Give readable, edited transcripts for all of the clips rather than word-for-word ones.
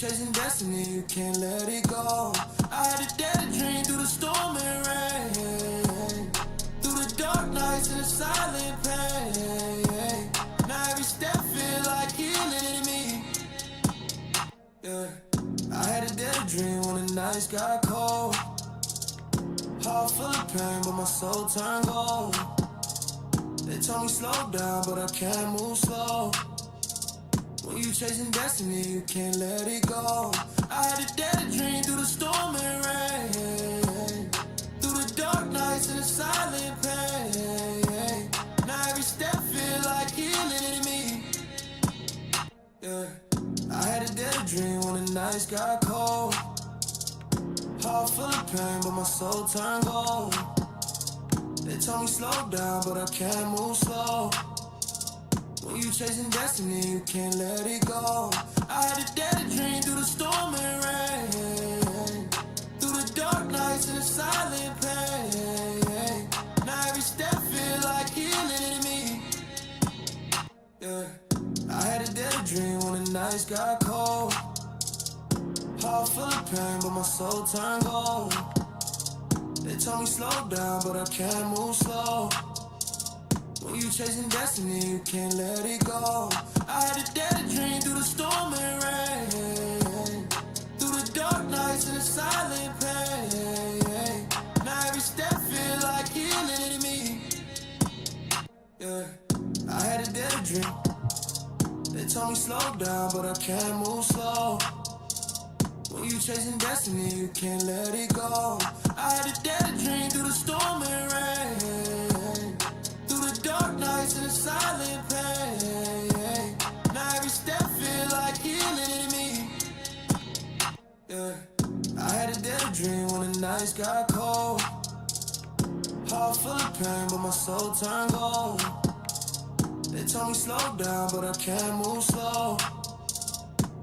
chasing destiny, you can't let it go. I had a dead dream through the storm and rain, through the dark nights and the silent pain. Now every step feel like healing in me. Yeah, I had a dead dream when the nights got cold. Heart full of pain, but my soul turned gold. They told me slow down, but I can't move slow. When you chasing destiny, you can't let it go. I had a dead dream through the storm and rain, through the dark nights and the silent pain. Now every step feel like healing in me. Yeah, I had a dead dream when the nights got cold. Heart full of pain, but my soul turned gold. They told me slow down, but I can't move slow. When you chasing destiny, you can't let it go. I had a dead dream through the storm and rain, through the dark nights and the silent pain. Now every step feel like healing in me. Yeah, I had a dead dream when the nights got cold. Heart full of pain, but my soul turned gold. They told me slow down, but I can't move slow. When you chasing destiny, you can't let it go. I had a dead dream through the storm and rain, through the dark nights and the silent pain. Now every step feel like healing in me. Yeah, I had a dead dream. They told me slow down, but I can't move slow. When you chasing destiny, you can't let it go. I had a dead dream through the storm and rain, through the dark nights and the silent pain. Now every step feel like healing in me. Yeah, I had a dead dream when the nights got cold. Heart full of pain, but my soul turned gold. They told me slow down, but I can't move slow.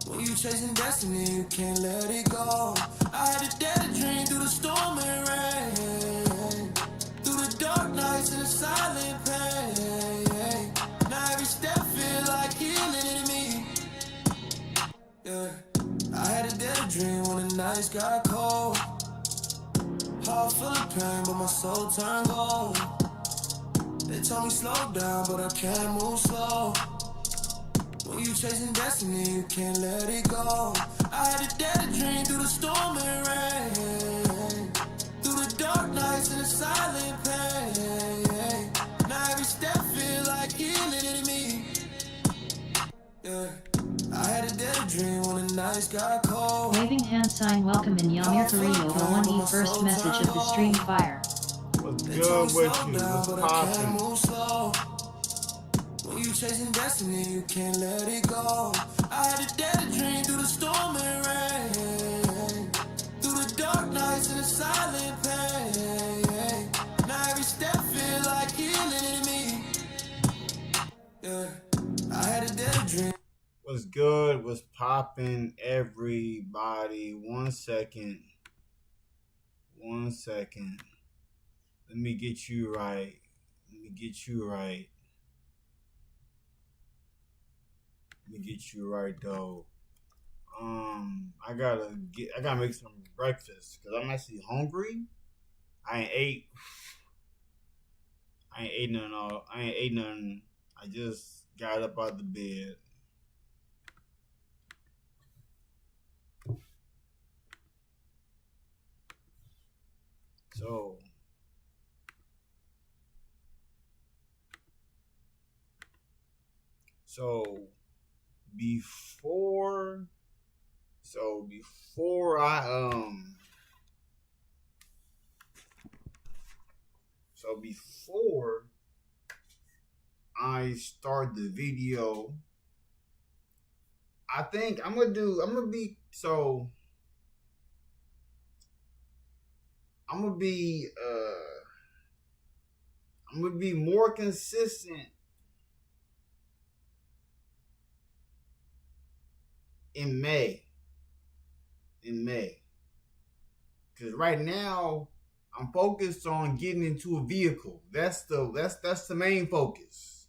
When you chasing destiny, you can't let it go. I had a dead dream through the storm and rain, through the dark nights and the silent pain. Now every step feel like healing in me. Yeah, I had a dead dream when the nights got cold. Heart full of pain, but my soul turned gold. They told me slow down, but I can't move slow. When you chasing destiny, you can't let it go. I had a dead dream through the storm and rain, through the dark nights and the silent pain. Now every step feel like healing in me. Yeah, I had a dead dream when the nights got cold. Waving hand sign welcome in Yamir Carrillo for 1E first message of the stream fire. What's good with you? What's poppin'? When you chasing destiny, you can't let it go. I had a dead dream through the storm and rain, through the dark nights and the silent pain. Now every step feel like healing in me. Yeah, I had a dead dream. What's good? What's poppin', everybody? 1 second. 1 second. Let me get you right. Let me get you right though. I gotta make some breakfast because I'm actually hungry. I ain't ate nothing. I just got up out the bed. Before I start the video, I think I'm gonna be more consistent in May. Because right now I'm focused on getting into a vehicle. That's the main focus.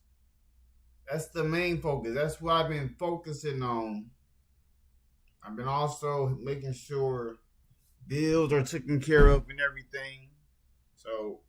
That's what I've been focusing on I've been also making sure bills are taken care of and everything. So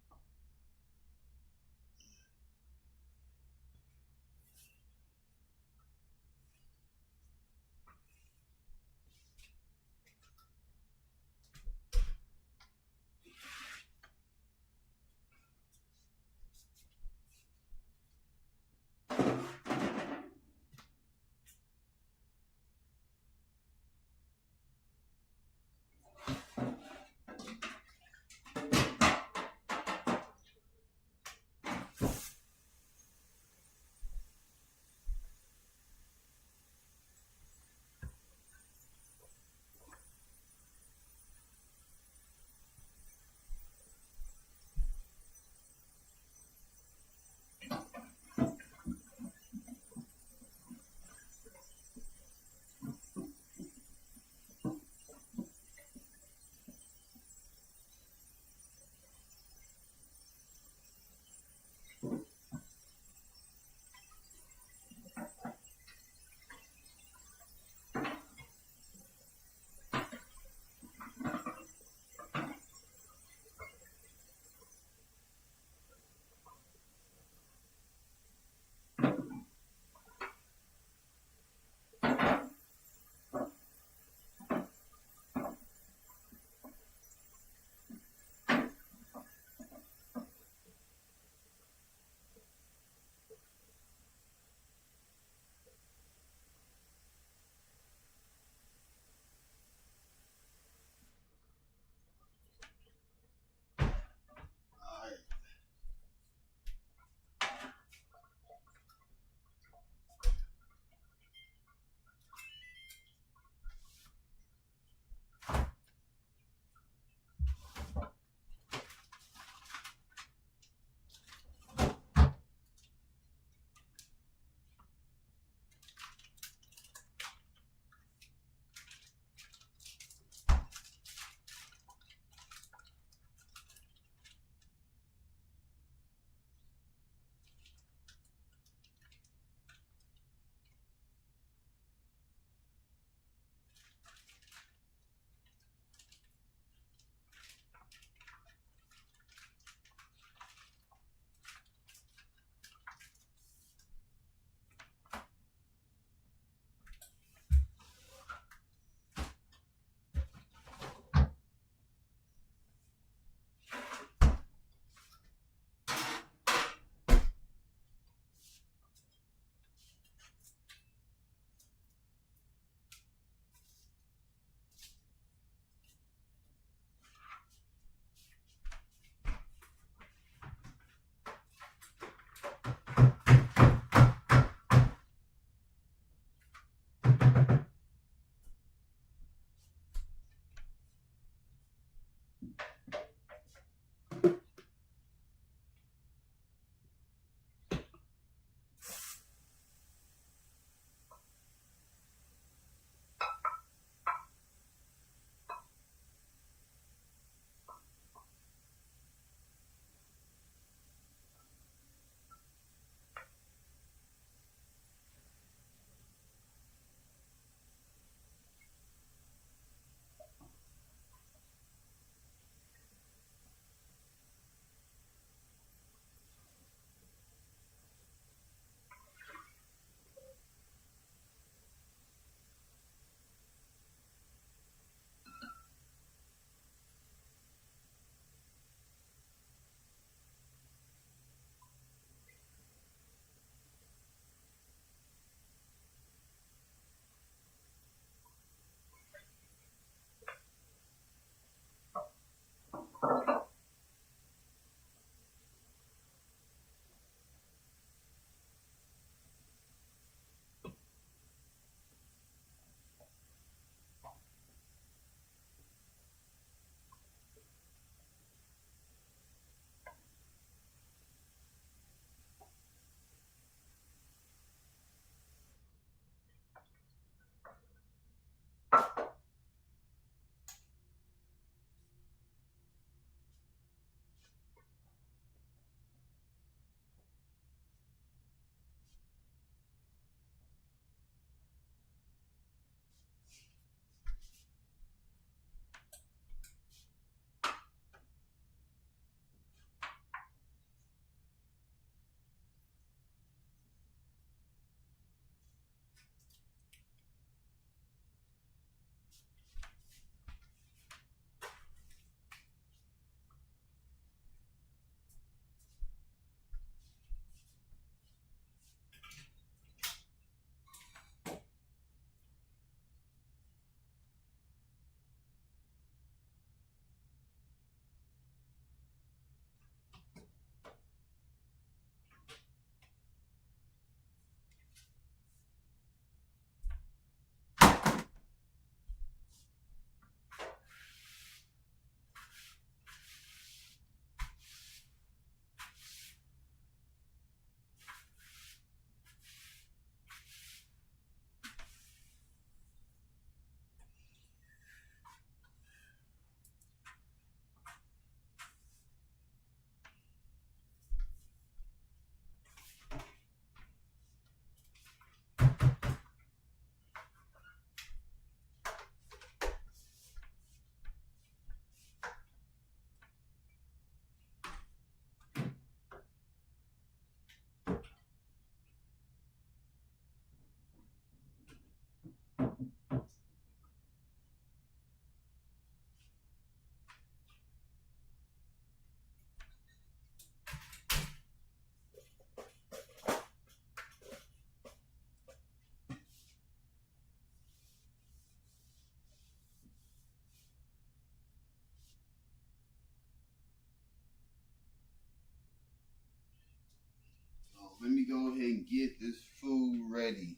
get this food ready.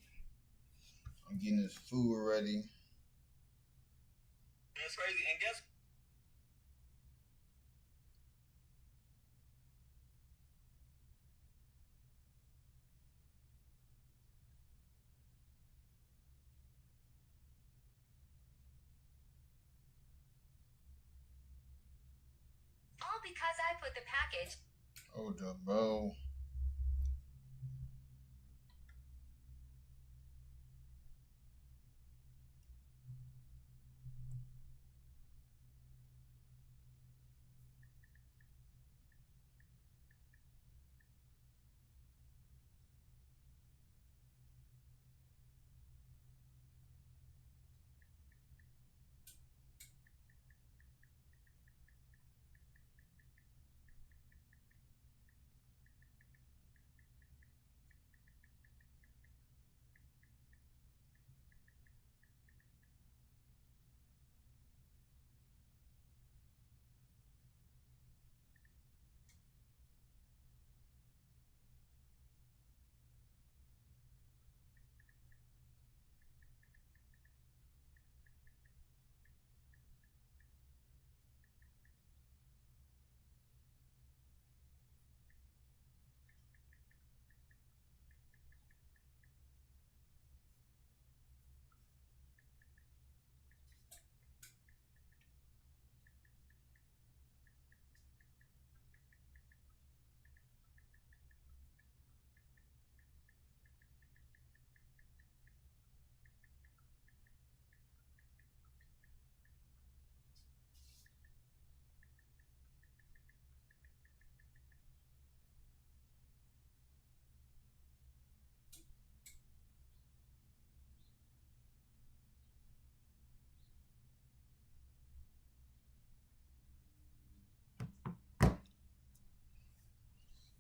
I'm getting this food ready. That's crazy. And guess all because I put the package. Hold up, bro.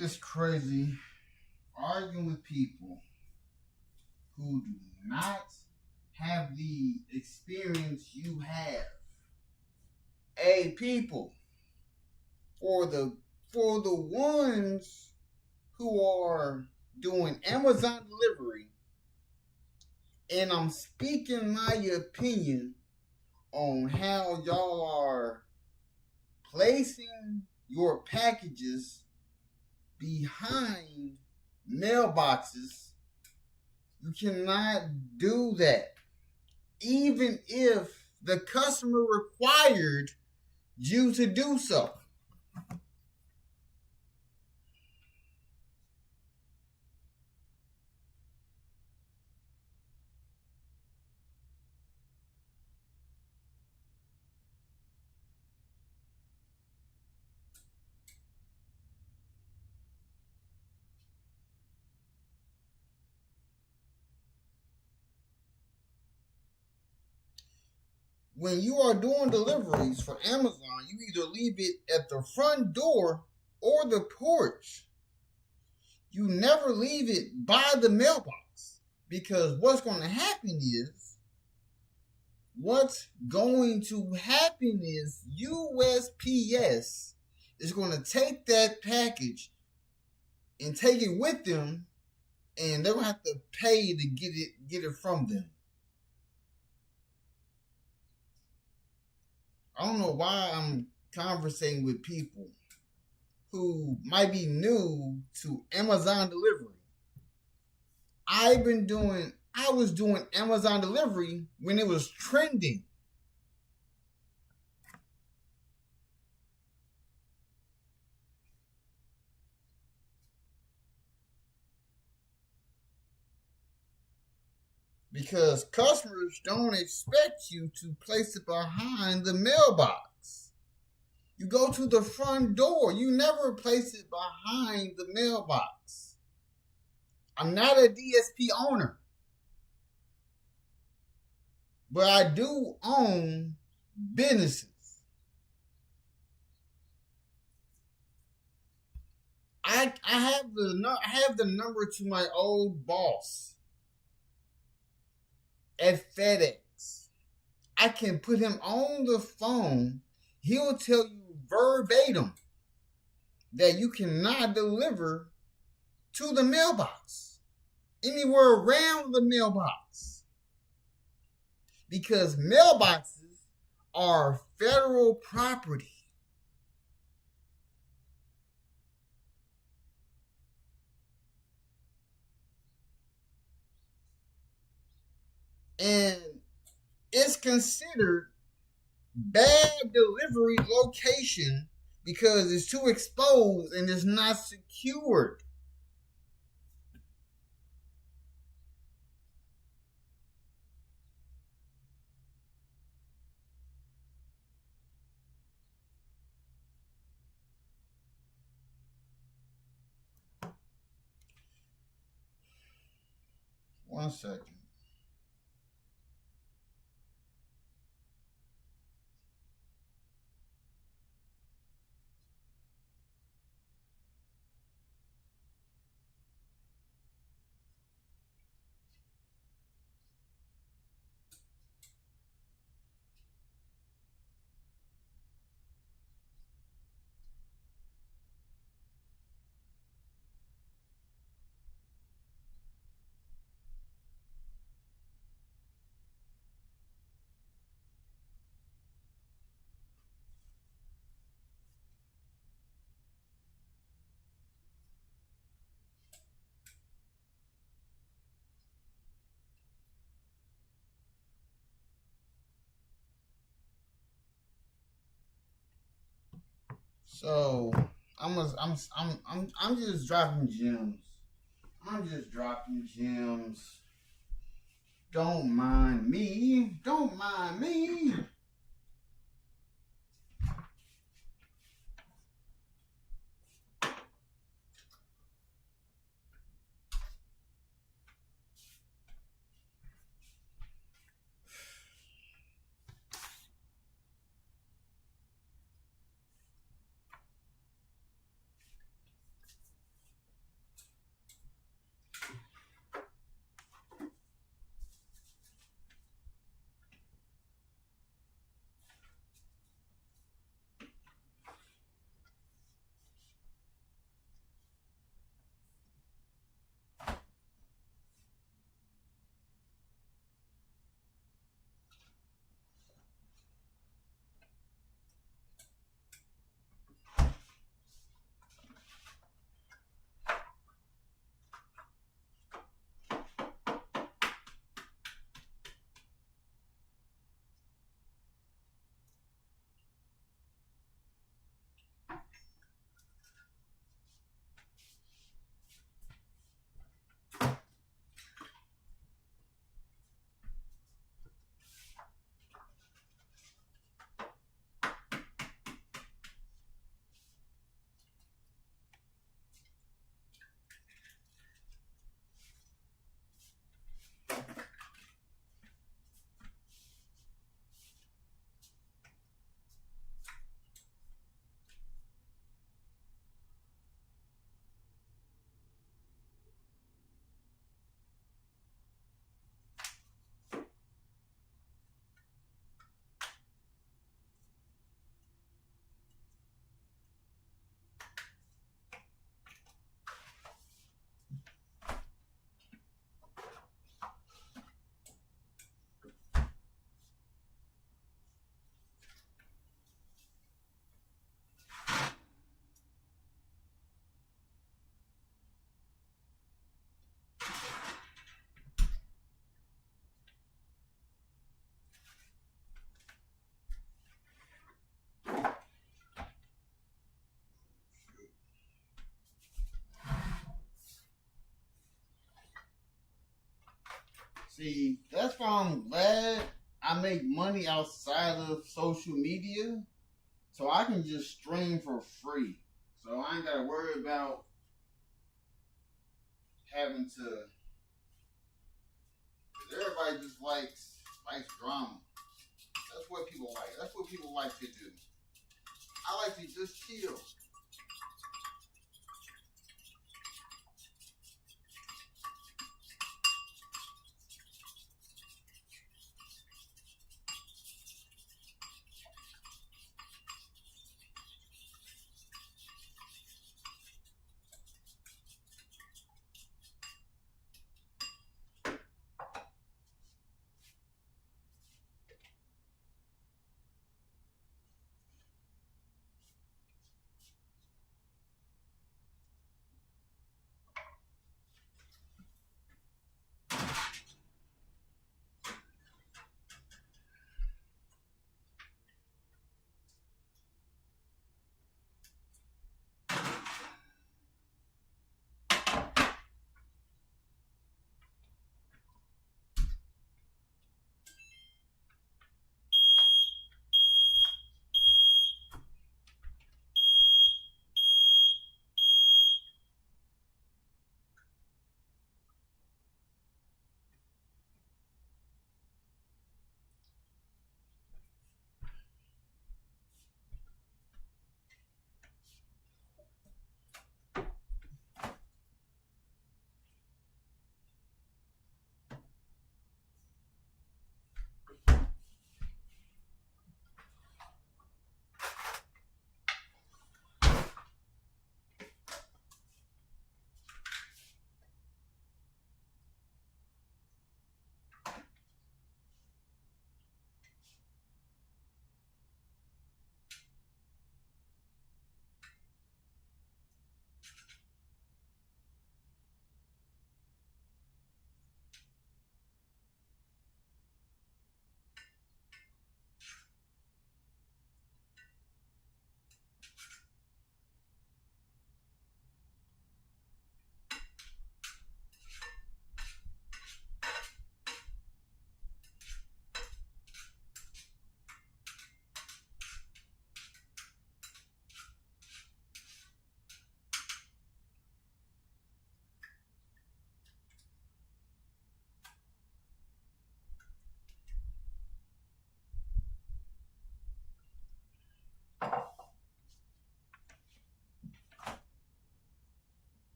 It's crazy arguing with people who do not have the experience you have. Hey, people, for the ones who are doing Amazon delivery, and I'm speaking my opinion on how y'all are placing your packages behind mailboxes. You cannot do that. Even if the customer required you to do so. When you are doing deliveries for Amazon, you either leave it at the front door or the porch. You never leave it by the mailbox, because what's going to happen is USPS is going to take that package and take it with them, and they're going to have to pay to get it from them. I don't know why I'm conversating with people who might be new to Amazon delivery. I was doing Amazon delivery when it was trending. Because customers don't expect you to place it behind the mailbox. You go to the front door. You never place it behind the mailbox. I'm not a DSP owner, but I do own businesses. I have the number to my old boss at FedEx. I can put him on the phone. He'll tell you verbatim that you cannot deliver to the mailbox. anywhere around the mailbox. Because mailboxes are federal property. And it's considered bad delivery location because it's too exposed and it's not secured. One second. So I'm just dropping gems. I'm just dropping gems. Don't mind me. Don't mind me. See, that's why I'm glad I make money outside of social media, so I can just stream for free. So I ain't gotta worry about having to. Cause everybody just likes drama. That's what people like. That's what people like to do. I like to just chill.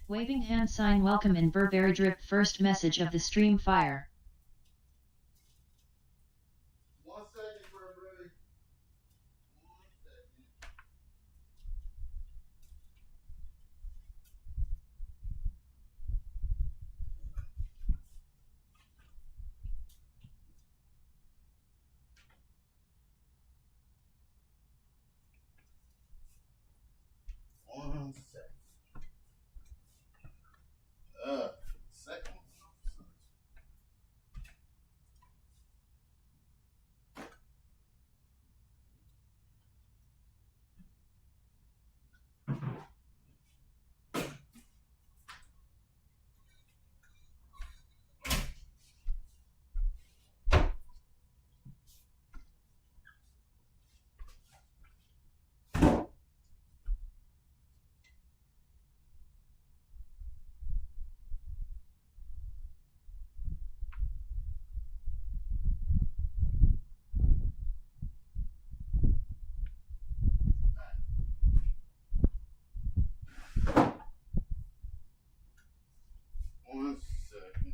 Waving hand sign welcome in Burberry drip first message of the stream fire. 1 second, Burberry. 1 second. One second. Second. One second.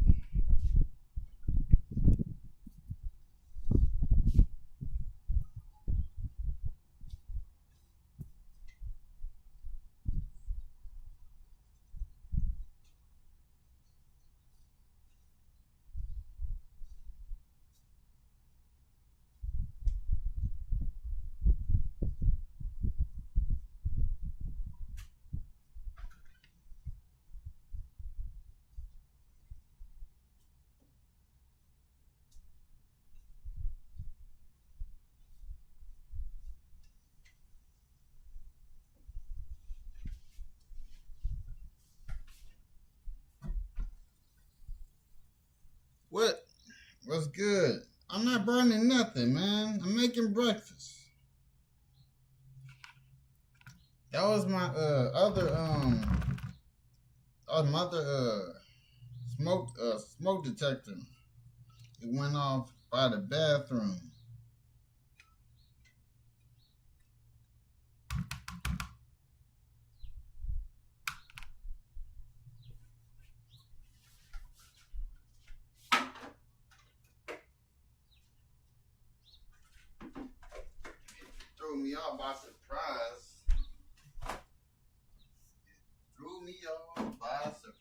What's good? I'm not burning nothing, man. I'm making breakfast. That was my smoke detector. It went off by the bathroom. Threw me off by surprise. It threw me off by surprise.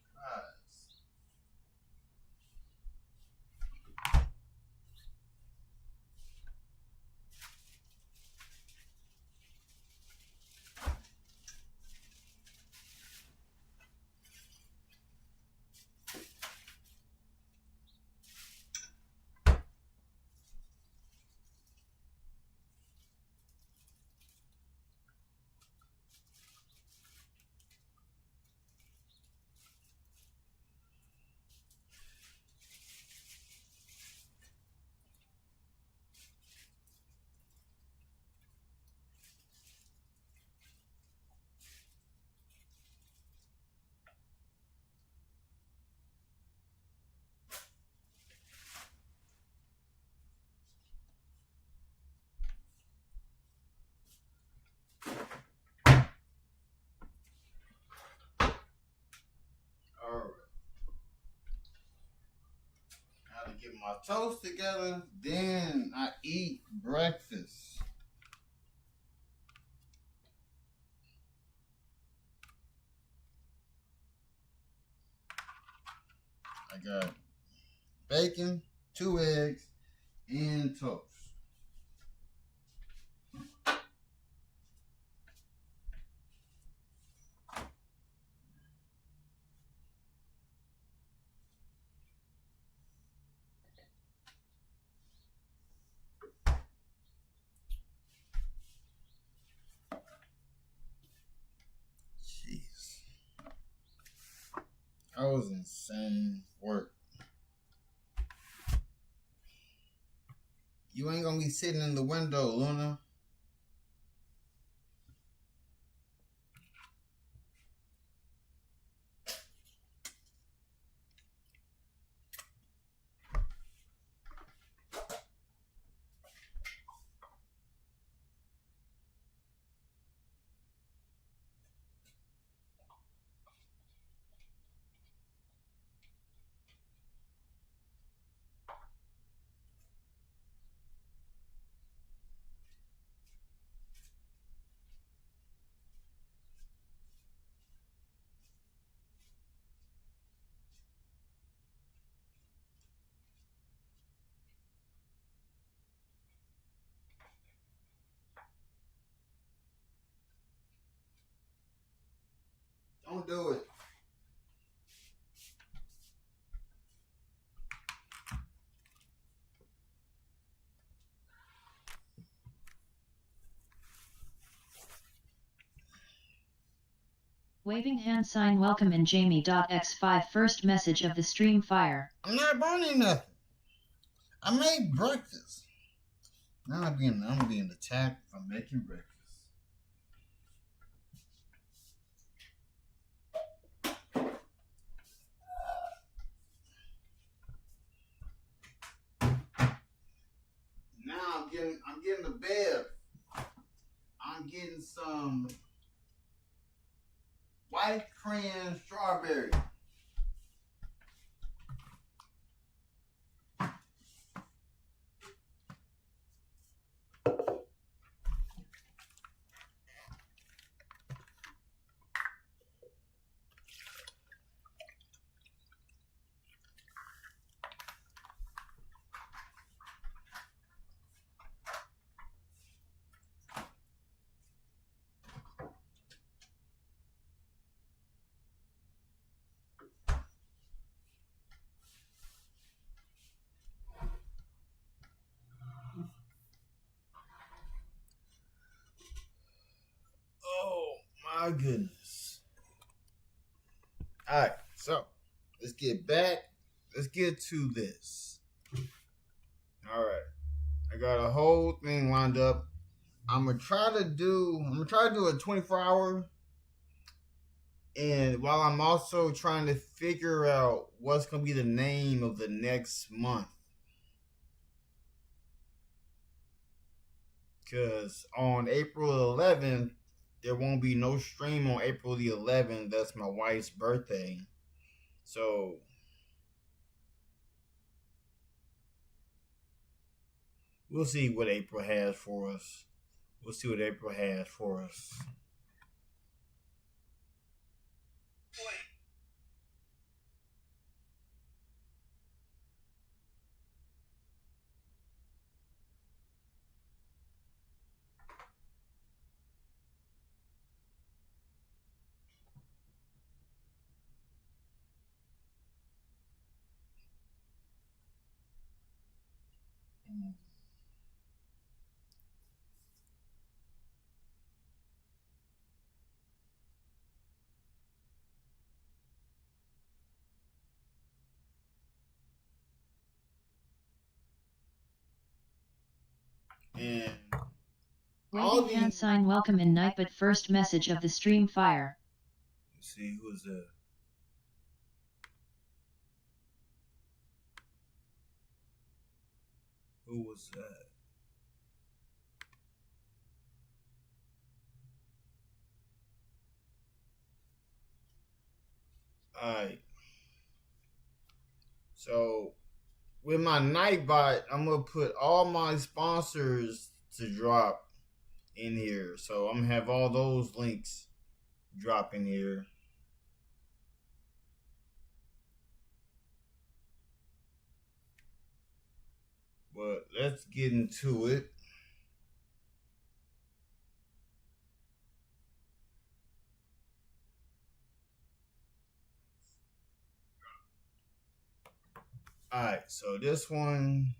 Get my toast together, then I eat breakfast. I got bacon, 2 eggs, and toast. Jeez. That was insane work. You ain't gonna be sitting in the window, Luna. Don't do it. Waving hand sign welcome in Jamie.x5 first message of the stream fire. I'm not burning nothing. I made breakfast. Now I'm being attacked for making breakfast. Now I'm getting the bed. I'm getting some white cream strawberry. Oh my goodness. Alright, so let's get back. Let's get to this. Alright. I got a whole thing lined up. I'm gonna try to do a 24-hour, and while I'm also trying to figure out what's gonna be the name of the next month. Cause on April 11th, there won't be no stream on April the 11th. That's my wife's birthday. So we'll see what April has for us. And Waving hand sign welcome in night but first message of the stream fire. let's see who's that. Who was that? Alright. So with my Nightbot, I'm gonna put all my sponsors to drop in here. So I'm gonna have all those links drop in here. But let's get into it. Alright, so this one.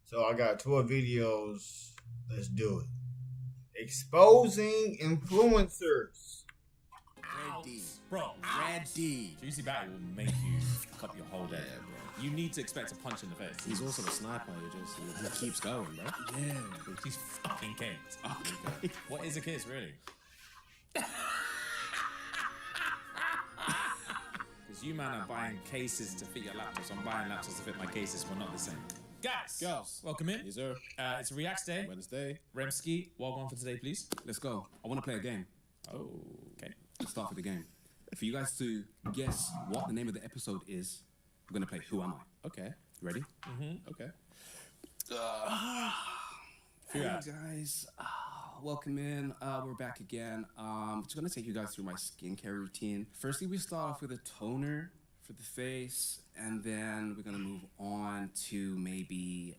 So I got 12 videos. Let's do it. Exposing influencers. Red D. Bro, Red D. Juicy Batty will make you cut your whole day. Yeah, bro. You need to expect a punch in the face. He's also a sniper. He keeps going, bro. Yeah, he's fucking kids. Okay. What is a kiss, really? Because you man are buying cases to fit your laptops. I'm buying laptops to fit my cases. We're not the same. Guys, Girls. welcome in. Yes, sir. It's a Reacts Day. Wednesday. Remski, what on for today, please? Let's go. I want to play a game. Oh, okay. Let's start with the game. For you guys to guess what the name of the episode is, we're going to play Who Am I? Okay. Ready? Mm-hmm. Okay. Hey Yeah. guys, welcome in. We're back again. Just gonna take you guys through my skincare routine. Firstly, we start off with a toner for the face, and then we're gonna move on to maybe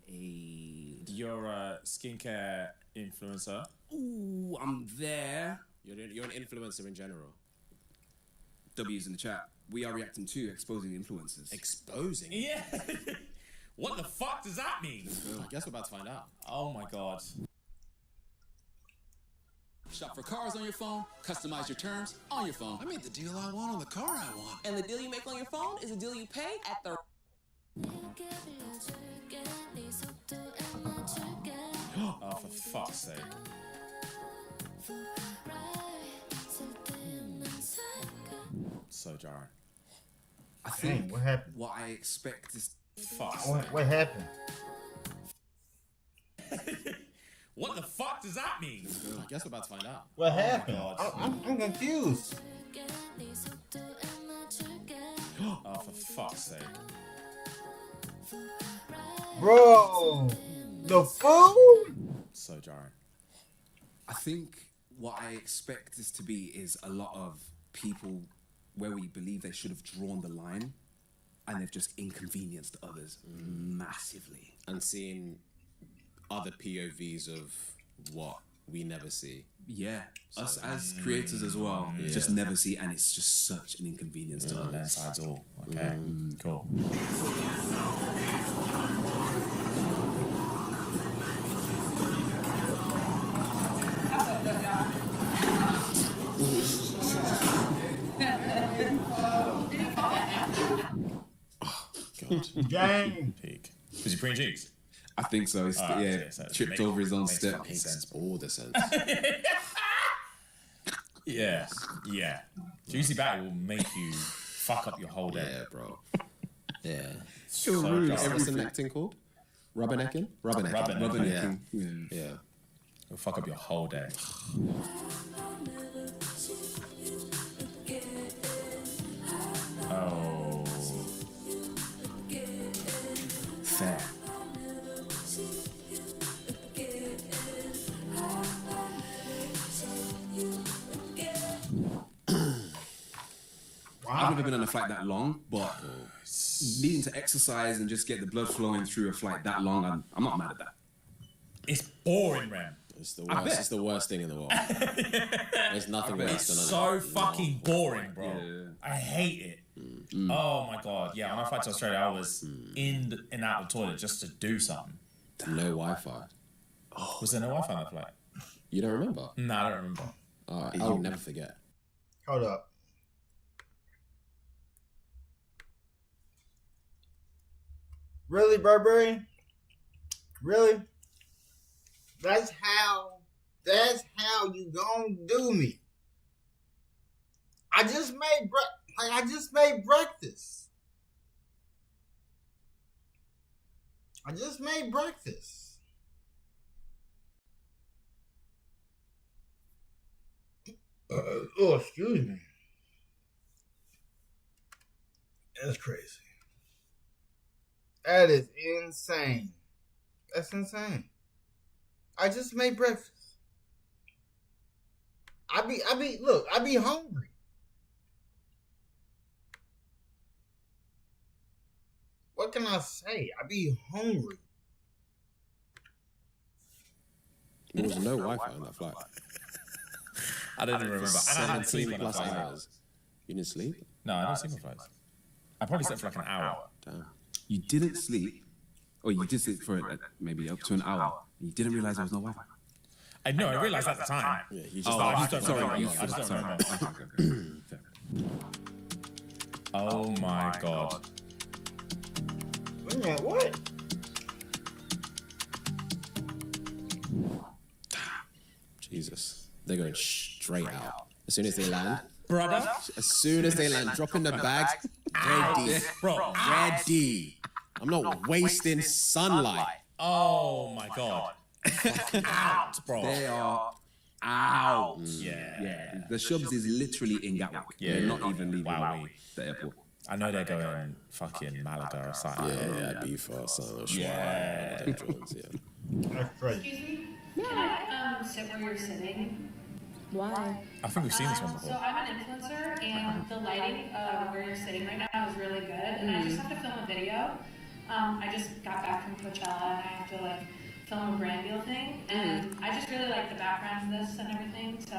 You're a skincare influencer. ooh, I'm there. You're an influencer in general. W's in the chat. We are reacting to exposing influencers. Exposing? Yeah. What the fuck does that mean? I guess we're about to find out. Oh my god. Shop for cars on your phone, customize your terms on your phone. I made the deal I want on the car I want. And the deal you make on your phone is the deal you pay at the... Oh, for fuck's sake. So jarring. I think what happened? what I expect is... Fuck's What, sake. what happened? What the fuck does that mean? I guess we're about to find out. What happened? God. I'm confused. Oh, for fuck's sake. Bro, the food? So jarring. I think what I expect this to be is a lot of people where we believe they should have drawn the line and they've just inconvenienced others massively. And seeing other POVs of what we never see. Yeah, us as creators as well, just never see, and it's just such an inconvenience to Both others. sides all. Okay. Cool. God. Gang. Peak. Was he pretty cheeks? I think so. It's, okay, so tripped make- over his own makes step. fucking sense. All the sense. Yeah. Yeah. Juicy Batty will make you fuck up your whole day. Yeah, bro. Yeah. So rude. jarring. What's the neck thing called? Rubbernecking? Rubbernecking. Rubbernecking. Rubbernecking. Yeah. It'll fuck up your whole day. Oh. Fair. I've never been on a flight that long, but needing to exercise and just get the blood flowing through a flight that long, I'm not mad at that. It's boring, Rem. It's the worst. It's the worst thing in the world. There's nothing worse than So fucking boring, bro. Yeah. I hate it. Oh my god. Yeah, when I flight to Australia, I was in and out of the toilet just to do something. no Wi-Fi. Was there no Wi-Fi on that flight? You don't remember? No, I don't remember. All right, I'll never forget. Hold up. Really, Burberry? Really? That's how you gonna do me. I just made breakfast. Oh, excuse me. That's crazy. That is insane. That's insane. I just made breakfast. I be hungry. What can I say? I be hungry. There was no Wi-Fi on that flight. I don't even remember. And I had sleep 17 on that plus flight. hours. You didn't sleep? No, I don't sleep on flights. I probably slept for like an hour. Damn. You didn't sleep, or you did sleep for maybe up to an hour. You didn't realize there was no Wi-Fi. I know, I realised at the time. Yeah, you just I just don't Sorry, remember. you I just don't sorry. remember. Okay. Fair. Oh my god. Yeah, what? Jesus. They're going straight out. As soon as they land, Brother? dropping the bags, ready. Bro. Ready. I'm not wasting sunlight. Oh my god. Out, bro. They are out. Yeah. Yeah. The Shubs is literally in Gatwick. Yeah. They're not even leaving Wow. the airport. I know they're going fucking Malaga or something. Yeah, beef or something. Yeah. Yeah. That's crazy. Excuse me? Can I sit where you're sitting? Why? I think we've seen this one So before. I'm an influencer, and the lighting where you're sitting right now is really good. And I just have to film a video. I just got back from Coachella, and I have to like film a brand deal thing. And I just really like the background of this and everything. So,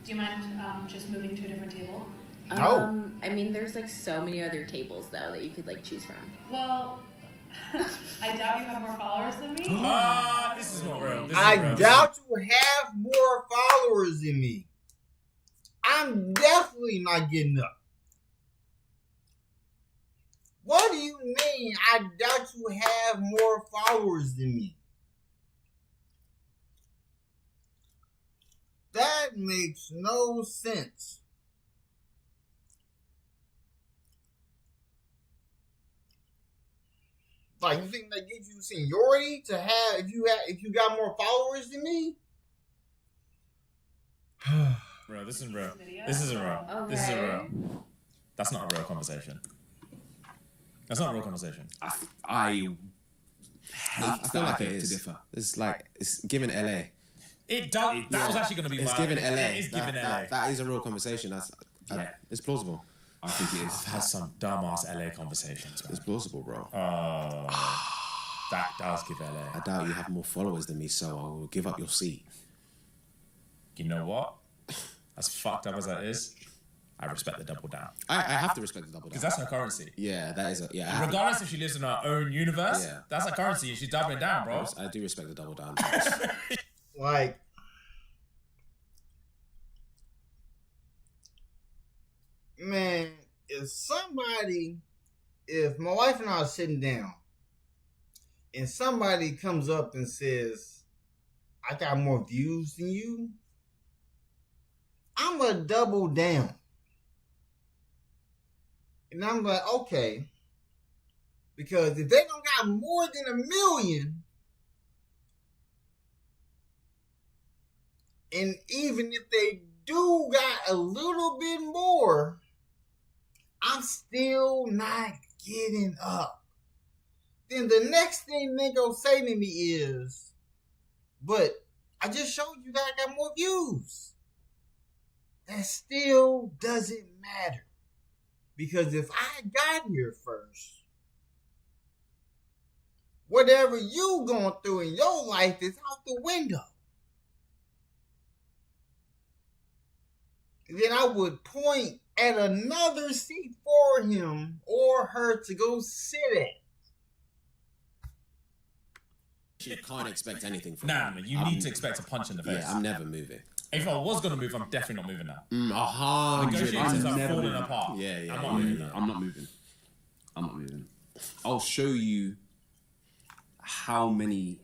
do you mind just moving to a different table? No. I mean, there's like so many other tables though that you could like choose from. Well, I doubt you have more followers than me. This is not real. I doubt you have more followers than me. I'm definitely not getting up. What do you mean? I doubt you have more followers than me. That makes no sense. Like, you think that gives you seniority to have if you got more followers than me? Bro, this isn't real. This isn't real. Okay. This isn't real. That's not a real conversation. That's not a real conversation. I feel like it is. It's like it's given LA. It does. That was actually going to be. It's my given idea. LA. It is given LA. That is a real conversation. It's plausible. I think it is. I've had some dumbass LA conversations. Man. It's plausible, bro. That does give LA. I doubt you have more followers than me, so I will give up your seat. You know what? As fucked up as that is, I respect the double down. I have to respect the double down. Because that's her currency. Yeah, that is yeah. Regardless if she lives in her own universe, that's her currency and she's doubling down, bro. I do respect the double down. Like, man, if my wife and I are sitting down and somebody comes up and says, I got more views than you, I'm going to double down. And I'm like, okay. Because if they don't got more than 1 million, and even if they do got a little bit more, I'm still not getting up. Then the next thing they gonna say to me is, but I just showed you that I got more views. That still doesn't matter. Because if I got here first, whatever you going through in your life is out the window. And then I would point at another seat for him or her to go sit at. You can't expect anything from me. You need to expect a punch in the face. Yeah, I'm never moving. If I was going to move, I'm definitely not moving now. 100%. Negotiations are falling apart. Yeah. I'm not moving now. I'm not moving. I'll show you how many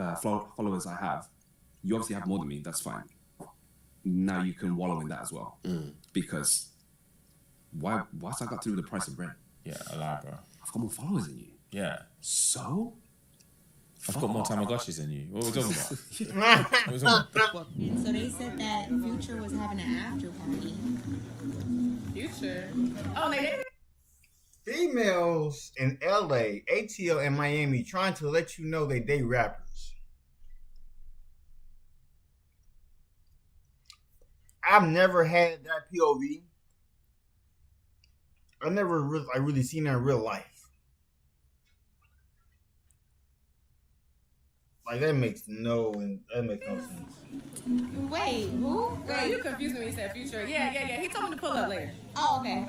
followers I have. You obviously have more than me. That's fine. Now you can wallow in that as well. Because why's I got to do with the price of bread? Yeah, a lie, bro. I've got more followers than you. Yeah. So? I've got more Tamagotchis than you. What are we talking about? So they said that Future was having an after party. Future? Oh, they Females in LA, ATL, and Miami trying to let you know they date rappers. I've never had that POV. I've never really seen that in real life. Like, that makes no sense. Wait, who? Girl, you confused me when you said Future. Yeah. He told me to pull up later. Oh, okay.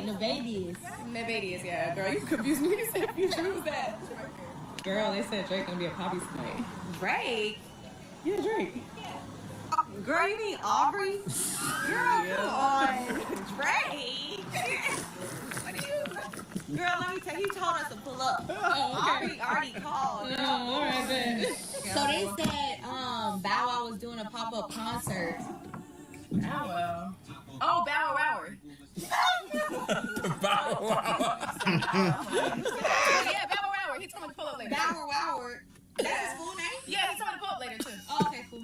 Nevadius. Nevadius, yeah. Girl, you confused me when you said Future. Who's that? Girl, they said Drake gonna be a poppy tonight. Drake? Yeah, Drake. Girl, you mean Aubrey? Girl, come on. Drake? What are you... Girl, let me tell you, he told us to pull up. Oh, okay. Already called. Oh, all right, then. So they said Bow Wow was doing a pop-up concert. Bow Wow. Oh, Bow Wow. Bow Wow. Yeah, Bow Wow. He told me to pull up later. Bow Wow. That's his full name? Yeah, he told me to pull up later, too. Oh, okay, cool.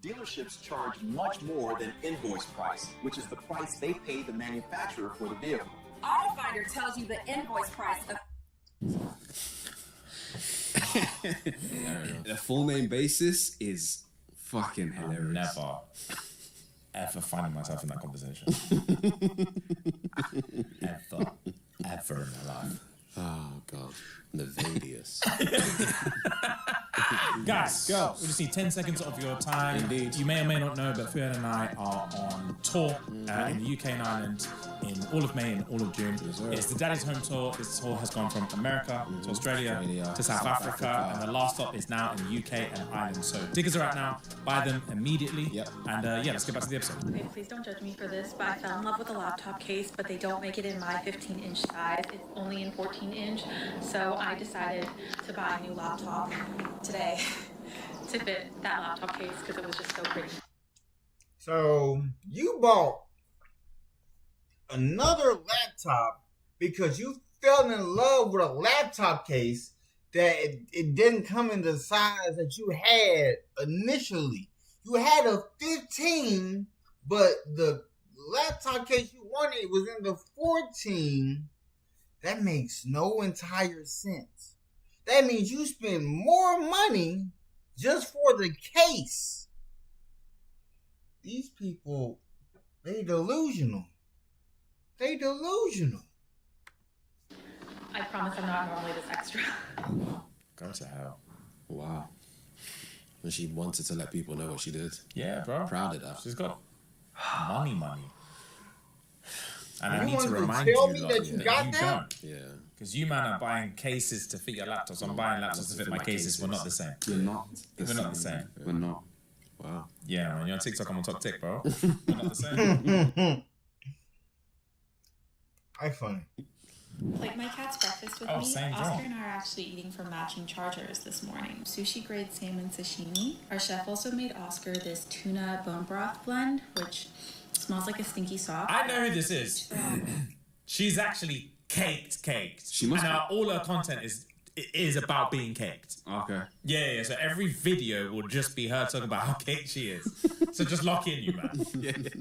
Dealerships charge much more than invoice price, which is the price they pay the manufacturer for the vehicle. AutoFinder tells you the invoice price of... The full name basis is fucking hilarious. Never, ever finding myself in that conversation. ever in my life. Oh, God. Nefarious. Guys, go. We just need 10 seconds of your time. Indeed. You may or may not know, but Fiona and I are on tour in the UK and Ireland in all of May and all of June. It's the Daddy's Home Tour. This tour has gone from America to Australia to South Africa, and the last stop is now in the UK and Ireland. So tickets are out now. Buy them immediately. And let's get back to the episode. Okay, please don't judge me for this, but I fell in love with a laptop case, but they don't make it in my 15-inch size. It's only in 14-inch. So I decided to buy a new laptop today to fit that laptop case because it was just so pretty. So you bought another laptop because you fell in love with a laptop case that it didn't come in the size that you had initially. You had a 15, but the laptop case you wanted was in the 14. That makes no entire sense. That means you spend more money just for the case. These people, they delusional. They delusional. I promise I'm not normally this extra. Go to hell. Wow. And she wanted to let people know what she did. Yeah, bro. Proud of that. She's got money. And I You need to wanted to remind tell you me lot, that you got you that? don't. Yeah. Because you man are buying cases to fit your laptops. I'm buying laptops to fit my cases. We're not the same. We're not. We're not the same. We're not. Wow. Yeah, man. You're on TikTok. I'm on top tick, bro. We're not the same. I funny. Like my cat's breakfast with Oh, me, same Oscar drone. and I are actually eating from matching chargers this morning. Sushi grade salmon sashimi. Our chef also made Oscar this tuna bone broth blend, which smells like a stinky sock. I know who this is. She's actually caked. She must and all her content is about being caked. Okay. Yeah. So every video will just be her talking about how caked she is. So just lock in, you man.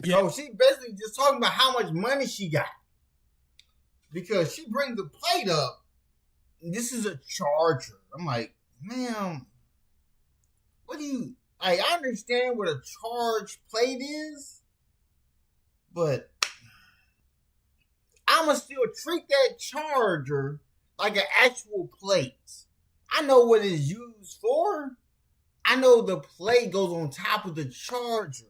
So she basically just talking about how much money she got. Because she brings the plate up. This is a charger. I'm like, ma'am, what do you... I understand what a charge plate is, but I'ma still treat that charger like an actual plate. I know what it's used for. I know the plate goes on top of the charger.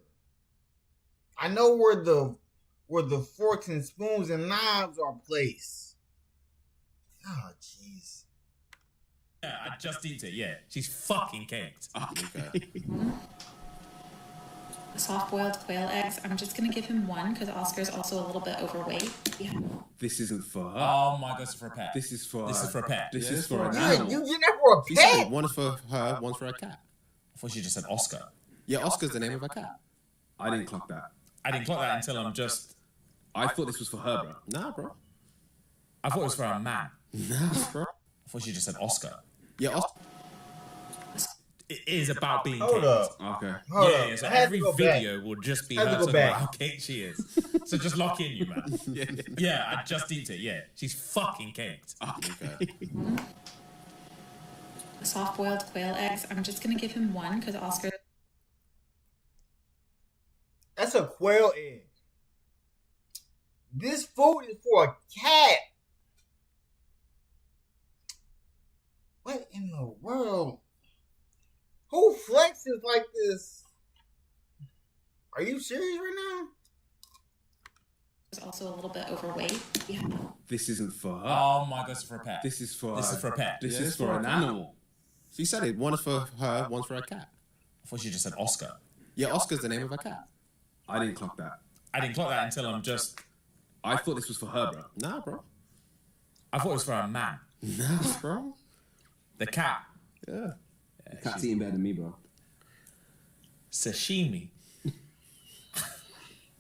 I know where the forks and spoons and knives are placed. Oh, jeez. Yeah, I just eat it. Yeah, she's fucking caked. Okay. Soft-boiled quail eggs. I'm just gonna give him one because Oscar's also a little bit overweight. Yeah. This isn't for her. Oh my god, this is for a pet. This is for a pet. This is for an You animal. get that for a She said pet? one for her, one for a cat. I thought she just said Oscar. Yeah, Oscar's the name of a cat. I didn't clock that. I didn't clock that until I'm just... I thought this was for her, bro. Nah, bro. I thought it was for a man. Nah, bro. I thought she just said Oscar. Yeah, Oscar. It is about being Hold caked. up. Okay. Hold Yeah, up. so I had every to go back. video will just be I had her to go talking back. about how caked she is. So just lock in, you man. Yeah, I just eat it. Yeah, she's fucking caked. Okay. Soft-boiled quail eggs. I'm just gonna give him one because Oscar. That's a quail egg. This food is for a cat. What in the world? Who flexes like this? Are you serious right now? Is also a little bit overweight. Yeah. This isn't for her. Oh my god, this is for a pet. This is for a pet. This Yeah, is for an animal. She said it. One for her, one for a cat. I thought she just said Oscar. Yeah, Oscar's the name of a cat. I didn't clock that. I didn't clock that until I'm just... I thought this was for her, bro. Nah, bro. I thought it was for a man. Nah, bro. The cat. Yeah. The cat's eating better than me, bro. Sashimi.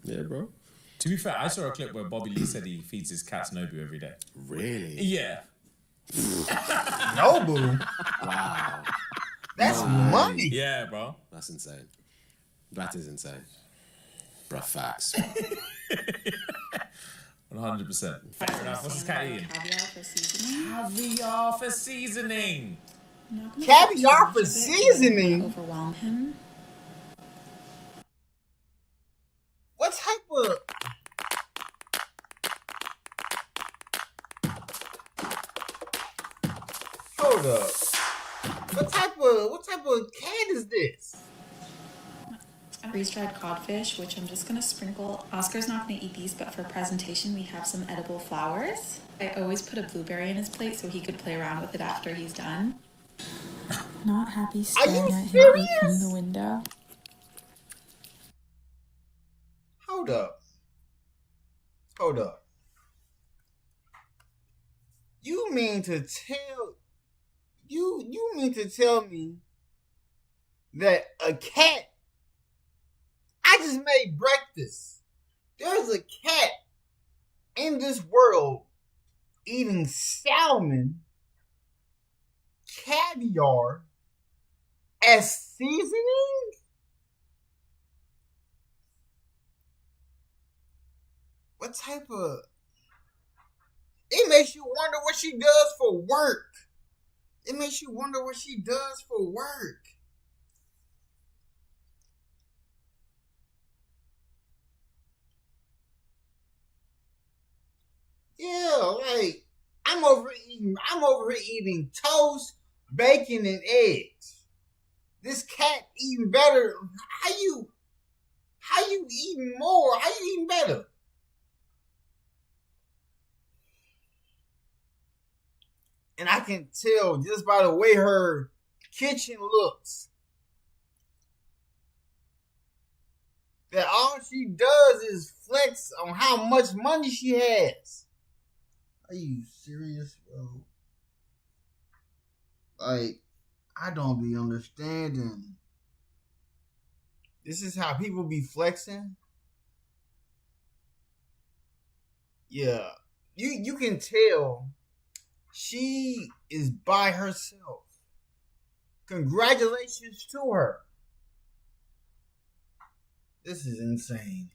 Yeah, bro. To be fair, I saw a clip where Bobby Lee said he feeds his cats Nobu every day. Really? Yeah. Nobu? Wow. That's money. Yeah, bro. That's insane. That is insane. Bruh, facts. 100%. Fair enough. What's this cat eating? Caviar for seasoning. Caviar for seasoning. Not gonna Caviar put for too much of it, seasoning? Overwhelm him. What type of... Hold up. What type of cat is this? Freeze-dried codfish, which I'm just gonna sprinkle. Oscar's not gonna eat these, but for presentation, we have some edible flowers. I always put a blueberry in his plate so he could play around with it after he's done. Not happy staring at him eat from the window. Hold up. You mean to tell me that a cat? I just made breakfast. There's a cat in this world eating salmon, caviar as seasoning? What type of... It makes you wonder what she does for work. Yeah, like I'm over here eating toast, bacon, and eggs. This cat eating better. How you eating more? How you eating better? And I can tell just by the way her kitchen looks that all she does is flex on how much money she has. Are you serious, bro? Like, I don't be understanding. This is how people be flexing? Yeah. You can tell she is by herself. Congratulations to her. This is insane.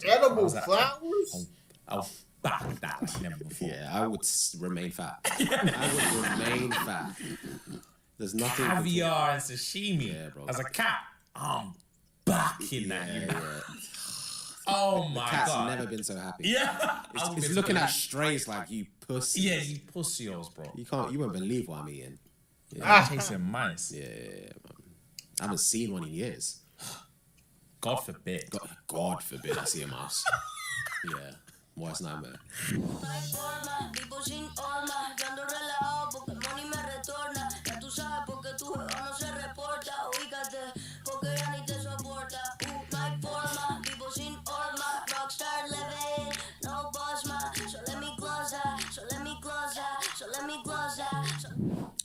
Edible flowers? I'll back that like never before. Yeah, I would remain fat. I would remain fat. There's nothing. Caviar and sashimi. Yeah, bro. As a cat, I'm backing that. Yeah. Oh the my cat's god. never been so happy. Yeah. It's looking at strays like you pussy. Yeah, you pussies, bro. You won't believe what I'm eating. Yeah, chasing mice. Yeah, man. I haven't seen one in years. God forbid. God forbid I see a mouse. Yeah. Worst nightmare.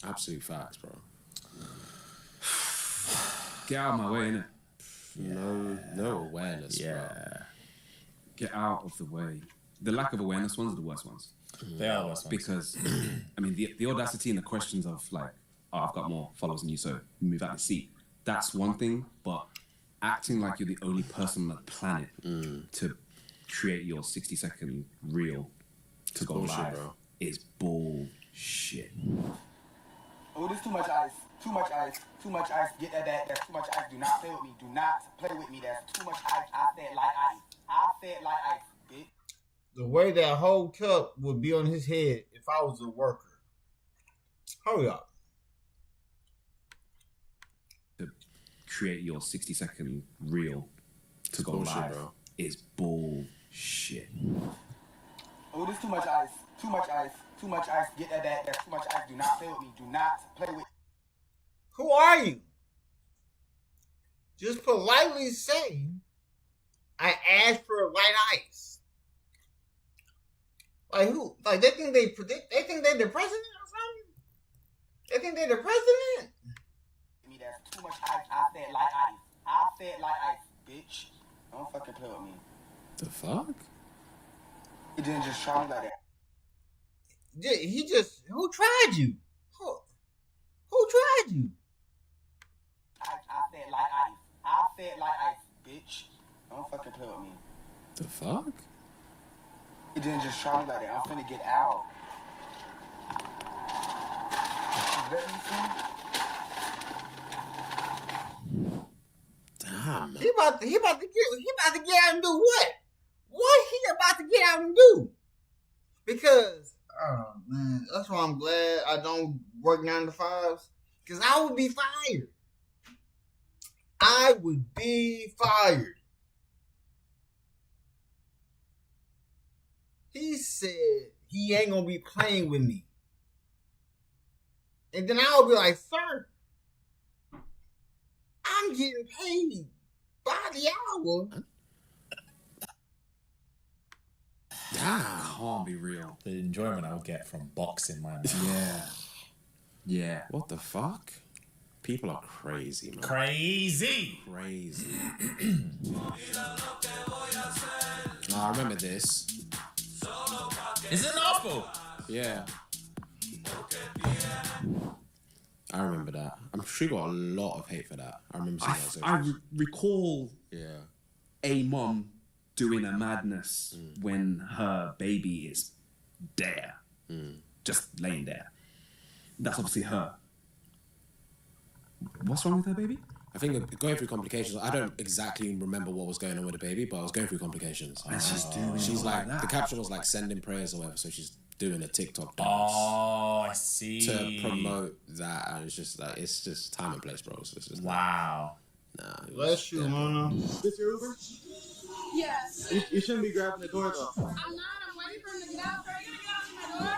Absolute facts, bro. Get out of my way, innit? No awareness, yeah. bro. Get out of the way. The lack of awareness ones are the worst ones. They are the worst ones. Because, I mean, the audacity and the questions of like, oh, I've got more followers than you, so move out of the seat. That's one thing, but acting like you're the only person on the planet to create your 60-second reel to go bullshit, live bro. is bullshit. Oh, there's too much ice. Too much ice. Too much ice. Get that. That's too much ice. Do not play with me. Do not play with me. That's too much ice. I said like ice. I said like ice, bitch. The way that whole cup would be on his head if I was a worker. Hurry up. To create your 60-second reel to go bullshit, live bro. is bullshit. Oh, there's too much ice. Too much ice. Too much ice. Get that. That's too much ice. Do not play with me. Do not play with me. Who are you? Just politely say, I asked for light ice. Like who? Like they think they're the president or something? They think they're the president? Me, that's too much ice. I said light ice. I said light ice, bitch. Don't fucking play with me. The fuck? He didn't just try me like that. Who tried you? Who tried you? I said light ice. I said light ice, bitch. Don't fucking play with me. The fuck? He didn't just try me like that. I'm finna get out. You let me see? He about to get out and do what? What he about to get out and do? Because, oh man, that's why I'm glad I don't work 9 to 5s. Because I would be fired. I would be fired. He said he ain't gonna be playing with me. And then I'll be like, sir, I'm getting paid by the hour. That can't be real. The enjoyment I would get from boxing, man. Yeah. What the fuck? People are crazy, man. Crazy. I remember this. Is it an awful? Yeah. I remember that. I'm sure you got a lot of hate for that. I remember seeing that. I recall a mom doing a madness when her baby is there. Just laying there. That's obviously her. What's wrong with her baby? I think going through complications. I don't exactly remember what was going on with the baby, but I was going through complications. And she's like the caption was like sending prayers or whatever, so she's doing a TikTok dance. Oh, I see. To promote that, and it's just time and place, bro. So it's just wow. Bless you, Mona. This your Uber? Yes. You shouldn't be grabbing the door though. I'm not. I'm waiting for him to get out. Are you gonna get out to my door?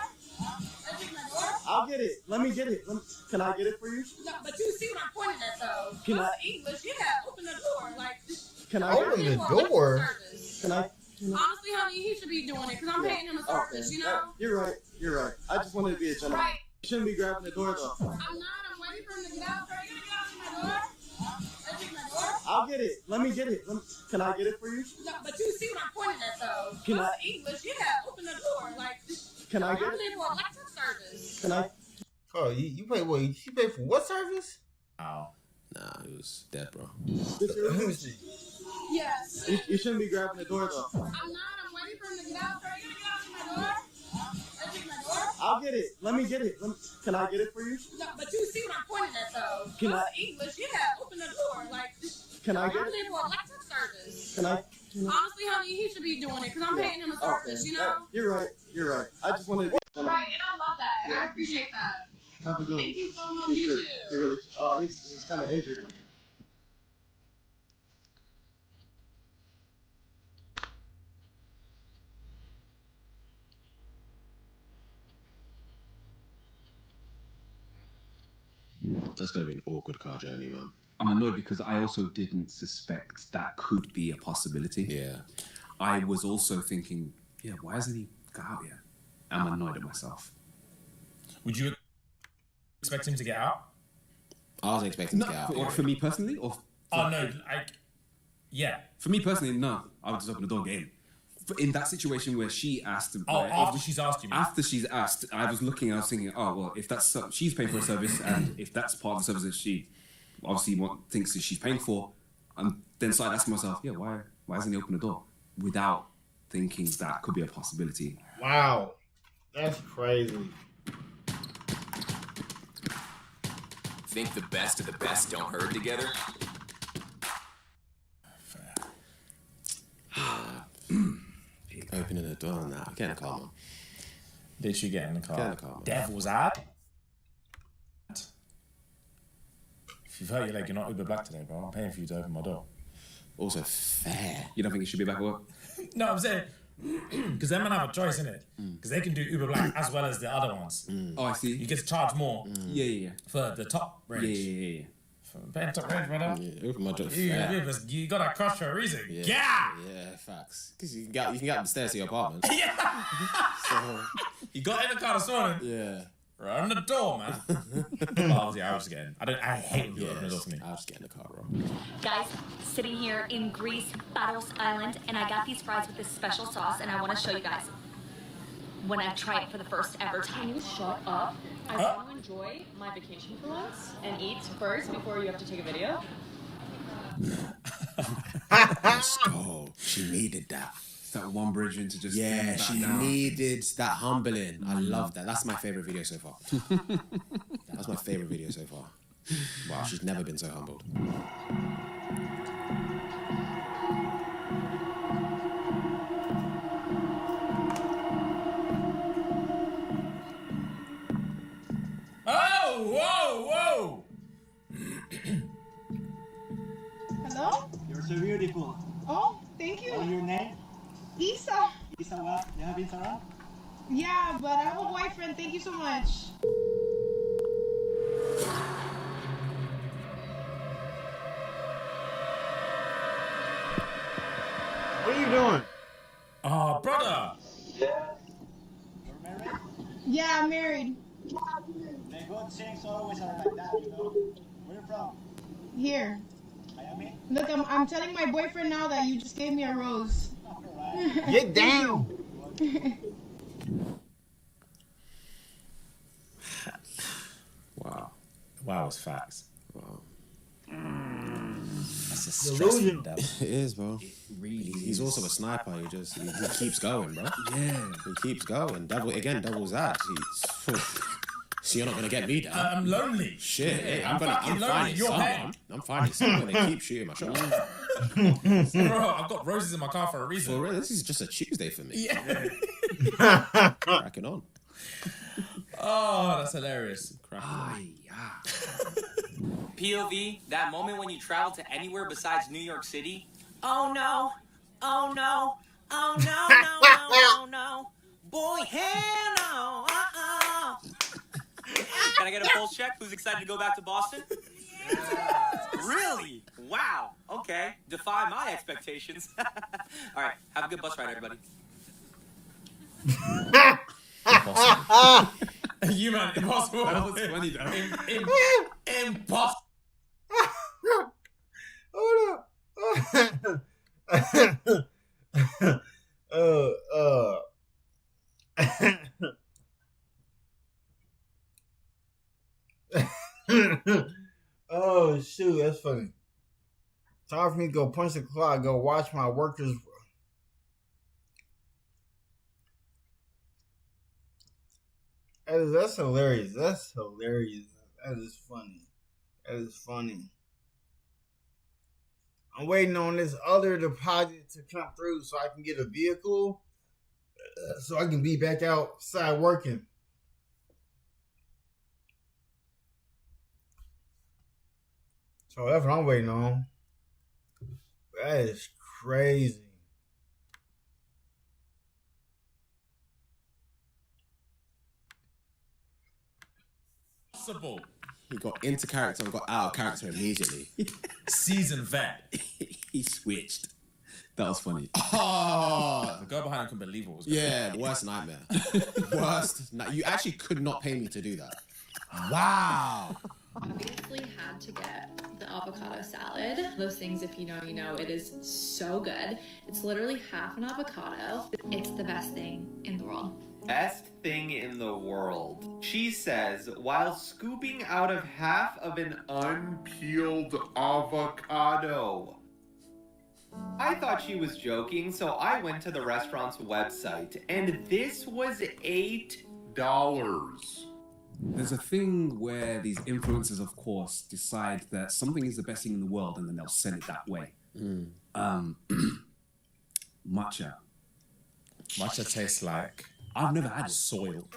I'll get it. Let me get it. Can I get it for you? No, but you see what I'm pointing at, though. Can I? English, yeah. Open the door. Like. Can I open the door? Can I? Honestly, honey, he should be doing it because I'm paying him a service. You know. You're right. I just wanted to be a gentleman. Right. You shouldn't be grabbing the door though. I'm not. I'm waiting for him to get out. Are you gonna get out to my door? I'll get it. Let me get it. Can I get it for you? No, but you see what I'm pointing at, though. Can I? English, yeah. Open the door. Like. Can I get I'm it? paying for electric service. Can I? Oh, you pay what? You pay for what service? Oh. Nah, it was dead, bro. Yes. You shouldn't be grabbing the door though. I'm not. I'm waiting for him to get out. Are you gonna get out to my door? I'll get it. Let me get it. Can I get it for you? No, but you see what I'm pointing at, though. Can I? English, yeah. Open the door. Like. Can I get I'm it? paying for electric service. Can I? Honestly, honey, he should be doing it because I'm paying him a service. You know. You're right. I just wanted to be. Right, and I love that. I appreciate that. Have a good one. Thank you so much. You too. Oh, he's kind of injured. That's gonna be an awkward car journey, man. I'm annoyed because I also didn't suspect that could be a possibility. Yeah. I was also thinking, why hasn't he got out yet? I'm annoyed at myself. Would you expect him to get out? I was expecting to get out. For me personally, or? Yeah. For me personally, no. I would just open the door and get in. In that situation where she asked... after she's asked you. After she's asked, I was looking, I was thinking, if that's... she's paying for a service, and if that's part of the service that she obviously thinks that she's paying for, and then started asking myself, why hasn't he opened the door? Without thinking that could be a possibility. Wow. That's crazy. Think the best of the best don't herd together? Opening the door and that. Get in the car, man. Did she get in the car? Get in the car, man. Devil's ad. If you've hurt your leg, you're not Uber Black today, bro. I'm paying for you to open my door. Also fair. You don't think it should be back at work? No, I'm saying, because them men have a choice, innit? Because they can do Uber Black as well as the other ones. Oh, I see. You get to charge more. Yeah. For the top range. Yeah. For paying top range, brother. Yeah, open my door. You got that crush for a reason. Yeah, facts. Because you can get up the stairs to your apartment. Yeah. So you got in the car this morning. Yeah. Right on the door, man. I was just getting. I hate when people open the door for me. I'll just get in the car, bro. Guys, sitting here in Greece, Battles Island, and I got these fries with this special sauce, and I want to show you guys when I try it for the first ever time. Can you shut up? I want to enjoy my vacation for once and eat first before you have to take a video. Let's go. She needed that. That one bridge into just... Yeah, she needed that humbling. I love that. That's my favourite video so far. That's my favourite video so far. Wow, she's never been so humbled. so beautiful. Oh, thank you. What is your name? Isa. Isa what? You have Instagram? Yeah, but I have a boyfriend. Thank you so much. What are you doing? Oh, brother. You're married? Yeah, I'm married. The good things always are like that, you know? Where you from? Here. Miami? Look, I'm telling my boyfriend now that you just gave me a rose. Get down. Wow. Wow, it's facts. Wow. That's a Delusion. stressful devil. It is, bro. Really? He's also a sniper. He keeps going, bro. Yeah. He keeps going. Devil's ass. So you're not gonna get me down. I'm lonely. Shit. Hey, I'm fucking lonely. finding You're someone. bad. I'm finding someone. They keep shooting my shot. Bro, I've got roses in my car for a reason. For real, this is just a Tuesday for me. Yeah. Cracking on. Oh, that's hilarious. POV, that moment when you travel to anywhere besides New York City. Oh no, oh no, oh no, no, no, no, no. Boy, hell no, Can I get a pulse check? Who's excited to go back to Boston? Really? Wow. Okay. Defy my expectations. All right. Have a good bus ride, everybody. You man, impossible. That was funny though. Impossible. Hold up. Oh shoot, that's funny. Time for me to go punch the clock, go watch my workers. That's hilarious. That's hilarious. That is funny. That is funny. I'm waiting on this other deposit to come through so I can get a vehicle so I can be back outside working. So that's what I'm waiting on. That is crazy. Possible. He got into character and got out of character immediately. Seasoned vet. He switched. That was funny. Oh, the girl behind him couldn't believe what was going on. Yeah, worst nightmare. You actually could not pay me to do that. Wow. Obviously had to get the avocado salad. Those things, if you know, you know, it is so good. It's literally half an avocado. It's the best thing in the world. Best thing in the world. She says while scooping out of half of an unpeeled avocado. I thought she was joking, so I went to the restaurant's website, and this was $8. There's a thing where these influencers, of course, decide that something is the best thing in the world, and then they'll sell it that way. Matcha. Matcha tastes like... I've never had it. Soil.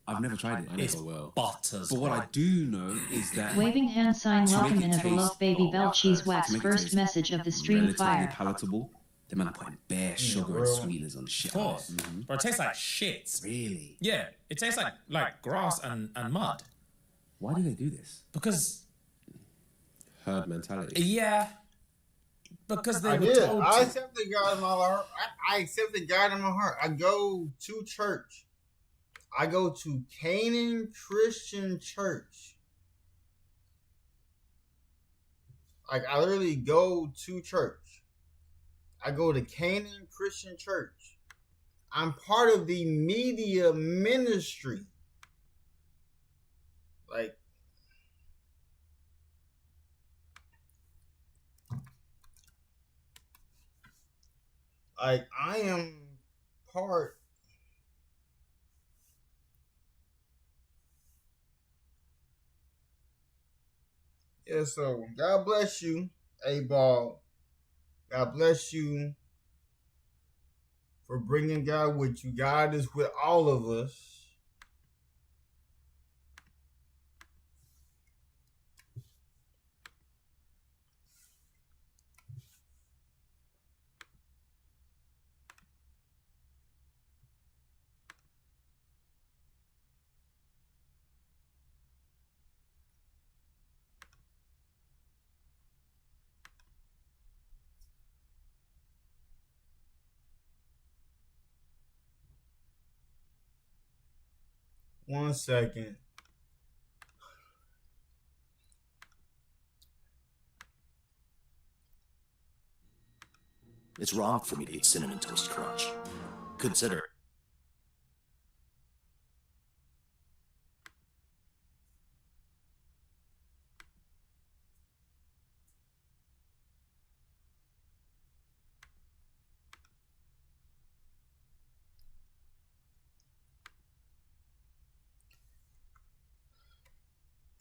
I've never tried it. I never will. Butters. But what I do know is that... Waving hand sign, welcome in a beloved baby bell cheese wax. First message of the stream fire. Palatable. The man are putting bare sugar and sweeteners on shit. Of course. But it tastes like shit. Really? Yeah. It tastes like grass and mud. Why do they do this? Because... herd mentality. Yeah. Because they were told I to. accept the God in my heart. I accept the God in my heart. I go to church. I go to Canaan Christian Church. Like, I literally go to church. I go to Canaan Christian Church. I'm part of the media ministry. Like, I am part. Yeah, so God bless you, A-Ball. God bless you for bringing God with you. God is with all of us. 1 second. It's wrong for me to eat Cinnamon Toast Crunch. Consider it.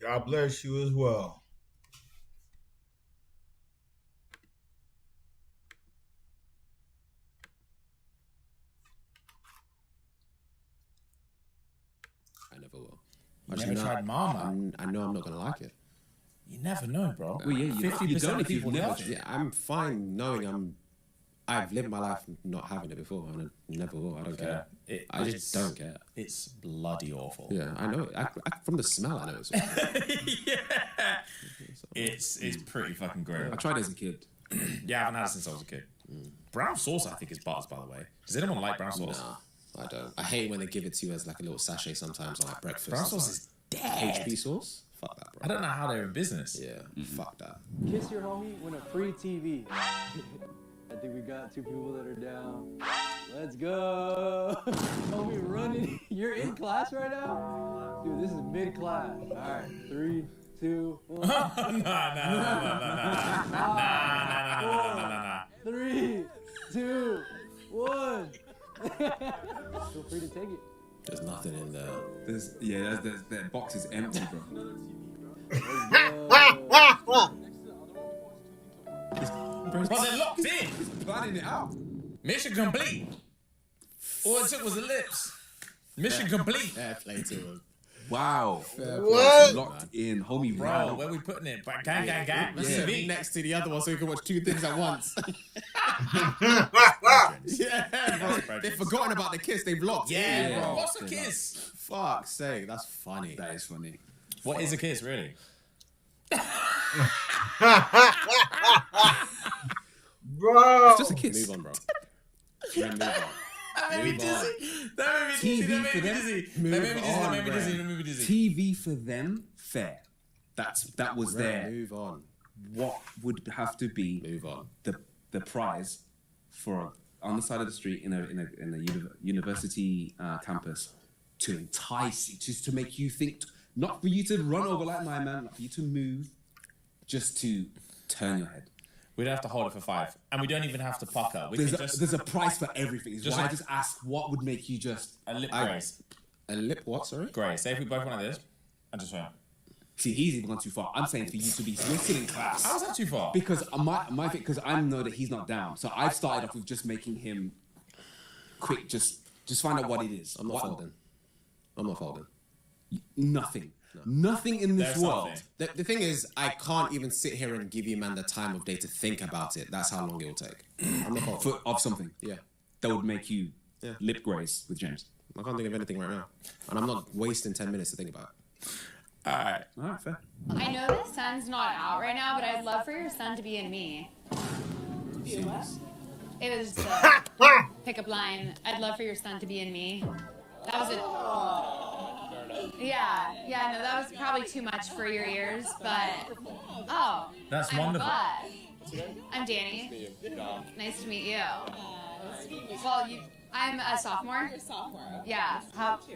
God bless you as well. I never will. You never tried Marmite? I know I'm not gonna like it. You never know, bro. Well, yeah, 50% of people love it. Yeah, I'm fine knowing I've lived my life not having it before, and I never will. I don't care. I just don't care. It's bloody awful. Yeah, I know it. From the smell, I know it's awful. Yeah. It's pretty fucking great. I tried it as a kid. Yeah, I haven't had it since I was a kid. Brown sauce, I think, is butters, by the way. Does anyone like brown sauce? Nah, I don't. I hate when they give it to you as like a little sachet sometimes on like breakfast. Brown sauce is dead. HP sauce? Fuck that, bro. I don't know how they're in business. Yeah, fuck that. Kiss your homie, win a free TV. I think we got 2 people that are down. Let's go. Homie, running. You're in class right now? Dude, this is mid-class. All right, 3, 2, 1. Nah. 3, 2, 1. Feel free to take it. There's nothing in there. That box is empty, bro. Bro, they're locked in. He's planning it out. Mission complete. All it took was the lips. Mission complete. Fair play to him. Wow. What? Locked in, homie. Bro, where we putting it? Gang. Let's sit next to the other one so we can watch 2 things at once. Yeah, bro. They've forgotten about the kiss. They've locked. Yeah, bro. What's a kiss? Fuck's sake, that's funny. That is funny. What is a kiss, really? Bro. It's just a kiss. Move on, bro. Yeah, move on. That made me dizzy. That made me dizzy. TV for them, fair. That was there. Move on. What would have to be Move on. the prize for on the side of the street in a university campus to entice you, just to make you think, not for you to run over like my man, not for you to move, just to turn your head. We don't have to hold it for 5, and we don't even have to pucker. There's a price for everything. Just I just ask, what would make you just a lip grace? A lip what? Sorry. Grace. Say if we both went like this, and just went. See, he's even gone too far. I'm saying for you to be sitting in class. How is that too far? Because my thing, because I know that he's not down. So I've started off with just making him quick. Just find out what it is. I'm not folding. Nothing. Nothing in this world. The thing is, I can't even sit here and give you, man, the time of day to think about it. That's how long it will take. I'm not folding. Of something. Yeah. That would make you lip grace with James. I can't think of anything right now. And I'm not wasting 10 minutes to think about it. All right, fair. I know that Sun's not out right now, but I'd love for your son to be in me. It was just a pickup line. I'd love for your son to be in me. That was it. Yeah, no, that was probably too much for your ears, but that's wonderful. I'm Danny. Nice to meet you. Well, I'm a sophomore. You're a sophomore. Yeah. How about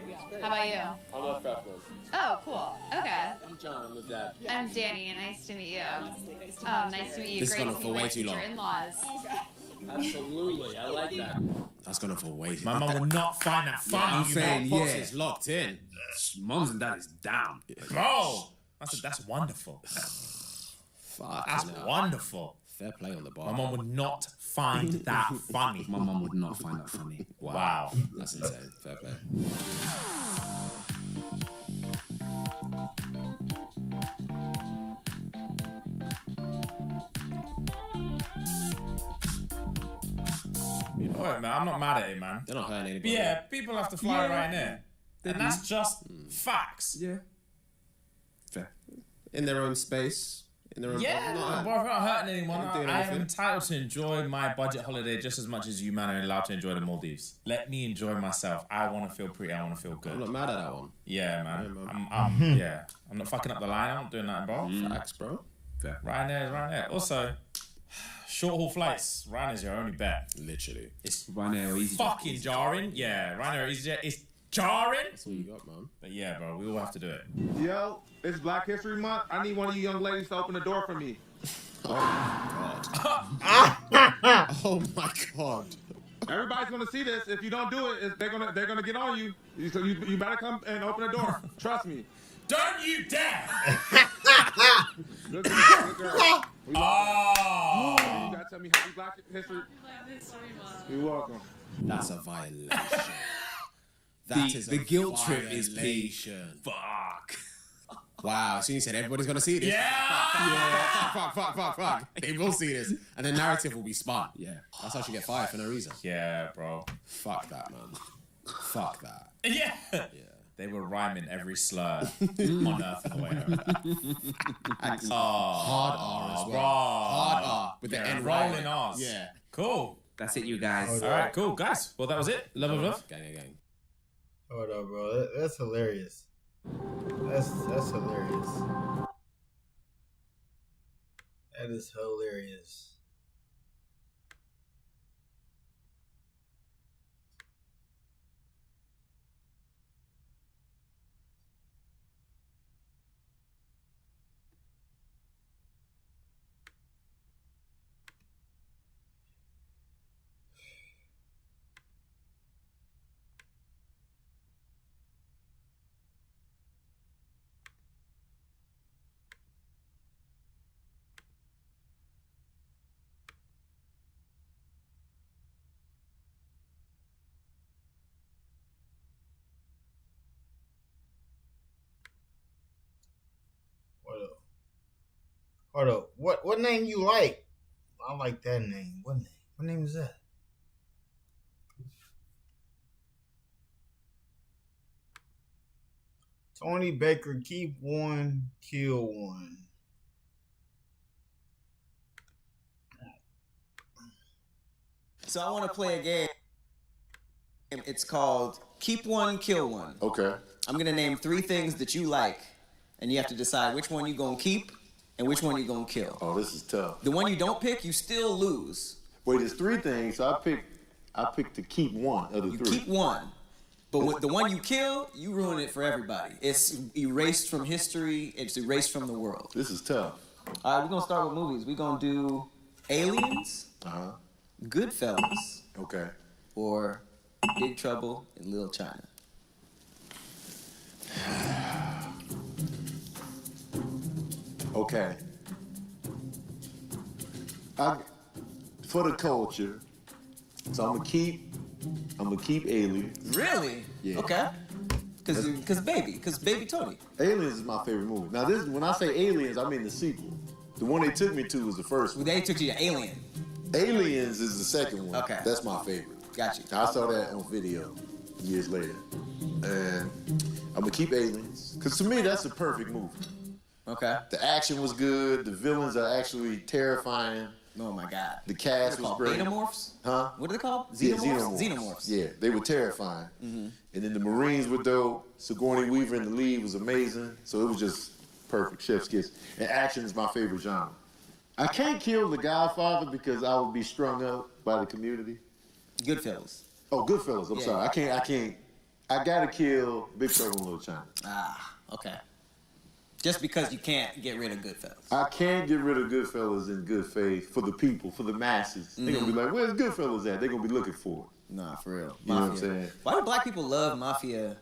you? I'm a freshman. Oh, cool. Okay. I'm John. I'm his dad. I'm Danny. Nice to meet you. Oh, nice to meet you. This is Great going to for meet way too long. your in-laws. Absolutely. I like that. That's going for way too long. My mum would not find that funny. I'm saying, It's locked in. Mums and dad is down. Bro, that's wonderful. Fuck. That's wonderful. Fair play on the bar. My mum would not find that funny. My mum would not find that funny. Wow. That's insane. Fair play. You know what, man? I'm not mad at it, man. They're not hurting anybody. But yeah, people have to fly right there. And that's just facts. Yeah. Fair. In their own space, Yeah, bro, if I'm not hurting anyone, I am entitled to enjoy my budget holiday just as much as you man are allowed to enjoy the Maldives. Let me enjoy myself. I want to feel pretty. I want to feel good. I'm not mad at that one. Yeah, man. I'm not fucking up the line. I'm not doing that, bro. Facts, bro. Fair. Ryanair. Also, short haul flights. Ryanair's your only bet. Literally. It's Ryanair or EasyJet. fucking jarring. Yeah, Ryanair or EasyJet. It's jarring. That's all you got, man. But yeah, bro, we all have to do it. Yo, it's Black History Month. I need one of you young ladies to open the door for me. Oh my god. Everybody's gonna see this. If you don't do it, they're gonna get on you. So you better come and open the door. Trust me. Don't you dare! Good girl. Oh! You gotta tell me happy Black History. You're welcome. That's a violation. The guilt trip is peak. Fuck. Wow, so you said everybody's gonna see this? Yeah! Fuck. They will see this. And the narrative will be spun. Yeah. That's how she get fired for no reason. Yeah, bro. Fuck that, man. Fuck that. Yeah. They were rhyming every slur on earth on the way home. Hard R as well. Bro. Hard R with the end rolling R's. Yeah. Cool. That's it, you guys. All right, cool, guys. Well, that was it. Love. Gang. Hold up, bro. That's hilarious. That's hilarious. That is hilarious. Hold up. What name you like? I like that name. What name is that? Tony Baker, keep one, kill one. So I want to play a game. It's called Keep One, Kill One. Okay. I'm going to name 3 things that you like, and you have to decide which one you're going to keep and which one you're going to kill. Oh, this is tough. The one you don't pick, you still lose. Wait, there's 3 things, so I picked to keep one of the 3. You keep one. But with the one you kill, you ruin it for everybody. It's erased from history. It's erased from the world. This is tough. All right, we're going to start with movies. We're going to do Aliens, Goodfellas, okay, or Big Trouble in Little China. Okay. For the culture, so I'm gonna keep Aliens. Really? Yeah. Okay. Cause baby Tony. Aliens is my favorite movie. Now when I say Aliens, I mean the sequel. The one they took me to was the first one. They took you to Alien. Aliens is the second one. Okay. That's my favorite. Got you. I saw that on video years later. And I'm gonna keep Aliens. Cause to me that's the perfect movie. Okay. The action was good, the villains are actually terrifying. Oh my god. The cast was great. Xenomorphs? Huh? What are they called? Xenomorphs. Xenomorphs. Yeah, they were terrifying. Mm-hmm. And then the Marines were dope. Sigourney Weaver in the lead was amazing. So it was just perfect. Chef's kiss. And action is my favorite genre. I can't kill The Godfather because I would be strung up by the community. Goodfellas. Oh, Goodfellas. I'm sorry. I can't. I gotta kill Big Trouble in Little China. Ah, okay. Just because you can't get rid of Goodfellas. I can't get rid of Goodfellas in good faith for the people, for the masses. They're gonna be like, where's Goodfellas at? They're gonna be looking for it. Nah, for real. You know what I'm saying? Why do black people love mafia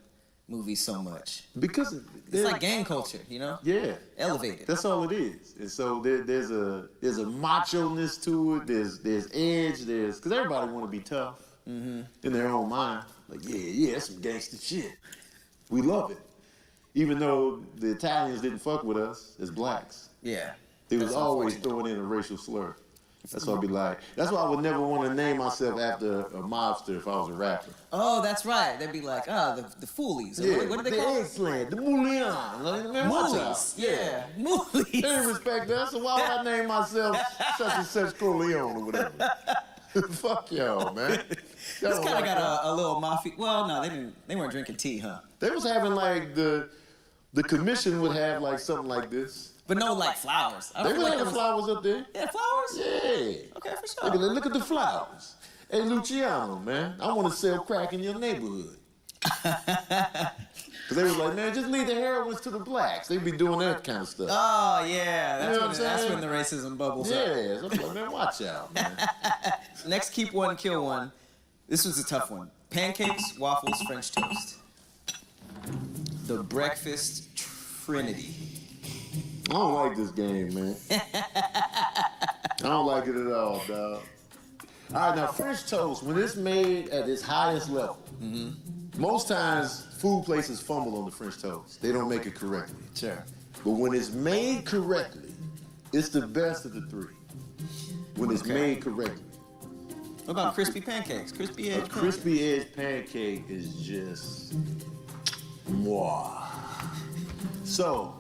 movies so much? Because it's like gang culture, you know? Yeah. Elevated. That's all it is. And so there's a macho-ness to it. There's edge. Because everybody want to be tough in their own mind. Like, yeah, that's some gangster shit. We love it. Even though the Italians didn't fuck with us as blacks. Yeah. They was always throwing in a racial slur. That's what I'd be like. That's why I would never want to name myself after a mobster if I was a rapper. Oh, that's right. They'd be like, the Foolies. Yeah, What do they call it? Eggplant, the Moulion. Man, watch out. Yeah, Moolies. They didn't respect that, so why would I name myself such and such Corleone or whatever? Fuck y'all, man. This kind of got a little mafia. Well, no, they weren't drinking tea, huh? They was having like the commission would have like something like this. But no, like flowers. They were having flowers up there. Yeah, flowers? Yeah. Okay, for sure. Look at the flowers. Hey, Luciano, man, I want to sell crack in your neighborhood. Because they was like, man, just leave the heroines to the blacks. They be doing that kind of stuff. Oh, yeah. You know what I'm saying? That's when the racism bubbles up. Yeah. So I'm like, man, watch out, man. Next, keep one, kill one. This was a tough one. Pancakes, waffles, French toast. The breakfast trinity. I don't like this game, man. I don't like it at all, dog. All right, now French toast, when it's made at its highest level, most times food places fumble on the French toast. They don't make it correctly. Sure. But when it's made correctly, it's the best of the three. When it's made correctly. What about crispy pancakes? Crispy edge pancakes? Crispy edge pancake is just moi. So,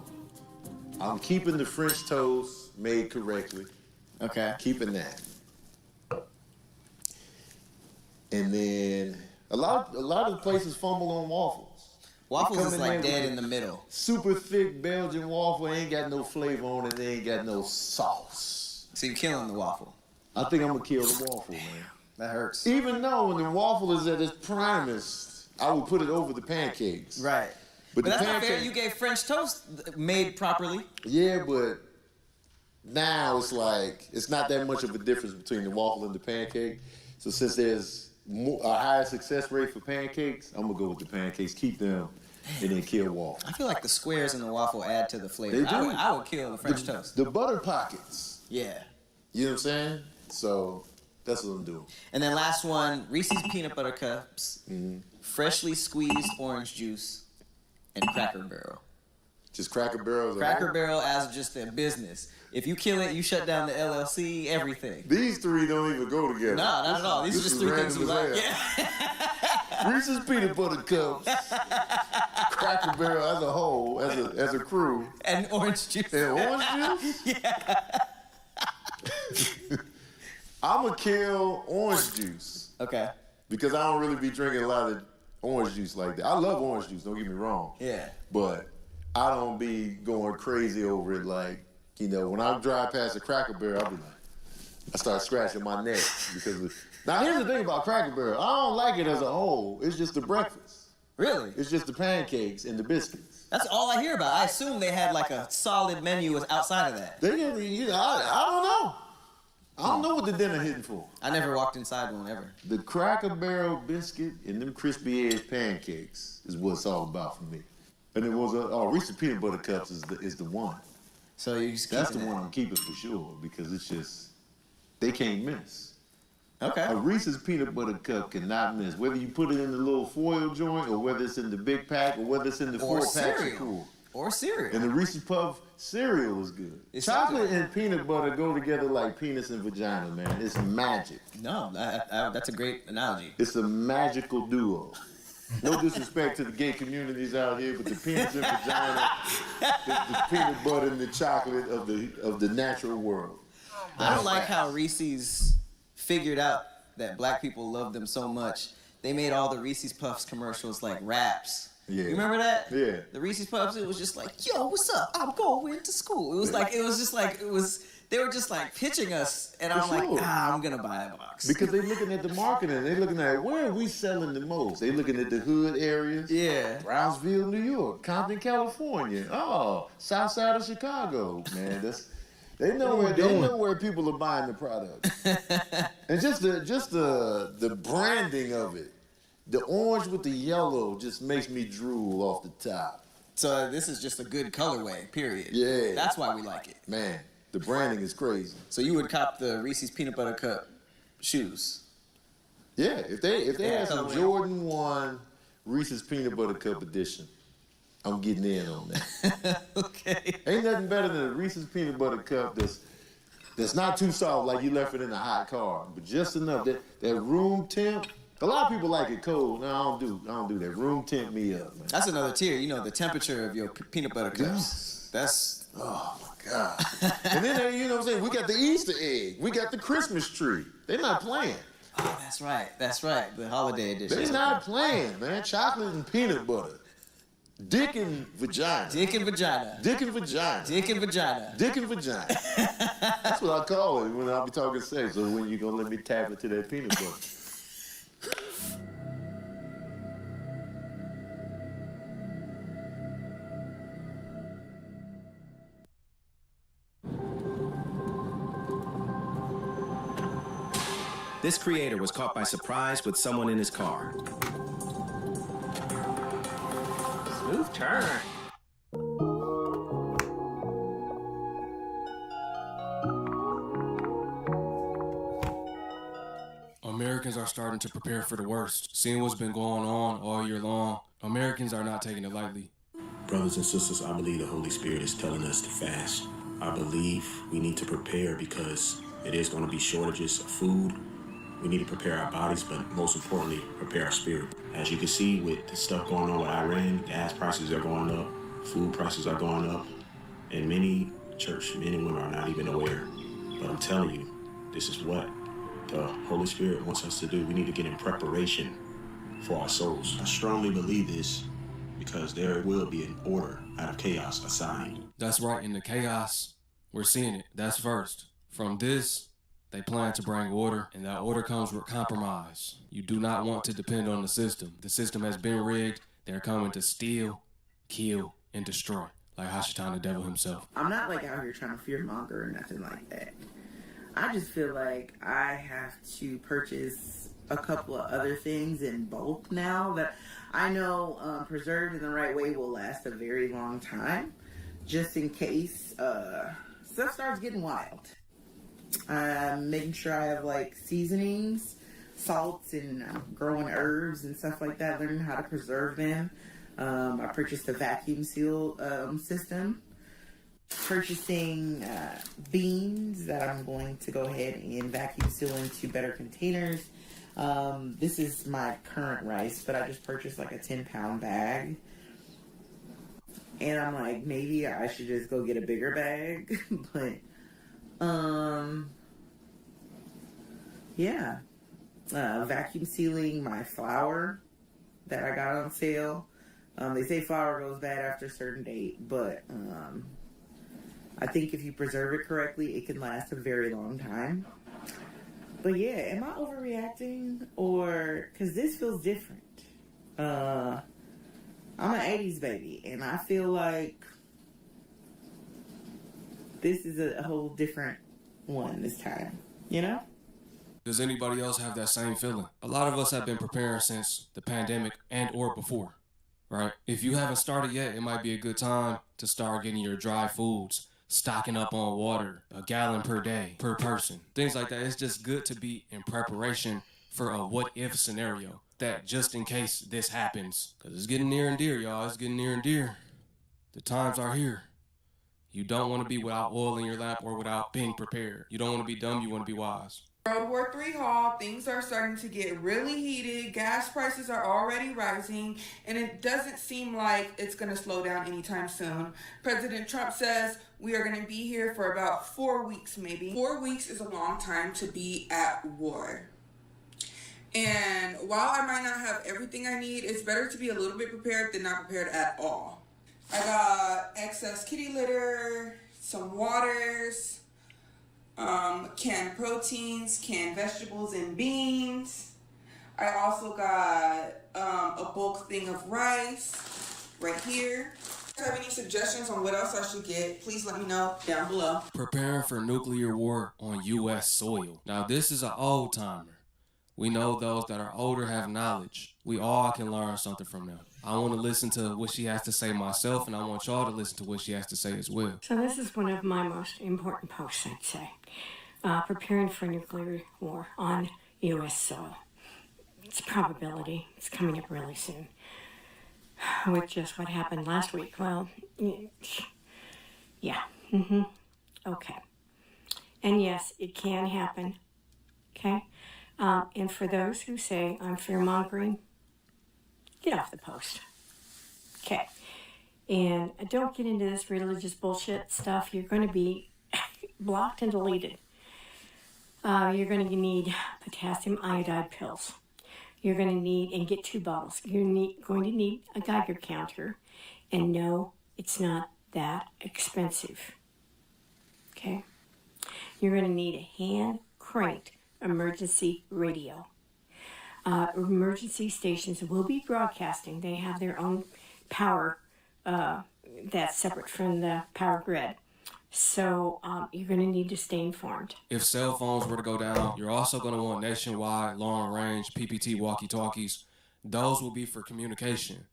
I'm keeping the French toast made correctly. Okay. Keeping that. And then a lot of places fumble on waffles. Waffles is like dead in the middle. Super thick Belgian waffle, ain't got no flavor on it, they ain't got no sauce. So you're killing the waffle. I think I'm gonna kill the waffle, man. That hurts. Even though when the waffle is at its primest, I would put it over the pancakes. Right. But the that's not fair. You gave French toast made properly. Yeah, but now it's like, it's not that much of a difference between the waffle and the pancake. So since there's a higher success rate for pancakes, I'm gonna go with the pancakes, keep them, and then kill waffle. I feel like the squares in the waffle add to the flavor. They do. I would kill the French toast. The butter pockets. Yeah. You know what I'm saying? So that's what I'm doing. And then last one, Reese's Peanut Butter Cups, freshly squeezed orange juice, and Cracker Barrel. Just Cracker Barrel? Cracker Barrel as just a business. If you kill it, you shut down the LLC, everything. These three don't even go together. No, not at all. These are just three things you like. Yeah. Reese's Peanut Butter Cups, Cracker Barrel as a whole, as a crew. And orange juice. And orange juice? Yeah. I'm going to kill orange juice. Okay. Because I don't really be drinking a lot of orange juice like that. I love orange juice, don't get me wrong. Yeah. But I don't be going crazy over it like, you know, when I drive past a Cracker Barrel, I start scratching my neck. Now, here's the thing about Cracker Barrel. I don't like it as a whole. It's just the breakfast. Really? It's just the pancakes and the biscuits. That's all I hear about. I assume they had like a solid menu outside of that. They didn't, I don't know. I don't know what the dinner hitting for. I never walked inside one ever. The Cracker Barrel biscuit and them crispy edge pancakes is what it's all about for me. And it was Reese's Peanut Butter Cups is the one. So you just that's the one I'm keeping for sure because it's just they can't miss. Okay. A Reese's Peanut Butter Cup cannot miss. Whether you put it in the little foil joint or whether it's in the big pack or whether it's in the 4-pack of cool. Or cereal. And the Reese's Puff cereal is good. Chocolate and peanut butter go together like penis and vagina, man. It's magic. No, that's a great analogy. It's a magical duo. No disrespect to the gay communities out here, but the penis and vagina is the peanut butter and the chocolate of the natural world. I don't like how Reese's figured out that black people love them so much. They made all the Reese's Puffs commercials like raps. Yeah. You remember that? Yeah. The Reese's Puffs, it was just like, yo, what's up? I'm going to school. They were just like pitching us, and I'm like, I'm gonna buy a box. Because they're looking at the marketing, they're looking at where are we selling the most? They're looking at the hood areas. Yeah. Brownsville, New York, Compton, California. Oh, South Side of Chicago, man. They know where people are buying the product. And just the branding of it. The orange with the yellow just makes me drool off the top. So this is just a good colorway, period. Yeah. That's why we like it. Man, the branding is crazy. So you would cop the Reese's Peanut Butter Cup shoes? Yeah, if they had some Jordan 1 Reese's Peanut Butter Cup edition, I'm getting in on that. Okay. Ain't nothing better than a Reese's Peanut Butter Cup that's that's not too soft like you left it in a hot car, but just enough that room temp. A lot of people like it cold. No, I don't do that. Room temp me up, man. That's another tier. You know, the temperature of your peanut butter cups. That's. Oh my God. And then, you know what I'm saying? We got the Easter egg. We got the Christmas tree. They're not playing. Oh, that's right. That's right. The holiday edition. They're not playing, man. Chocolate and peanut butter. Dick and vagina. Dick and vagina. Dick and vagina. Dick and vagina. Dick and vagina. That's what I call it when I be talking sex. So when you gonna let me tap into that peanut butter? This creator was caught by surprise with someone in his car. Smooth turn. Americans are starting to prepare for the worst. Seeing what's been going on all year long, Americans are not taking it lightly. Brothers and sisters, I believe the Holy Spirit is telling us to fast. I believe we need to prepare because it is going to be shortages of food. We need to prepare our bodies, but most importantly, prepare our spirit. As you can see with the stuff going on with Iran, gas prices are going up, food prices are going up, and many church men and women are not even aware. But I'm telling you, this is what the Holy Spirit wants us to do. We need to get in preparation for our souls. I strongly believe this because there will be an order out of chaos assigned. That's right, in the chaos, we're seeing it. That's first. From this, they plan to bring order, and that order comes with compromise. You do not want to depend on the system. The system has been rigged. They're coming to steal, kill, and destroy, like Hashitan the devil himself. I'm not like out here trying to fearmonger or nothing like that. I just feel like I have to purchase a couple of other things in bulk now that I know preserved in the right way will last a very long time, just in case stuff starts getting wild. Making sure I have like seasonings, salts, and growing herbs and stuff like that, learning how to preserve them. I purchased a vacuum seal system. Purchasing beans that I'm going to go ahead and vacuum seal into better containers. This is my current rice, but I just purchased like a 10-pound bag. And I'm like, maybe I should just go get a bigger bag. But, yeah. Vacuum sealing my flour that I got on sale. They say flour goes bad after a certain date, but I think if you preserve it correctly, it can last a very long time. But yeah, am I overreacting? Or, because this feels different. I'm an 80s baby, and I feel like this is a whole different one this time, you know? Does anybody else have that same feeling? A lot of us have been preparing since the pandemic and or before, right? If you haven't started yet, it might be a good time to start getting your dry foods, stocking up on water, a gallon per day, per person, things like that. It's just good to be in preparation for a what-if scenario, that just in case this happens, because it's getting near and dear, y'all. It's getting near and dear. The times are here. You don't want to be without oil in your lamp or without being prepared. You don't want to be dumb. You want to be wise. World War III haul, things are starting to get really heated. Gas prices are already rising, and it doesn't seem like it's going to slow down anytime soon. President Trump says we are going to be here for about 4 weeks, maybe. 4 weeks is a long time to be at war. And while I might not have everything I need, it's better to be a little bit prepared than not prepared at all. I got excess kitty litter, some waters, canned proteins, canned vegetables and beans. I also got a bulk thing of rice right here. If you have any suggestions on what else I should get, please let me know down below. Preparing for nuclear war on U.S. soil. Now, this is an old timer. We know those that are older have knowledge. We all can learn something from them. I want to listen to what she has to say myself, and I want y'all to listen to what she has to say as well. So this is one of my most important posts, I'd say. Preparing for nuclear war on U.S. soil. It's a probability. It's coming up really soon. With just what happened last week. Well, yeah. Okay. And yes, it can happen. Okay? And for those who say I'm fear-mongering, get off the post. Okay? And don't get into this religious bullshit stuff. You're going to be blocked and deleted. You're going to need potassium iodide pills. You're going to need, and get 2 bottles. You're going to need a Geiger counter. And no, it's not that expensive. Okay? You're going to need a hand-cranked emergency radio. Emergency stations will be broadcasting. They have their own power that's separate from the power grid. So you're going to need to stay informed. If cell phones were to go down, you're also going to want nationwide, long-range PPT walkie-talkies. Those will be for communication.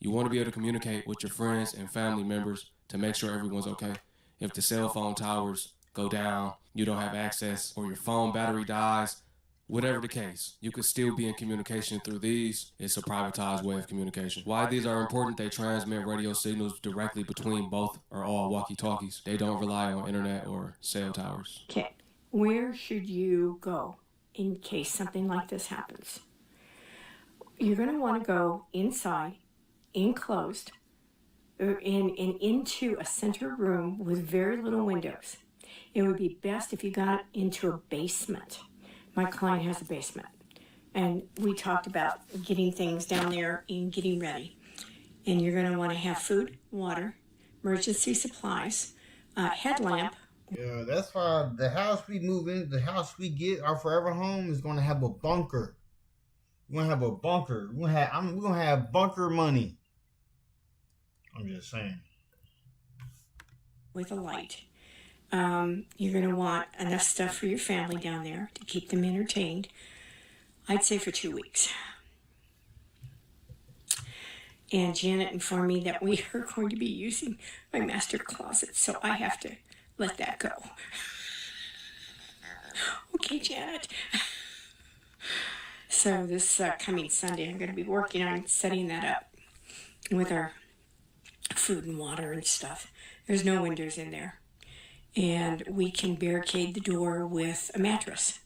You want to be able to communicate with your friends and family members to make sure everyone's okay. If the cell phone towers go down, you don't have access, or your phone battery dies, whatever the case, you could still be in communication through these. It's a privatized way of communication. Why these are important, they transmit radio signals directly between both or all walkie-talkies. They don't rely on internet or cell towers. Okay, where should you go in case something like this happens? You're going to want to go inside, enclosed, and into a center room with very little windows. It would be best if you got into a basement. My client has a basement, and we talked about getting things down there and getting ready. And you're going to want to have food, water, emergency supplies, headlamp. Yeah, that's why the house we move in, the house we get, our forever home, is going to have a bunker. We're going to have a bunker. We're going to have bunker money. I'm just saying. With a light. You're going to want enough stuff for your family down there to keep them entertained. I'd say for 2 weeks. And Janet informed me that we are going to be using my master closet, so I have to let that go. Okay, Janet. So this coming Sunday, I'm going to be working on setting that up with our food and water and stuff. There's no windows in there. And we can barricade the door with a mattress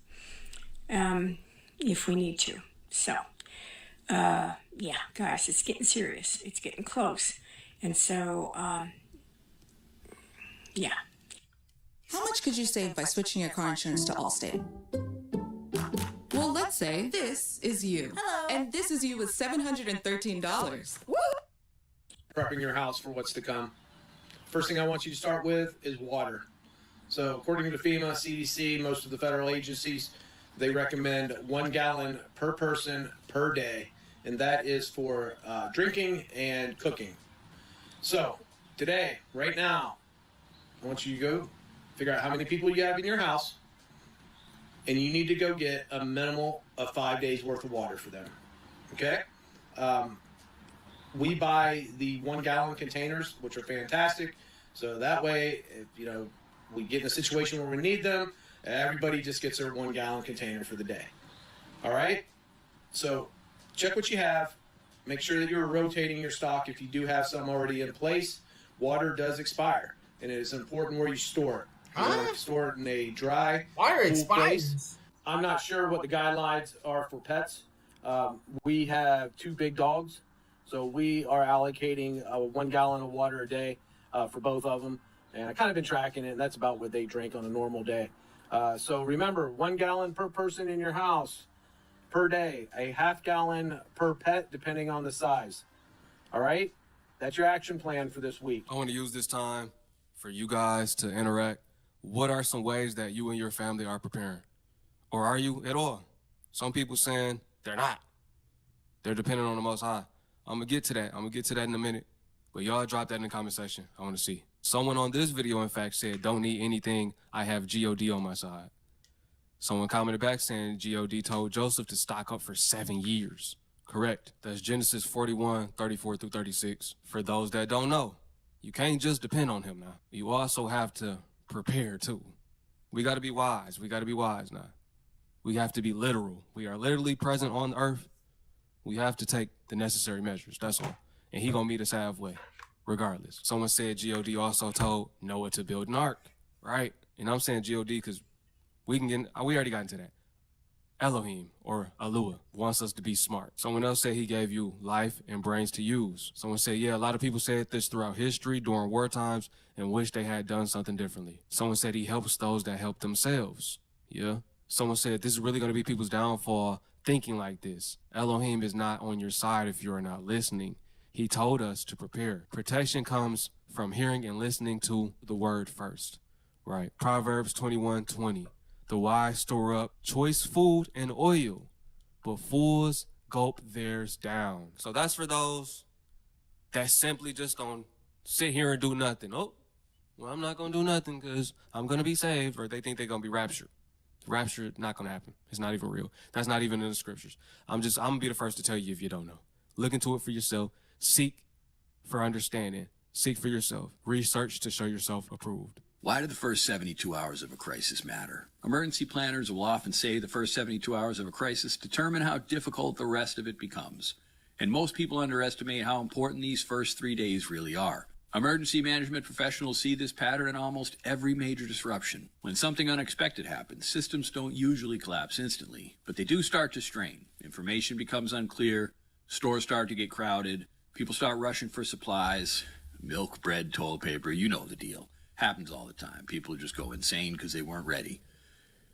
if we need to. So, yeah, guys, it's getting serious. It's getting close. And so, yeah. How much could you save by switching your car insurance to Allstate? Well, let's say this is you. Hello. And this is you with $713. Woo! Prepping your house for what's to come. First thing I want you to start with is water. So according to FEMA, CDC, most of the federal agencies, they recommend 1 gallon per person per day, and that is for drinking and cooking. So today, right now, I want you to go figure out how many people you have in your house, and you need to go get a minimal of 5 days worth of water for them. Okay? We buy the 1 gallon containers, which are fantastic. So that way, if, we get in a situation where we need them, everybody just gets their 1 gallon container for the day. All right? So check what you have. Make sure that you're rotating your stock if you do have some already in place. Water does expire, and it is important where you store it. You want to store it in a dry, cool place. I'm not sure what the guidelines are for pets. We have 2 big dogs, so we are allocating 1 gallon of water a day for both of them. And I've kind of been tracking it, and that's about what they drink on a normal day. So remember, 1 gallon per person in your house per day, a ½ gallon per pet, depending on the size. All right? That's your action plan for this week. I want to use this time for you guys to interact. What are some ways that you and your family are preparing? Or are you at all? Some people saying they're not. They're dependent on the Most High. I'm going to get to that. I'm going to get to that in a minute. But y'all drop that in the comment section. I want to see. Someone on this video, in fact, said, don't need anything. I have God on my side. Someone commented back saying God told Joseph to stock up for 7 years. Correct. That's Genesis 41, 34 through 36. For those that don't know, you can't just depend on him now. You also have to prepare too. We got to be wise. We got to be wise now. We have to be literal. We are literally present on the earth. We have to take the necessary measures. That's all. And he gonna meet us halfway, regardless. Someone said God also told Noah to build an ark, right? And I'm saying G-O-D because we already got into that. Elohim, or Alua, wants us to be smart. Someone else said he gave you life and brains to use. Someone said, yeah, a lot of people said this throughout history during war times and wish they had done something differently. Someone said he helps those that help themselves. Yeah. Someone said this is really going to be people's downfall thinking like this. Elohim is not on your side if you're not listening. He told us to prepare. Protection comes from hearing and listening to the word first. Right. Proverbs 21:20. The wise store up choice food and oil, but fools gulp theirs down. So that's for those that simply just gonna sit here and do nothing. Oh, well, I'm not gonna do nothing because I'm gonna be saved, or they think they're gonna be raptured. Rapture, not gonna happen. It's not even real. That's not even in the scriptures. I'm gonna be the first to tell you if you don't know. Look into it for yourself. Seek for understanding. Seek for yourself. Research to show yourself approved. Why do the first 72 hours of a crisis matter? Emergency planners will often say the first 72 hours of a crisis determine how difficult the rest of it becomes. And most people underestimate how important these first 3 days really are. Emergency management professionals see this pattern in almost every major disruption. When something unexpected happens, systems don't usually collapse instantly, but they do start to strain. Information becomes unclear, stores start to get crowded, people start rushing for supplies, milk, bread, toilet paper, you know the deal. Happens all the time. People just go insane because they weren't ready.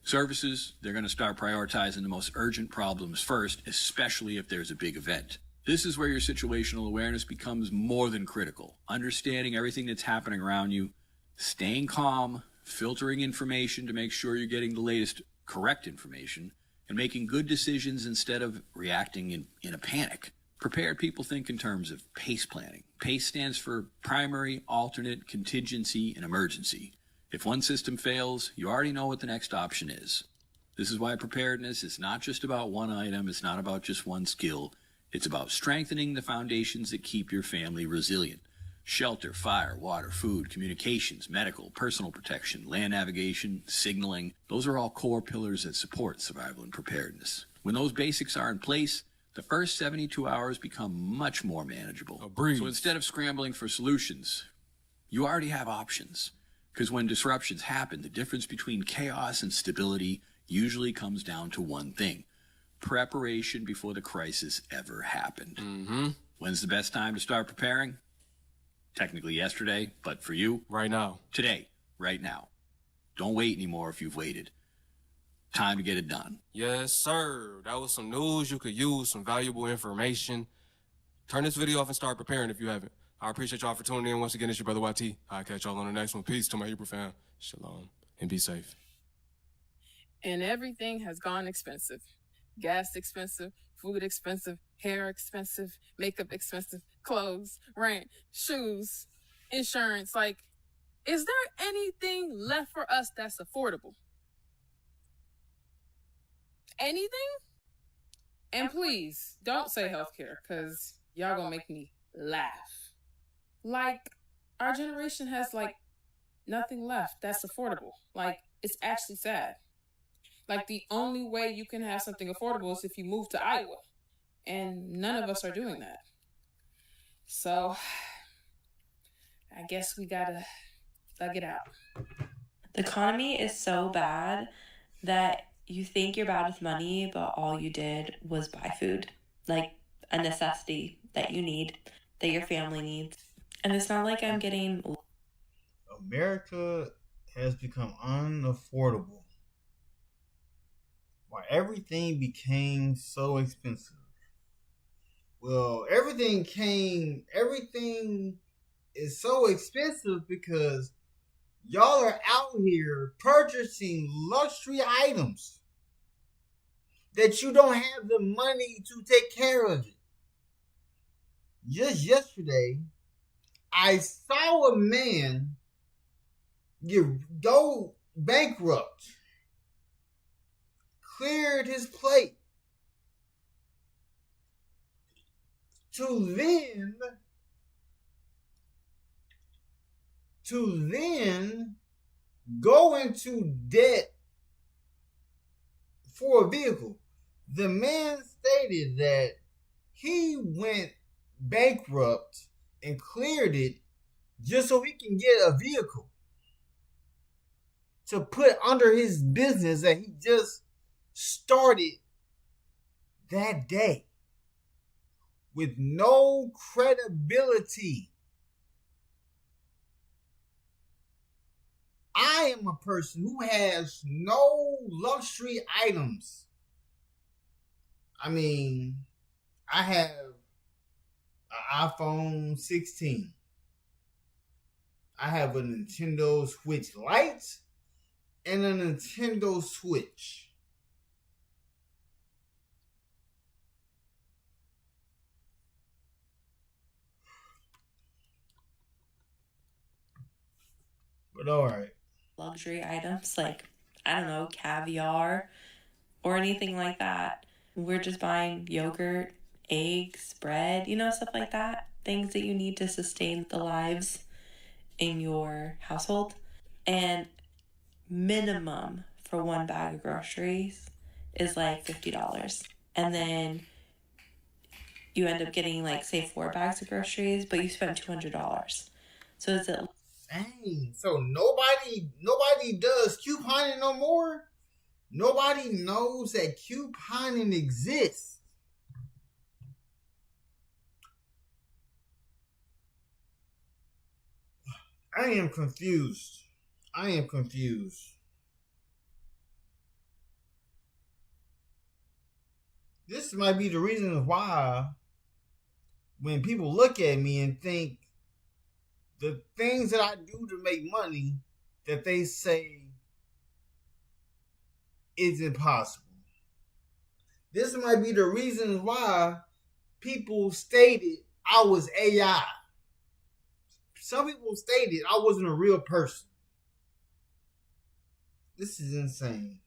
Services, they're going to start prioritizing the most urgent problems first, especially if there's a big event. This is where your situational awareness becomes more than critical. Understanding everything that's happening around you, staying calm, filtering information to make sure you're getting the latest correct information, and making good decisions instead of reacting in a panic. Prepared people think in terms of PACE planning. PACE stands for primary, alternate, contingency, and emergency. If one system fails, you already know what the next option is. This is why preparedness is not just about one item, it's not about just one skill. It's about strengthening the foundations that keep your family resilient. Shelter, fire, water, food, communications, medical, personal protection, land navigation, signaling. Those are all core pillars that support survival and preparedness. When those basics are in place, the first 72 hours become much more manageable. So instead of scrambling for solutions, you already have options. Because when disruptions happen, the difference between chaos and stability usually comes down to one thing: preparation before the crisis ever happened. When's the best time to start preparing? Technically yesterday, but for you? Right now. Today, right now. Don't wait anymore if you've waited. Time to get it done. Yes, sir. That was some news you could use, some valuable information. Turn this video off and start preparing if you haven't. I appreciate y'all for tuning in. Once again, it's your brother YT. I'll catch y'all on the next one. Peace to my Hebrew fam. Shalom. And be safe. And everything has gone expensive. Gas expensive, food expensive, hair expensive, makeup expensive, clothes, rent, shoes, insurance. Like, is there anything left for us that's affordable? Anything? And please, don't say healthcare, because y'all gonna make me laugh. Like, our generation has, like, nothing left that's affordable. Like, it's actually sad. Like, the only way you can have something affordable is if you move to Iowa. And none of us are doing that. So, I guess we gotta thug it out. The economy is so bad that you think you're bad with money, but all you did was buy food. Like a necessity that you need, that your family needs. And it's not like I'm getting... America has become unaffordable. Why everything became so expensive. Well, everything is so expensive because y'all are out here purchasing luxury items that you don't have the money to take care of it. Just yesterday, I saw a man go bankrupt, cleared his plate, to then go into debt for a vehicle. The man stated that he went bankrupt and cleared it just so he can get a vehicle to put under his business that he just started that day with no credibility. I am a person who has no luxury items. I mean, I have an iPhone 16. I have a Nintendo Switch Lite and a Nintendo Switch. But all right. Luxury items like, I don't know, caviar or anything like that. We're just buying yogurt, eggs, bread, stuff like that. Things that you need to sustain the lives in your household. And minimum for one bag of groceries is like $50. And then you end up getting like, say, 4 bags of groceries, but you spend $200. So it's at Dang. So nobody does couponing no more? Nobody knows that couponing exists. I am confused. This might be the reason why when people look at me and think the things that I do to make money that they say is impossible. This might be the reason why people stated I was AI. Some people stated I wasn't a real person. This is insane.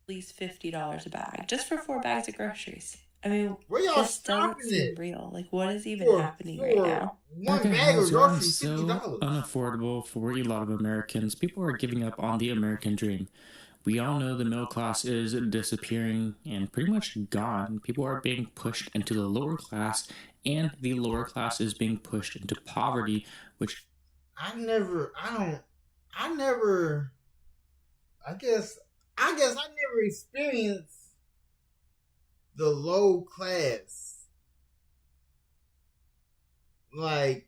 at least $50 a bag just for 4 bags of groceries. I mean, where y'all this doesn't seem real. Like, what is even happening right now? American has gotten so unaffordable for a lot of Americans. People are giving up on the American dream. We all know the middle class is disappearing and pretty much gone. People are being pushed into the lower class, and the lower class is being pushed into poverty, which I guess I never experienced the low class. Like,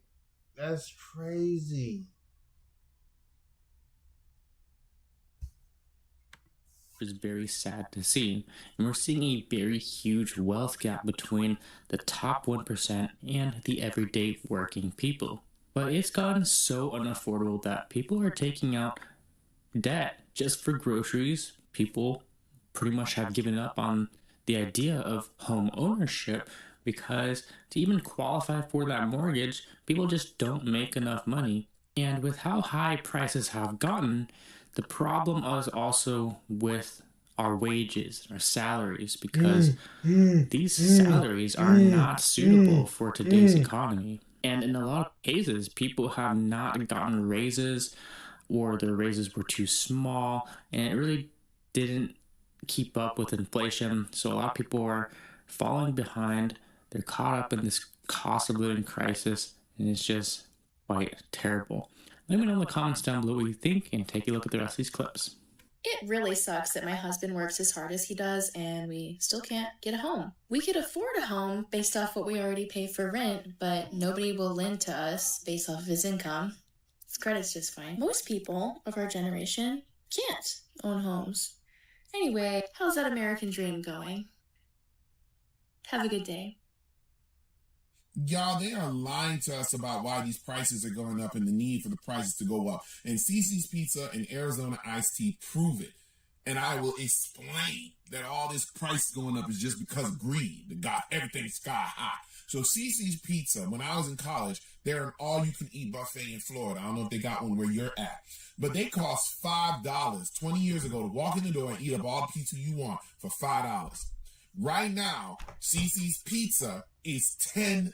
that's crazy. is very sad to see. And we're seeing a very huge wealth gap between the top 1% and the everyday working people. But it's gotten so unaffordable that people are taking out debt just for groceries. People pretty much have given up on the idea of home ownership because to even qualify for that mortgage, people just don't make enough money. And with how high prices have gotten, the problem is also with our wages, our salaries, because these salaries are not suitable for today's economy. And in a lot of cases, people have not gotten raises, or their raises were too small, and it really didn't keep up with inflation. So a lot of people are falling behind. They're caught up in this cost of living crisis, and it's just quite terrible. Let me know in the comments down below what you think, and take a look at the rest of these clips. It really sucks that my husband works as hard as he does and we still can't get a home. We could afford a home based off what we already pay for rent, but nobody will lend to us based off of his income. His credit's just fine. Most people of our generation can't own homes. Anyway, how's that American dream going? Have a good day. Y'all, they are lying to us about why these prices are going up and the need for the prices to go up. And CC's Pizza and Arizona Iced Tea prove it. And I will explain that all this price going up is just because of greed. The God, everything's sky high. So CC's Pizza, when I was in college, they're an all-you-can-eat buffet in Florida. I don't know if they got one where you're at. But they cost $5 20 years ago to walk in the door and eat up all the pizza you want for $5. Right now, CC's Pizza is $10.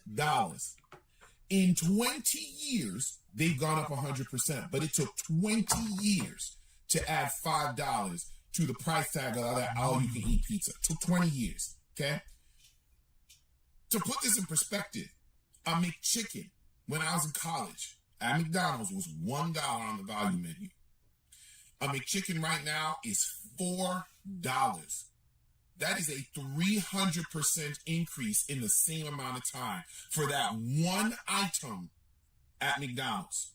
In 20 years, they've gone up 100%, but it took 20 years to add $5 to the price tag of that all-you-can-eat pizza. It took 20 years, okay? To put this in perspective, A McChicken, when I was in college, at McDonald's was $1 on the value menu. A McChicken right now is $4. That is a 300% increase in the same amount of time for that one item at McDonald's.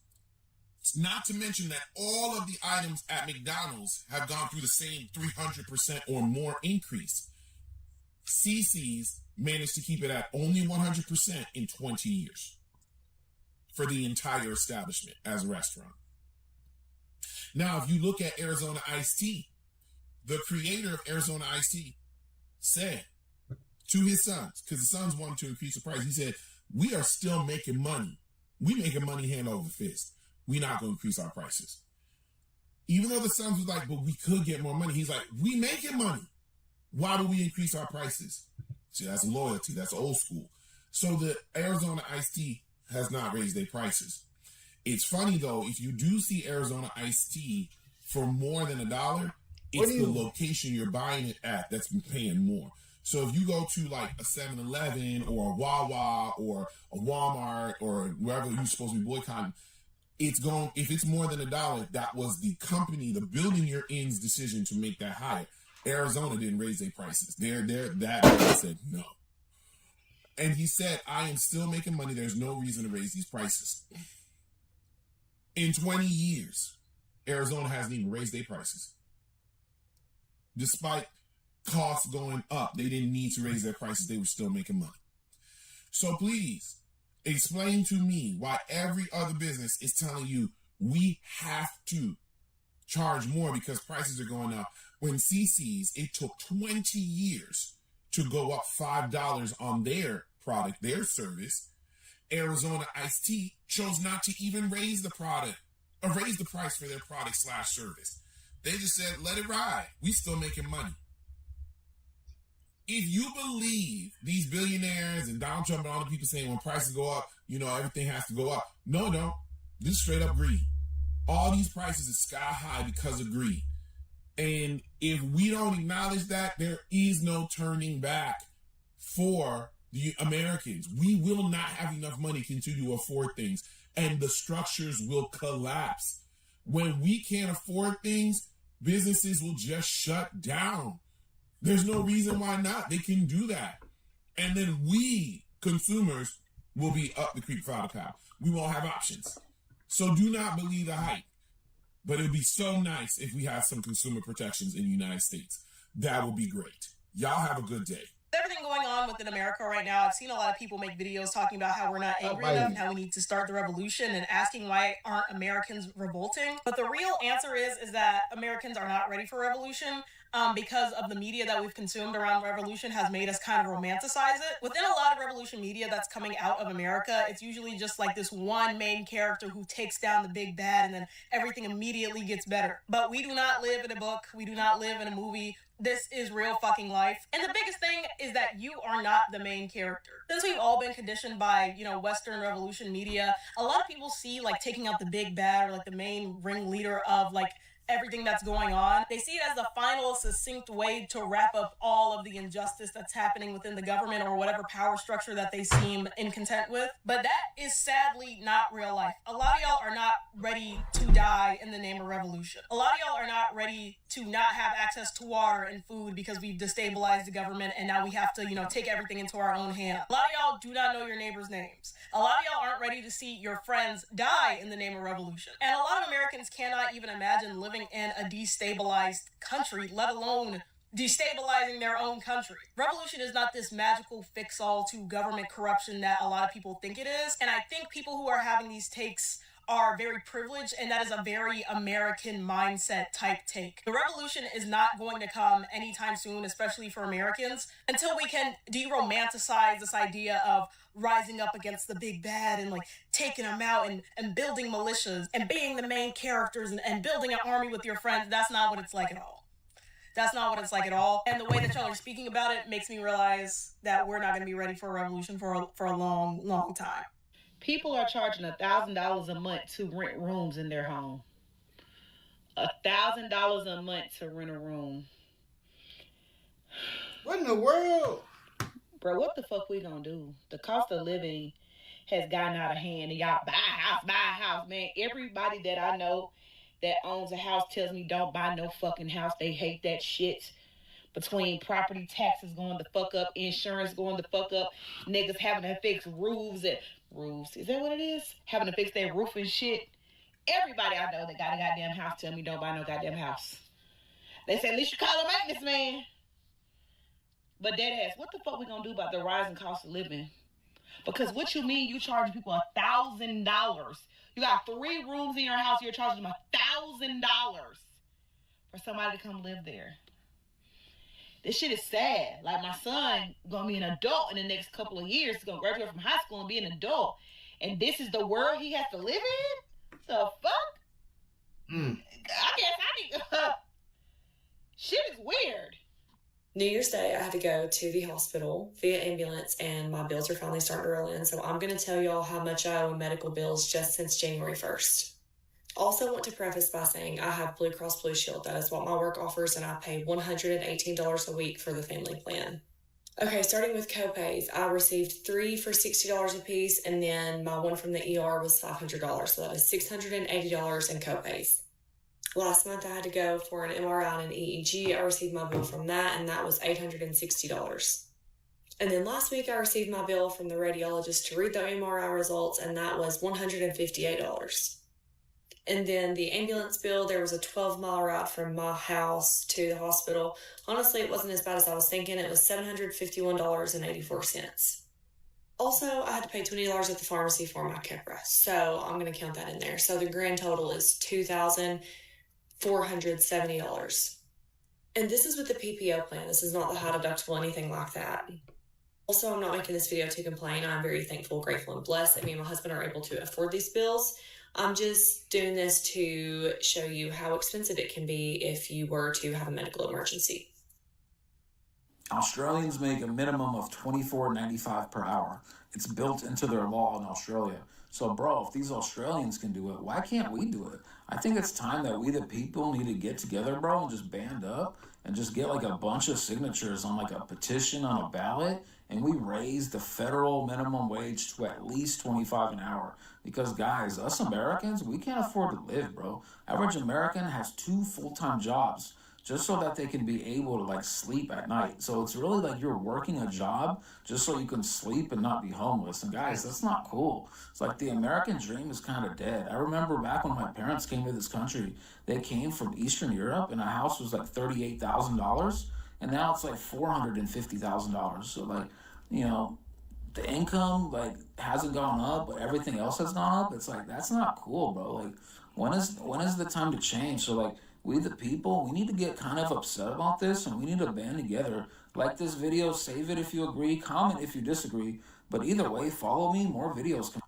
It's not to mention that all of the items at McDonald's have gone through the same 300% or more increase. CC's managed to keep it at only 100% in 20 years for the entire establishment as a restaurant. Now, if you look at Arizona Iced Tea, the creator of Arizona Iced Tea said to his sons, because the sons wanted to increase the price, he said, we are still making money. We making money hand over fist. We're not going to increase our prices. Even though the sons was like, but we could get more money. He's like, we making money. Why would we increase our prices? See, that's loyalty. That's old school. So the Arizona Iced Tea has not raised their prices. It's funny, though, if you do see Arizona Iced Tea for more than $1, it's the location you're buying it at that's been paying more. So if you go to like a 7-Eleven or a Wawa or a Walmart or wherever you're supposed to be boycotting, it's going, if it's more than $1, that was the company, the building you're in's decision to make that higher. Arizona didn't raise their prices. That said no. And he said, I am still making money. There's no reason to raise these prices. In 20 years, Arizona hasn't even raised their prices. Despite costs going up, they didn't need to raise their prices. They were still making money. So please, explain to me why every other business is telling you we have to charge more because prices are going up. When CC's, it took 20 years to go up $5 on their product, their service. Arizona Iced Tea chose not to even raise the product or raise the price for their product / service. They just said, let it ride. We still making money. If you believe these billionaires and Donald Trump and all the people saying when prices go up, everything has to go up. No, don't. This is straight up greed. All these prices are sky high because of greed. And if we don't acknowledge that, there is no turning back for the Americans. We will not have enough money to continue to afford things, and the structures will collapse. When we can't afford things, businesses will just shut down. There's no reason why not. They can do that. And then we, consumers, will be up the creek without a paddle. We won't have options. So do not believe the hype. But it would be so nice if we had some consumer protections in the United States. That would be great. Y'all have a good day. Everything going on within America right now, I've seen a lot of people make videos talking about how we're not angry enough and how we need to start the revolution and asking why aren't Americans revolting. But the real answer is that Americans are not ready for revolution because of the media that we've consumed around revolution has made us kind of romanticize it. Within a lot of revolution media that's coming out of America, it's usually just like this one main character who takes down the big bad and then everything immediately gets better. But we do not live in a book. We do not live in a movie. This is real fucking life. And the biggest thing is that you are not the main character. Since we've all been conditioned by, Western revolution media, a lot of people see like taking out the big bad or like the main ringleader of like everything that's going on. They see it as the final succinct way to wrap up all of the injustice that's happening within the government or whatever power structure that they seem incontent with. But that is sadly not real life. A lot of y'all are not ready to die in the name of revolution. A lot of y'all are not ready to not have access to water and food because we've destabilized the government and now we have to, take everything into our own hands. A lot of y'all do not know your neighbors' names. A lot of y'all aren't ready to see your friends die in the name of revolution. And a lot of Americans cannot even imagine living in a destabilized country, let alone destabilizing their own country. Revolution is not this magical fix-all to government corruption that a lot of people think it is. And I think people who are having these takes are very privileged, and that is a very American mindset type take. The revolution is not going to come anytime soon, especially for Americans, until we can de-romanticize this idea of rising up against the big bad and like taking them out and building militias and being the main characters and building an army with your friends. That's not what it's like at all. That's not what it's like at all. And the way that y'all are speaking about it makes me realize that we're not going to be ready for a revolution for a long, long time. People are charging $1,000 a month to rent rooms in their home. $1,000 a month to rent a room. What in the world? Bro, what the fuck we gonna do? The cost of living has gotten out of hand, and y'all buy a house, man. Everybody that I know that owns a house tells me don't buy no fucking house. They hate that shit. Between property taxes going the fuck up, insurance going the fuck up, niggas having to fix roofs. Is that what it is? Having to fix their roof and shit. Everybody I know that got a goddamn house tell me don't buy no goddamn house. They say at least you call a maintenance man. But dead ass, what the fuck we gonna do about the rising cost of living? Because what you mean you charging people $1,000? You got 3 rooms in your house, you're charging them $1,000 for somebody to come live there. This shit is sad. Like, my son gonna be an adult in the next couple of years. He's gonna graduate from high school and be an adult. And this is the world he has to live in? The fuck? I guess I need... shit is weird. New Year's Day, I had to go to the hospital via ambulance, and my bills are finally starting to roll in. So I'm going to tell y'all how much I owe in medical bills just since January 1st. Also want to preface by saying I have Blue Cross Blue Shield. That is what my work offers, and I pay $118 a week for the family plan. Okay, starting with copays, I received 3 for $60 a piece, and then my one from the ER was $500. So that was $680 in copays. Last month, I had to go for an MRI and an EEG. I received my bill from that, and that was $860. And then last week, I received my bill from the radiologist to read the MRI results, and that was $158. And then the ambulance bill, there was a 12-mile ride from my house to the hospital. Honestly, it wasn't as bad as I was thinking. It was $751.84. Also, I had to pay $20 at the pharmacy for my Keppra, so I'm going to count that in there. So the grand total is $2,470. And this is with the PPO plan. This is not the high deductible, anything like that. Also, I'm not making this video to complain. I'm very thankful, grateful, and blessed that me and my husband are able to afford these bills. I'm just doing this to show you how expensive it can be if you were to have a medical emergency. Australians make a minimum of $24.95 per hour. It's built into their law in Australia. So, bro, if these Australians can do it, why can't we do it? I think it's time that we, the people, need to get together, bro, and just band up and just get like a bunch of signatures on like a petition on a ballot, and we raise the federal minimum wage to at least $25 an hour. Because, guys, us Americans, we can't afford to live, bro. Average American has 2 full-time jobs just so that they can be able to, like, sleep at night. So it's really like you're working a job just so you can sleep and not be homeless. And, guys, that's not cool. It's like the American dream is kind of dead. I remember back when my parents came to this country, they came from Eastern Europe, and a house was like $38,000, and now it's like $450,000. So, like, you know, the income, like, hasn't gone up, but everything else has gone up. It's like, that's not cool, bro. Like, when is the time to change? So, like, we the people, we need to get kind of upset about this, and we need to band together. Like this video, save it if you agree, comment if you disagree, but either way, follow me, more videos come.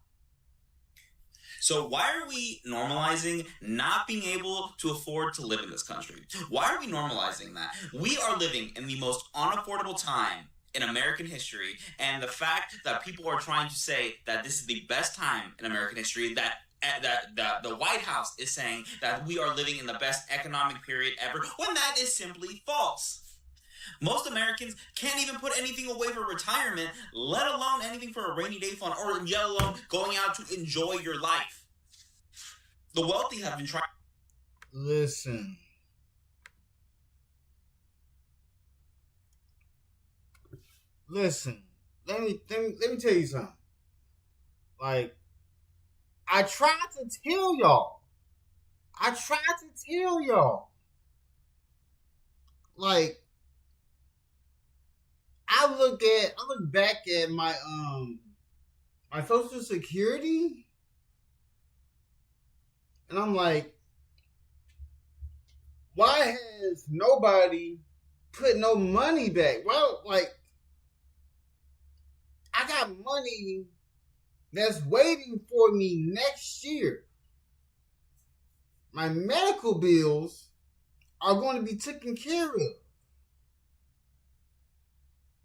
So why are we normalizing not being able to afford to live in this country? Why are we normalizing that? We are living in the most unaffordable time in American history, and the fact that people are trying to say that this is the best time in American history, that the White House is saying that we are living in the best economic period ever, when that is simply false. Most Americans can't even put anything away for retirement, let alone anything for a rainy day fund, or let alone going out to enjoy your life. The wealthy have been trying. Listen. Let me tell you something. Like, I tried to tell y'all. Like, I look back at my my Social Security, and I'm like, why has nobody put no money back? Well, like, I got money that's waiting for me next year. My medical bills are going to be taken care of.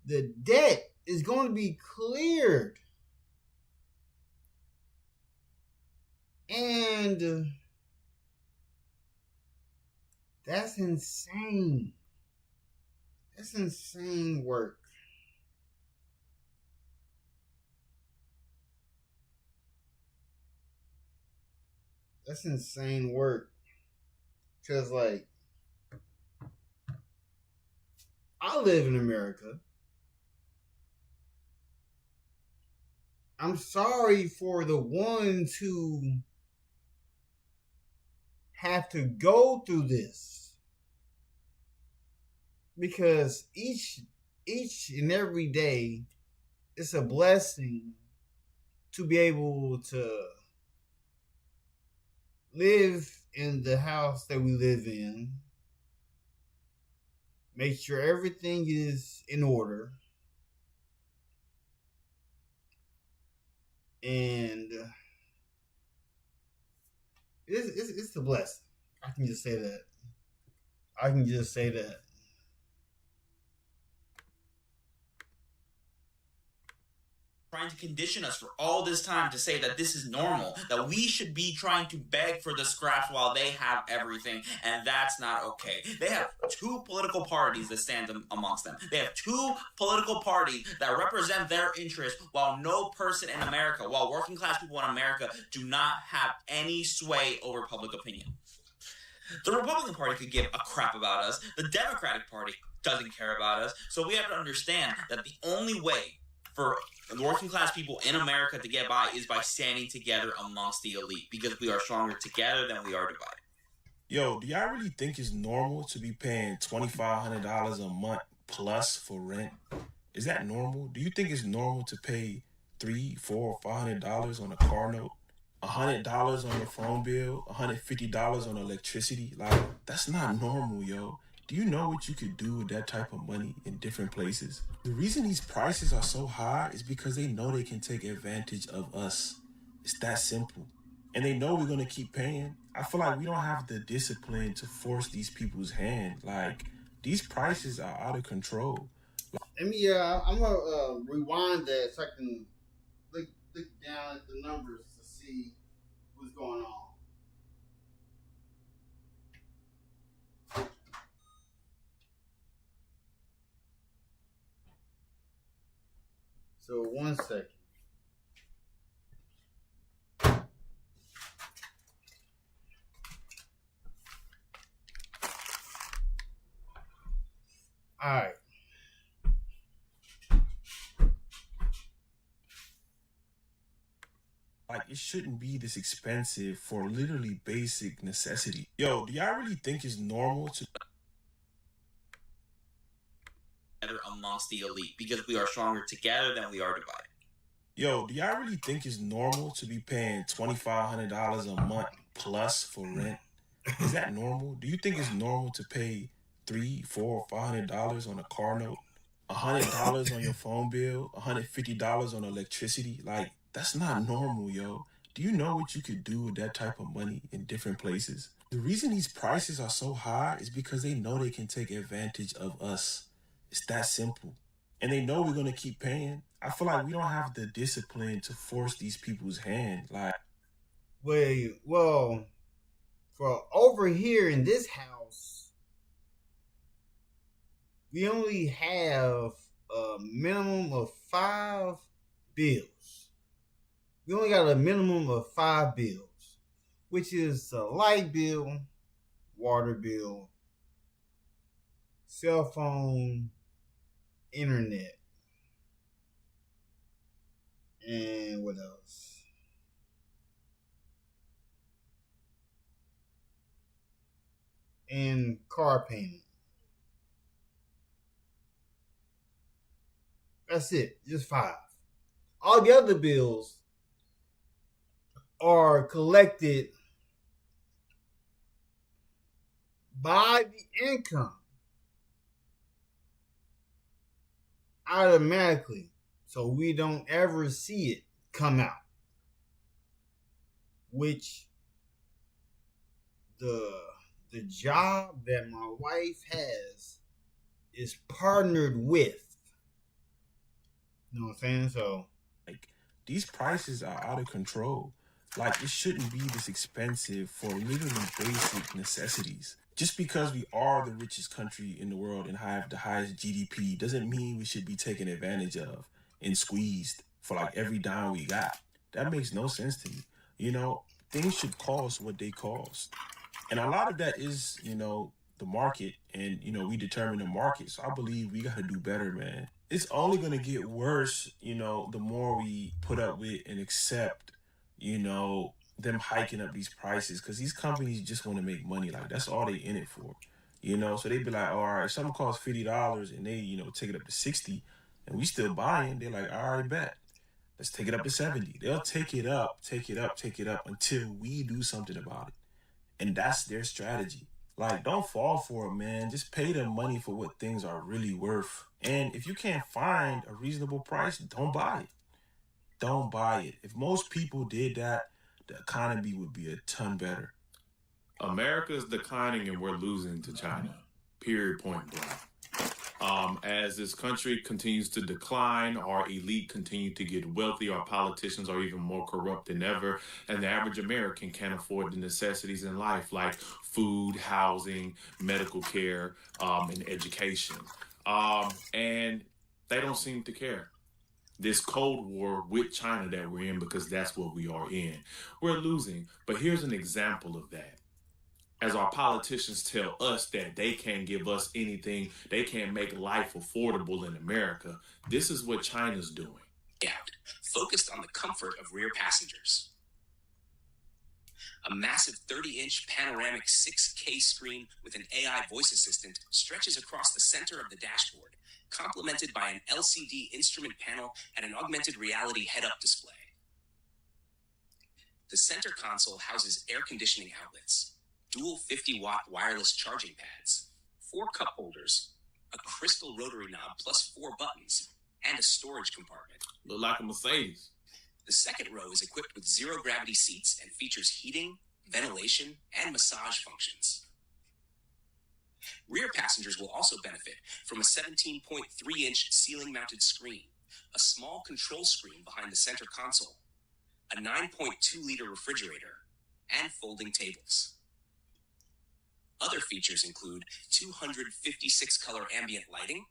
The debt is going to be cleared. And that's insane. That's insane work. That's insane work. Cause like, I live in America. I'm sorry for the ones who have to go through this. Because each and every day, it's a blessing to be able to live in the house that we live in. Make sure everything is in order. And it's a blessing. I can just say that. Trying to condition us for all this time to say that this is normal, that we should be trying to beg for the scraps while they have everything, and that's not okay. They have two political parties that stand amongst them. They have two political parties that represent their interests, while no person in America, while working class people in America do not have any sway over public opinion. The Republican Party could give a crap about us. The Democratic Party doesn't care about us. So we have to understand that the only way for the working class people in America to get by is by standing together amongst the elite, because we are stronger together than we are divided. Yo, do y'all really think it's normal to be paying $2,500 a month plus for rent? Is that normal? Do you think it's normal to pay $300, $400, $500 on a car note? $100 on your phone bill? $150 on electricity? Like, that's not normal, yo. Do you know what you could do with that type of money in different places? The reason these prices are so high is because they know they can take advantage of us. It's that simple. And they know we're going to keep paying. I feel like we don't have the discipline to force these people's hand. Like, these prices are out of control. I'm gonna rewind that so I can look down at the numbers to see what's going on. So 1 second. All right. Like, it shouldn't be this expensive for literally basic necessity. Yo, do y'all really think it's normal to... amongst the elite, because we are stronger together than we are divided. Yo, do y'all really think it's normal to be paying $2,500 a month plus for rent? Is that normal? Do you think it's normal to pay $300, $400, $500 on a car note? $100 on your phone bill? $150 on electricity? Like, that's not normal, yo. Do you know what you could do with that type of money in different places? The reason these prices are so high is because they know they can take advantage of us. It's that simple. And they know we're going to keep paying. I feel like we don't have the discipline to force these people's hand. Like, well, for over here in this house, we only have a minimum of 5 bills. We only got a minimum of 5 bills, which is a light bill, water bill, cell phone, internet, and what else? And car payment. That's it, just 5. All the other bills are collected by the income automatically, so we don't ever see it come out, which the job that my wife has is partnered with. You know what I'm saying? So, like, these prices are out of control. Like, it shouldn't be this expensive for literally basic necessities. Just because we are the richest country in the world and have the highest GDP doesn't mean we should be taken advantage of and squeezed for like every dime we got. That makes no sense to me. You know, things should cost what they cost. And a lot of that is, the market, and, we determine the market. So I believe we got to do better, man. It's only going to get worse, the more we put up with and accept, them hiking up these prices, because these companies just want to make money. Like, that's all they in it for, so they be like, all right, something costs $50 and they, take it up to 60 and we still buying. They're like, all right, bet. Let's take it up to 70. They'll take it up until we do something about it. And that's their strategy. Like, don't fall for it, man. Just pay them money for what things are really worth. And if you can't find a reasonable price, don't buy it. Don't buy it. If most people did that, the economy would be a ton better. America is declining and we're losing to China. Period, point blank. As this country continues to decline, our elite continue to get wealthy, our politicians are even more corrupt than ever, and the average American can't afford the necessities in life like food, housing, medical care, and education. And they don't seem to care. This Cold War with China that we're in, because that's what we are in, we're losing. But here's an example of that. As our politicians tell us that they can't give us anything, they can't make life affordable in America, this is what China's doing. Focused on the comfort of rear passengers. A massive 30-inch panoramic 6K screen with an AI voice assistant stretches across the center of the dashboard, complemented by an LCD instrument panel and an augmented reality head-up display. The center console houses air conditioning outlets, dual 50-watt wireless charging pads, 4 cup holders, a crystal rotary knob plus 4 buttons, and a storage compartment. Look like a Mercedes. The second row is equipped with zero-gravity seats and features heating, ventilation, and massage functions. Rear passengers will also benefit from a 17.3-inch ceiling-mounted screen, a small control screen behind the center console, a 9.2-liter refrigerator, and folding tables. Other features include 256-color ambient lighting,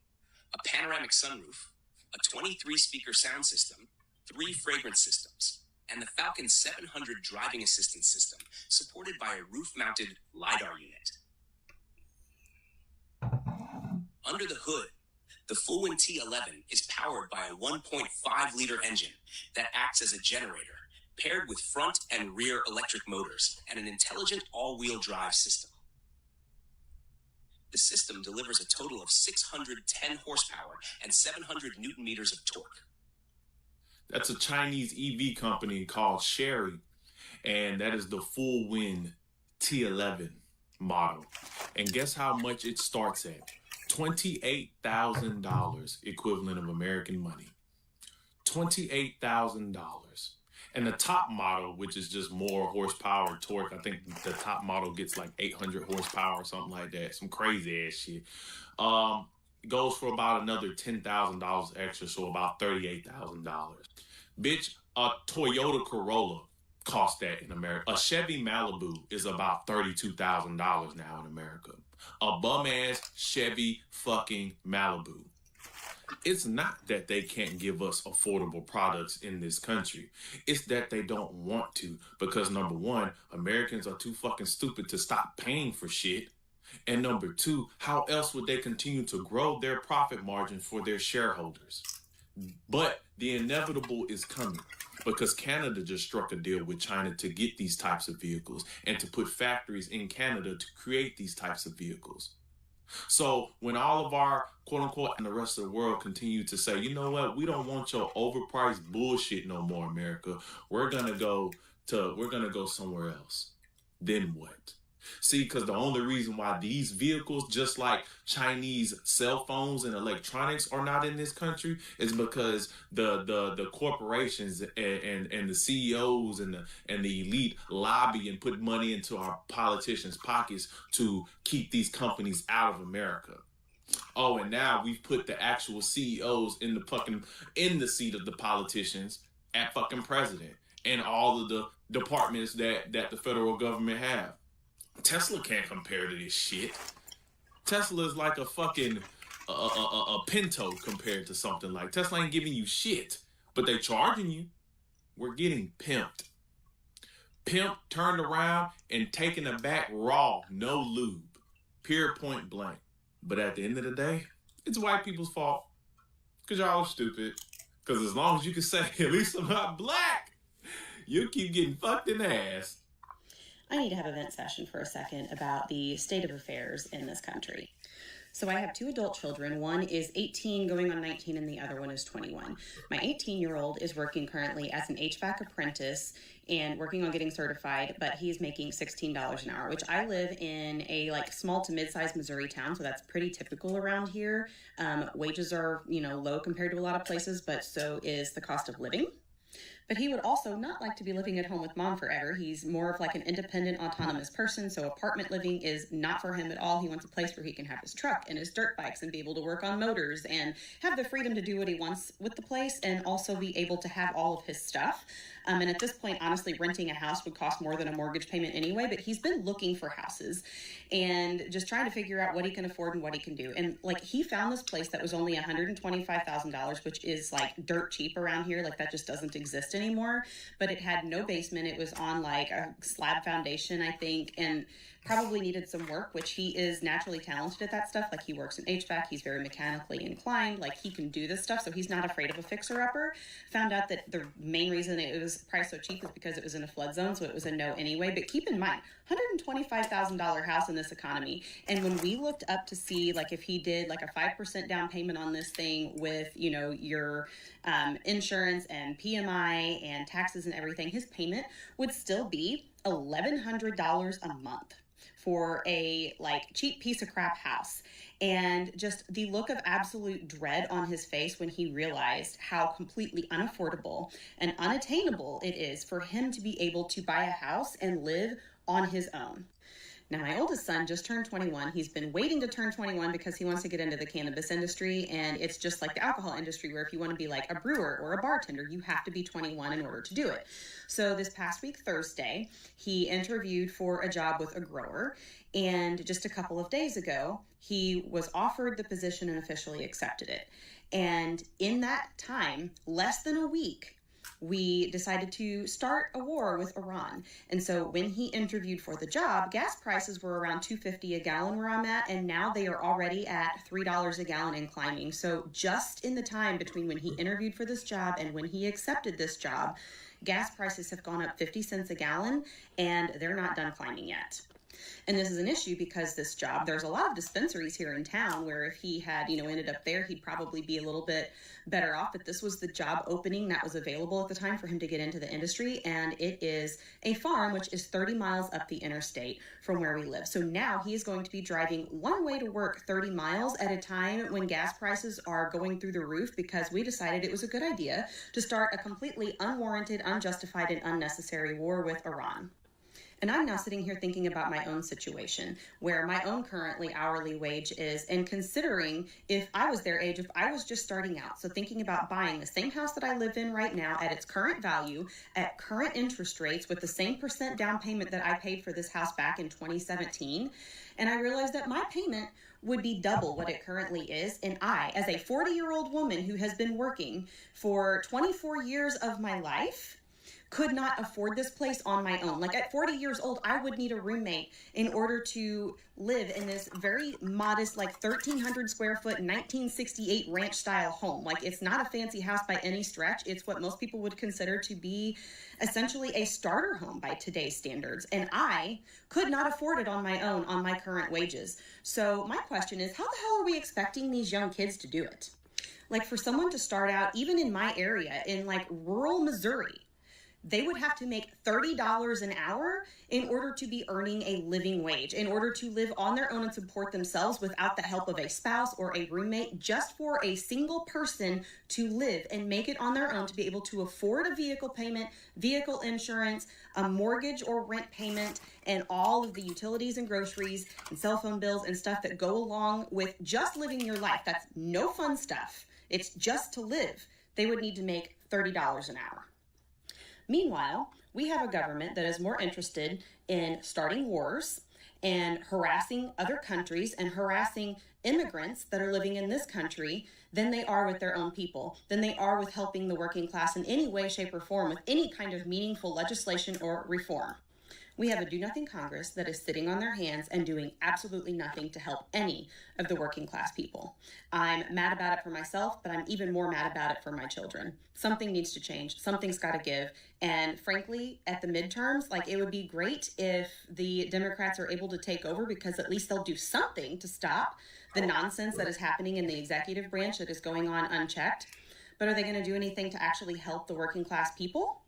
a panoramic sunroof, a 23-speaker sound system, 3 fragrance systems, and the Falcon 700 driving assistance system, supported by a roof-mounted LiDAR unit. Under the hood, the Fullwind T11 is powered by a 1.5-liter engine that acts as a generator, paired with front and rear electric motors and an intelligent all-wheel drive system. The system delivers a total of 610 horsepower and 700 newton meters of torque. That's a Chinese EV company called Sherry, and that is the Fullwind T11 model. And guess how much it starts at? $28,000 equivalent of American money. $28,000. And the top model, which is just more horsepower, torque, I think the top model gets like 800 horsepower or something like that. Some crazy ass shit. Goes for about another $10,000 extra, so about $38,000. Bitch, a Toyota Corolla costs that in America. A Chevy Malibu is about $32,000 now in America. A bum-ass Chevy fucking Malibu. It's not that they can't give us affordable products in this country. It's that they don't want to, because number one, Americans are too fucking stupid to stop paying for shit. And number two, how else would they continue to grow their profit margin for their shareholders? But the inevitable is coming, because Canada just struck a deal with China to get these types of vehicles and to put factories in Canada to create these types of vehicles. So when all of our quote unquote and the rest of the world continue to say, you know what, we don't want your overpriced bullshit no more, America. We're gonna go somewhere else. Then what? See, because the only reason why these vehicles, just like Chinese cell phones and electronics, are not in this country is because the corporations and the CEOs and the elite lobby and put money into our politicians' pockets to keep these companies out of America. Oh, and now we've put the actual CEOs in the seat of the politicians at fucking president and all of the departments that the federal government have. Tesla can't compare to this shit. Tesla is like a fucking a Pinto compared to something like Tesla ain't giving you shit, but they charging you. We're getting pimped. Pimp turned around and taken her back raw, no lube. Pure point blank. But at the end of the day, it's white people's fault. Because y'all are stupid. Because as long as you can say, at least I'm not black, you'll keep getting fucked in the ass. I need to have a vent session for a second about the state of affairs in this country. So I have 2 adult children. One is 18 going on 19 and the other one is 21. My 18-year-old is working currently as an HVAC apprentice and working on getting certified, but he's making $16 an hour, which I live in a small to mid-sized Missouri town, so that's pretty typical around here. Wages are, low compared to a lot of places, but so is the cost of living. But he would also not like to be living at home with mom forever. He's more of an independent, autonomous person, so apartment living is not for him at all. He wants a place where he can have his truck and his dirt bikes and be able to work on motors and have the freedom to do what he wants with the place and also be able to have all of his stuff. And at this point, honestly, renting a house would cost more than a mortgage payment anyway, but he's been looking for houses and just trying to figure out what he can afford and what he can do. And he found this place that was only $125,000, which is dirt cheap around here. That just doesn't exist anymore, but it had no basement. It was on a slab foundation, I think, and probably needed some work, which he is naturally talented at that stuff. He works in HVAC. He's very mechanically inclined. He can do this stuff, so he's not afraid of a fixer-upper. Found out that the main reason it was priced so cheap is because it was in a flood zone, so it was a no anyway. But keep in mind, $125,000 house in this economy. And when we looked up to see, if he did a 5% down payment on this thing with, your insurance and PMI and taxes and everything, his payment would still be $1,100 a month for a cheap piece of crap house. And just the look of absolute dread on his face when he realized how completely unaffordable and unattainable it is for him to be able to buy a house and live on his own. Now, my oldest son just turned 21. He's been waiting to turn 21 because he wants to get into the cannabis industry, and it's just like the alcohol industry where if you want to be a brewer or a bartender, you have to be 21 in order to do it. So this past week, Thursday, he interviewed for a job with a grower, and just a couple of days ago, he was offered the position and officially accepted it. And in that time, less than a week, we decided to start a war with Iran. And so when he interviewed for the job, gas prices were around $2.50 a gallon where I'm at, and now they are already at $3 a gallon and climbing. So just in the time between when he interviewed for this job and when he accepted this job, gas prices have gone up 50 cents a gallon, and they're not done climbing yet. And this is an issue because this job, there's a lot of dispensaries here in town where if he had, ended up there, he'd probably be a little bit better off. But this was the job opening that was available at the time for him to get into the industry. And it is a farm, which is 30 miles up the interstate from where we live. So now he is going to be driving one way to work 30 miles at a time when gas prices are going through the roof because we decided it was a good idea to start a completely unwarranted, unjustified, and unnecessary war with Iran. And I'm now sitting here thinking about my own situation, where my own currently hourly wage is, and considering if I was their age, if I was just starting out. So thinking about buying the same house that I live in right now at its current value, at current interest rates, with the same % down payment that I paid for this house back in 2017. And I realized that my payment would be double what it currently is. And I, as a 40-year-old woman who has been working for 24 years of my life, could not afford this place on my own. At 40 years old, I would need a roommate in order to live in this very modest, 1,300 square foot, 1968 ranch style home. It's not a fancy house by any stretch. It's what most people would consider to be essentially a starter home by today's standards. And I could not afford it on my own on my current wages. So my question is, how the hell are we expecting these young kids to do it? For someone to start out, even in my area, in rural Missouri, they would have to make $30 an hour in order to be earning a living wage, in order to live on their own and support themselves without the help of a spouse or a roommate, just for a single person to live and make it on their own, to be able to afford a vehicle payment, vehicle insurance, a mortgage or rent payment, and all of the utilities and groceries and cell phone bills and stuff that go along with just living your life. That's no fun stuff. It's just to live. They would need to make $30 an hour. Meanwhile, we have a government that is more interested in starting wars and harassing other countries and harassing immigrants that are living in this country than they are with their own people, than they are with helping the working class in any way, shape, or form with any kind of meaningful legislation or reform. We have a do-nothing Congress that is sitting on their hands and doing absolutely nothing to help any of the working class people. I'm mad about it for myself, but I'm even more mad about it for my children. Something needs to change. Something's got to give. And frankly, at the midterms, like, it would be great if the Democrats are able to take over, because at least they'll do something to stop the nonsense that is happening in the executive branch that is going on unchecked. But are they going to do anything to actually help the working class people?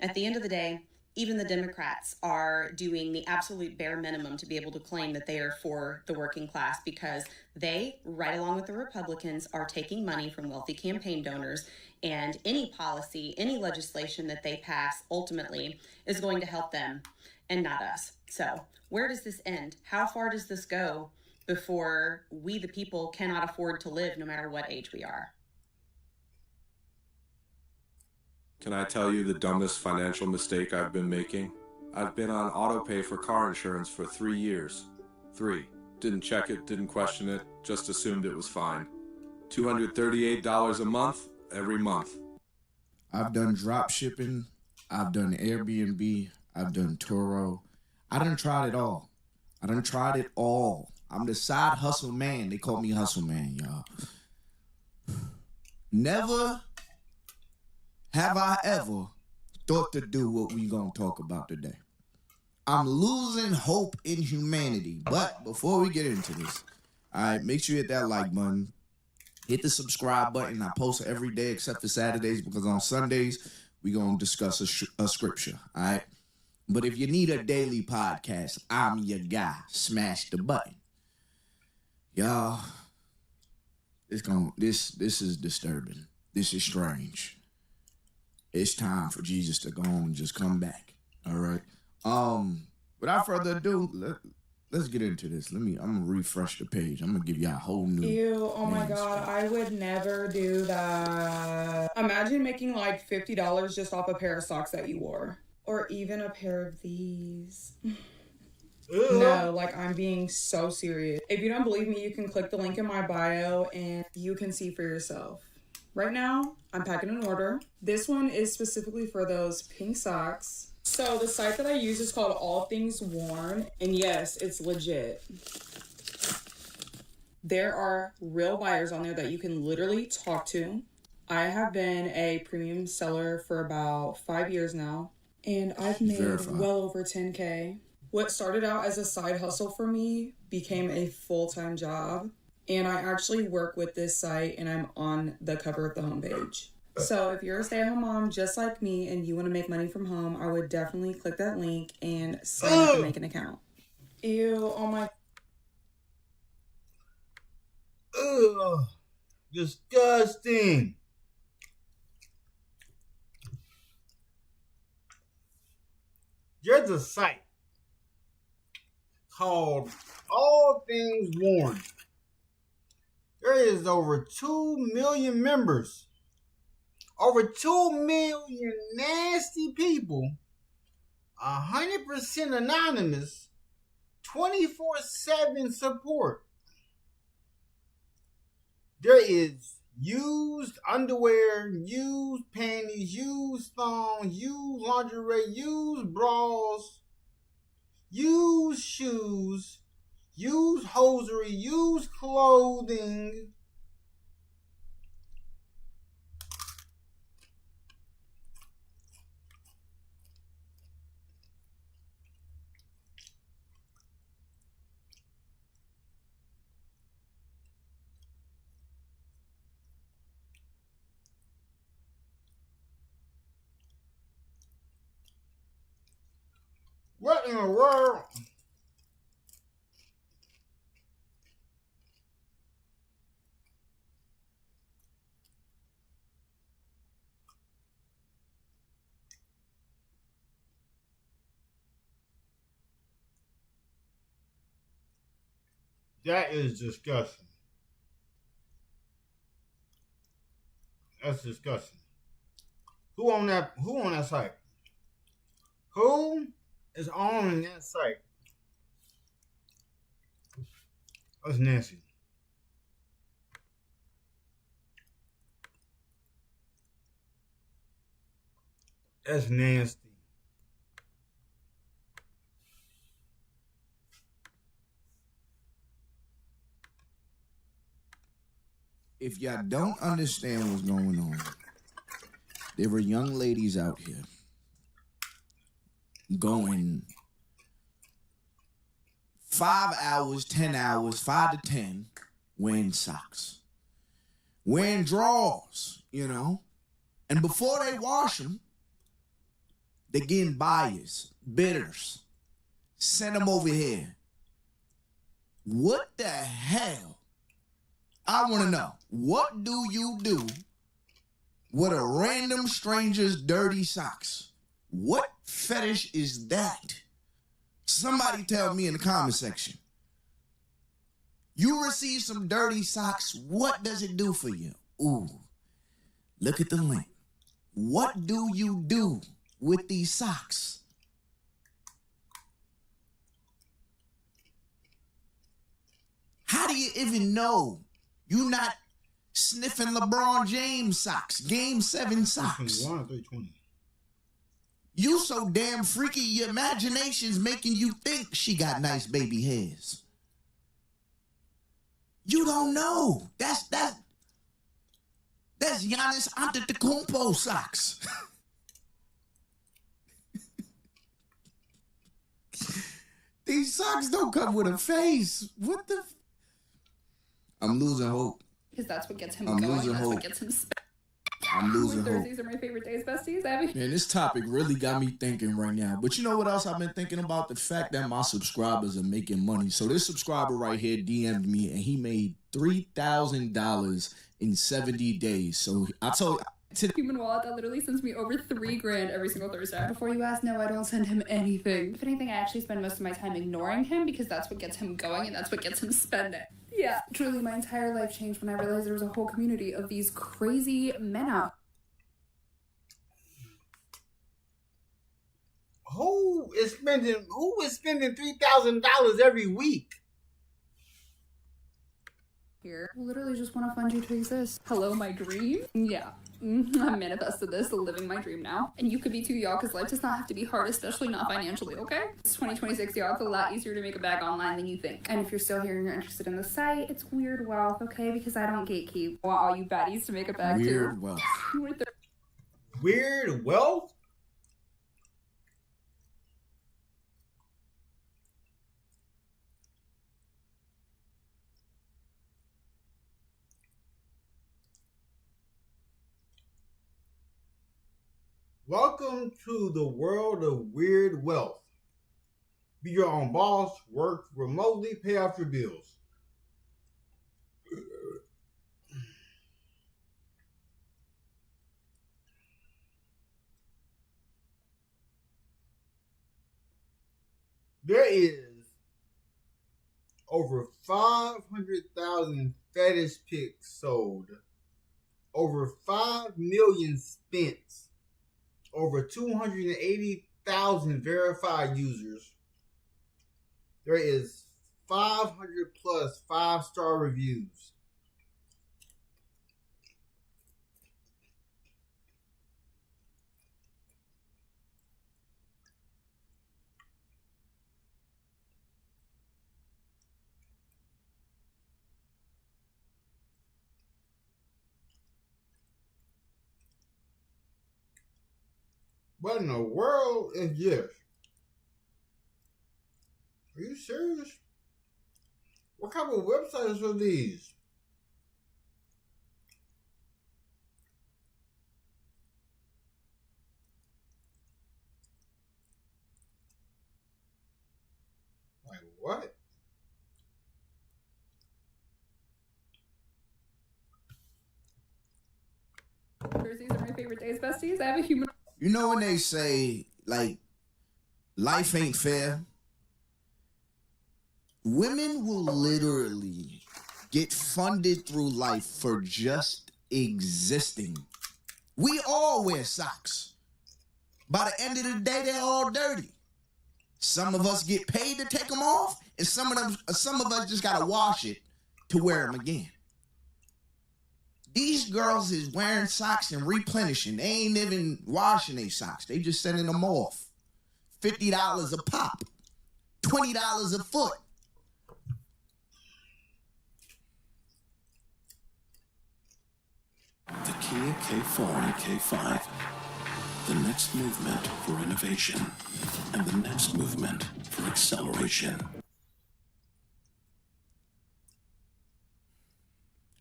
At the end of the day, even the Democrats are doing the absolute bare minimum to be able to claim that they are for the working class, because they, right along with the Republicans, are taking money from wealthy campaign donors, and any policy, any legislation that they pass ultimately is going to help them and not us. So where does this end? How far does this go before we, the people, cannot afford to live no matter what age we are? Can I tell you the dumbest financial mistake I've been making? I've been on auto pay for car insurance for 3 years. 3. Didn't check it, didn't question it, just assumed it was fine. $238 a month, every month. I've done drop shipping, I've done Airbnb, I've done Turo. I done tried it all. I'm the side hustle man. They call me hustle man, y'all. Never have I ever thought to do what we gonna talk about today. I'm losing hope in humanity. But before we get into this, all right, make sure you hit that like button. Hit the subscribe button. I post every day except for Saturdays, because on Sundays, we gonna discuss a scripture, all right? But if you need a daily podcast, I'm your guy. Smash the button. Y'all, this is disturbing. This is strange. It's time for Jesus to go on and just come back. All right. Without further ado, let's get into this. I'm gonna refresh the page. I'm gonna give y'all a whole new. Ew, oh my God, I would never do that. Imagine making like $50 just off a pair of socks that you wore. Or even a pair of these. No, like, I'm being so serious. If you don't believe me, you can click the link in my bio and you can see for yourself. Right now, I'm packing an order. This one is specifically for those pink socks. So the site that I use is called All Things Worn, and yes, it's legit. There are real buyers on there that you can literally talk to. I have been a premium seller for about 5 years now, and I've made well over 10K. What started out as a side hustle for me became a full-time job. And I actually work with this site, and I'm on the cover of the homepage. So if you're a stay-at-home mom just like me and you want to make money from home, I would definitely click that link and sign up and make an account. Ew, oh my. Ugh, disgusting. There's a site called All Things Worn. There is over 2 million members. Over 2 million nasty people. 100% anonymous. 24/7 support. There is used underwear, used panties, used thongs, used lingerie, used bras, used shoes, used hosiery, used clothing. What in the world? That is disgusting. That's disgusting. Who on that site? Who is owning that site? That's nasty. That's nasty. If y'all don't understand what's going on, there are young ladies out here going 5 hours, 10 hours, 5 to 10, wearing socks, wearing drawers, you know, and before they wash them, they're getting buyers, bidders, send them over here. What the hell? I want to know, what do you do with a random stranger's dirty socks? What fetish is that? Somebody tell me in the comment section. You receive some dirty socks, what does it do for you? Ooh, look at the link. What do you do with these socks? How do you even know you not sniffing LeBron James socks, Game 7 socks? 320. You so damn freaky, your imagination's making you think she got nice baby hairs. You don't know. That's Giannis Antetokounmpo socks. These socks don't come with a face. What the? I'm losing hope. Because that's what gets him I'm going. losing That's hope. what gets him I'm losing hope. Thursdays are my favorite days, besties. Man, this topic really got me thinking right now. But you know what else I've been thinking about? The fact that my subscribers are making money. So this subscriber right here DM'd me and he made $3,000 in 70 days. So I told Human wallet that literally sends me over $3,000 every single Thursday. Before you ask, no, I don't send him anything. If anything, I actually spend most of my time ignoring him because that's what gets him going and that's what gets him spending. Yeah, truly, my entire life changed when I realized there was a whole community of these crazy men out. Who is spending $3,000 every week? Here, I literally just want to fund you to exist. Hello, my dream? Yeah. I manifested this, living my dream now. And you could be too, y'all, because life does not have to be hard, especially not financially, okay? It's 2026, y'all. It's a lot easier to make a bag online than you think. And if you're still here and you're interested in the site, it's Weird Wealth, okay? Because I don't gatekeep. I want all you baddies to make a bag, too. Weird Wealth. Weird Wealth? Welcome to the world of weird wealth. Be your own boss, work remotely, pay off your bills. There is over 500,000 fetish pics sold, over 5 million spent, over 280,000 verified users. There is 500 plus 5-star reviews. What in the world is this? Are you serious? What kind of websites are these? Like what? Thursdays are my favorite days, besties. I have a human... You know when they say, like, life ain't fair? Women will literally get funded through life for just existing. We all wear socks. By the end of the day, they're all dirty. Some of us get paid to take them off, And some of us just gotta wash it to wear them again. These girls is wearing socks and replenishing. They ain't even washing their socks. They just sending them off. $50 a pop. $20 a foot. The Kia K4 and K5. The next movement for innovation. And the next movement for acceleration.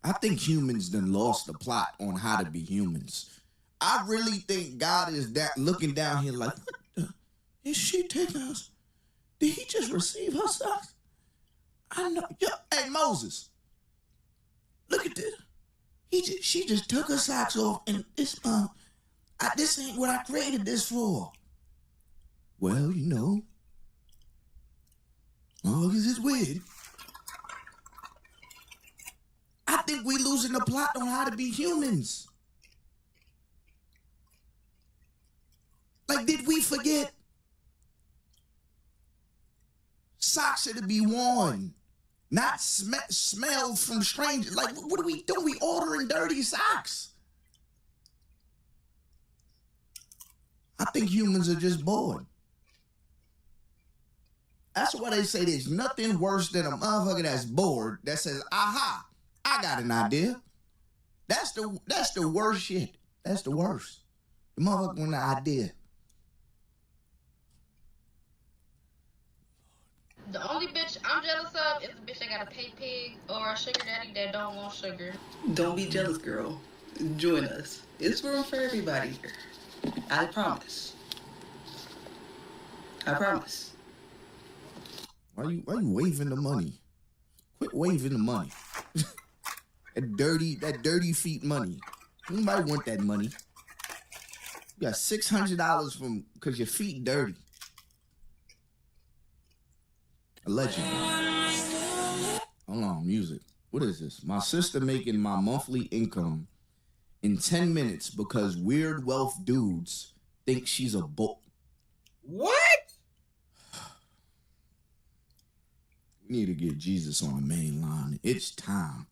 I think humans done lost the plot on how to be humans. I really think God is looking down here like, what the? Is she taking us? Did he just receive her socks? I know. Yo, hey, Moses, look at this. She just took her socks off, and this ain't what I created this for. Well, you know, this is weird. I think we losing the plot on how to be humans. Like, did we forget? Socks are to be worn, not smelled from strangers. Like, what are we doing? We ordering dirty socks. I think humans are just bored. That's why they say there's nothing worse than a motherfucker that's bored that says, aha, I got an idea. That's the worst shit. That's the worst. The motherfucker with an idea. The only bitch I'm jealous of is the bitch that got a pay pig or a sugar daddy that don't want sugar. Don't be jealous, girl. Join us. It's room for everybody here. I promise. I promise. Why you waving the money? Quit waving the money. that dirty feet money. Anybody want that money? You got $600 because your feet dirty. Allegedly. Hold on, music. What is this? My sister making my monthly income in 10 minutes because weird wealth dudes think she's a What? We need to get Jesus on the main line. It's time.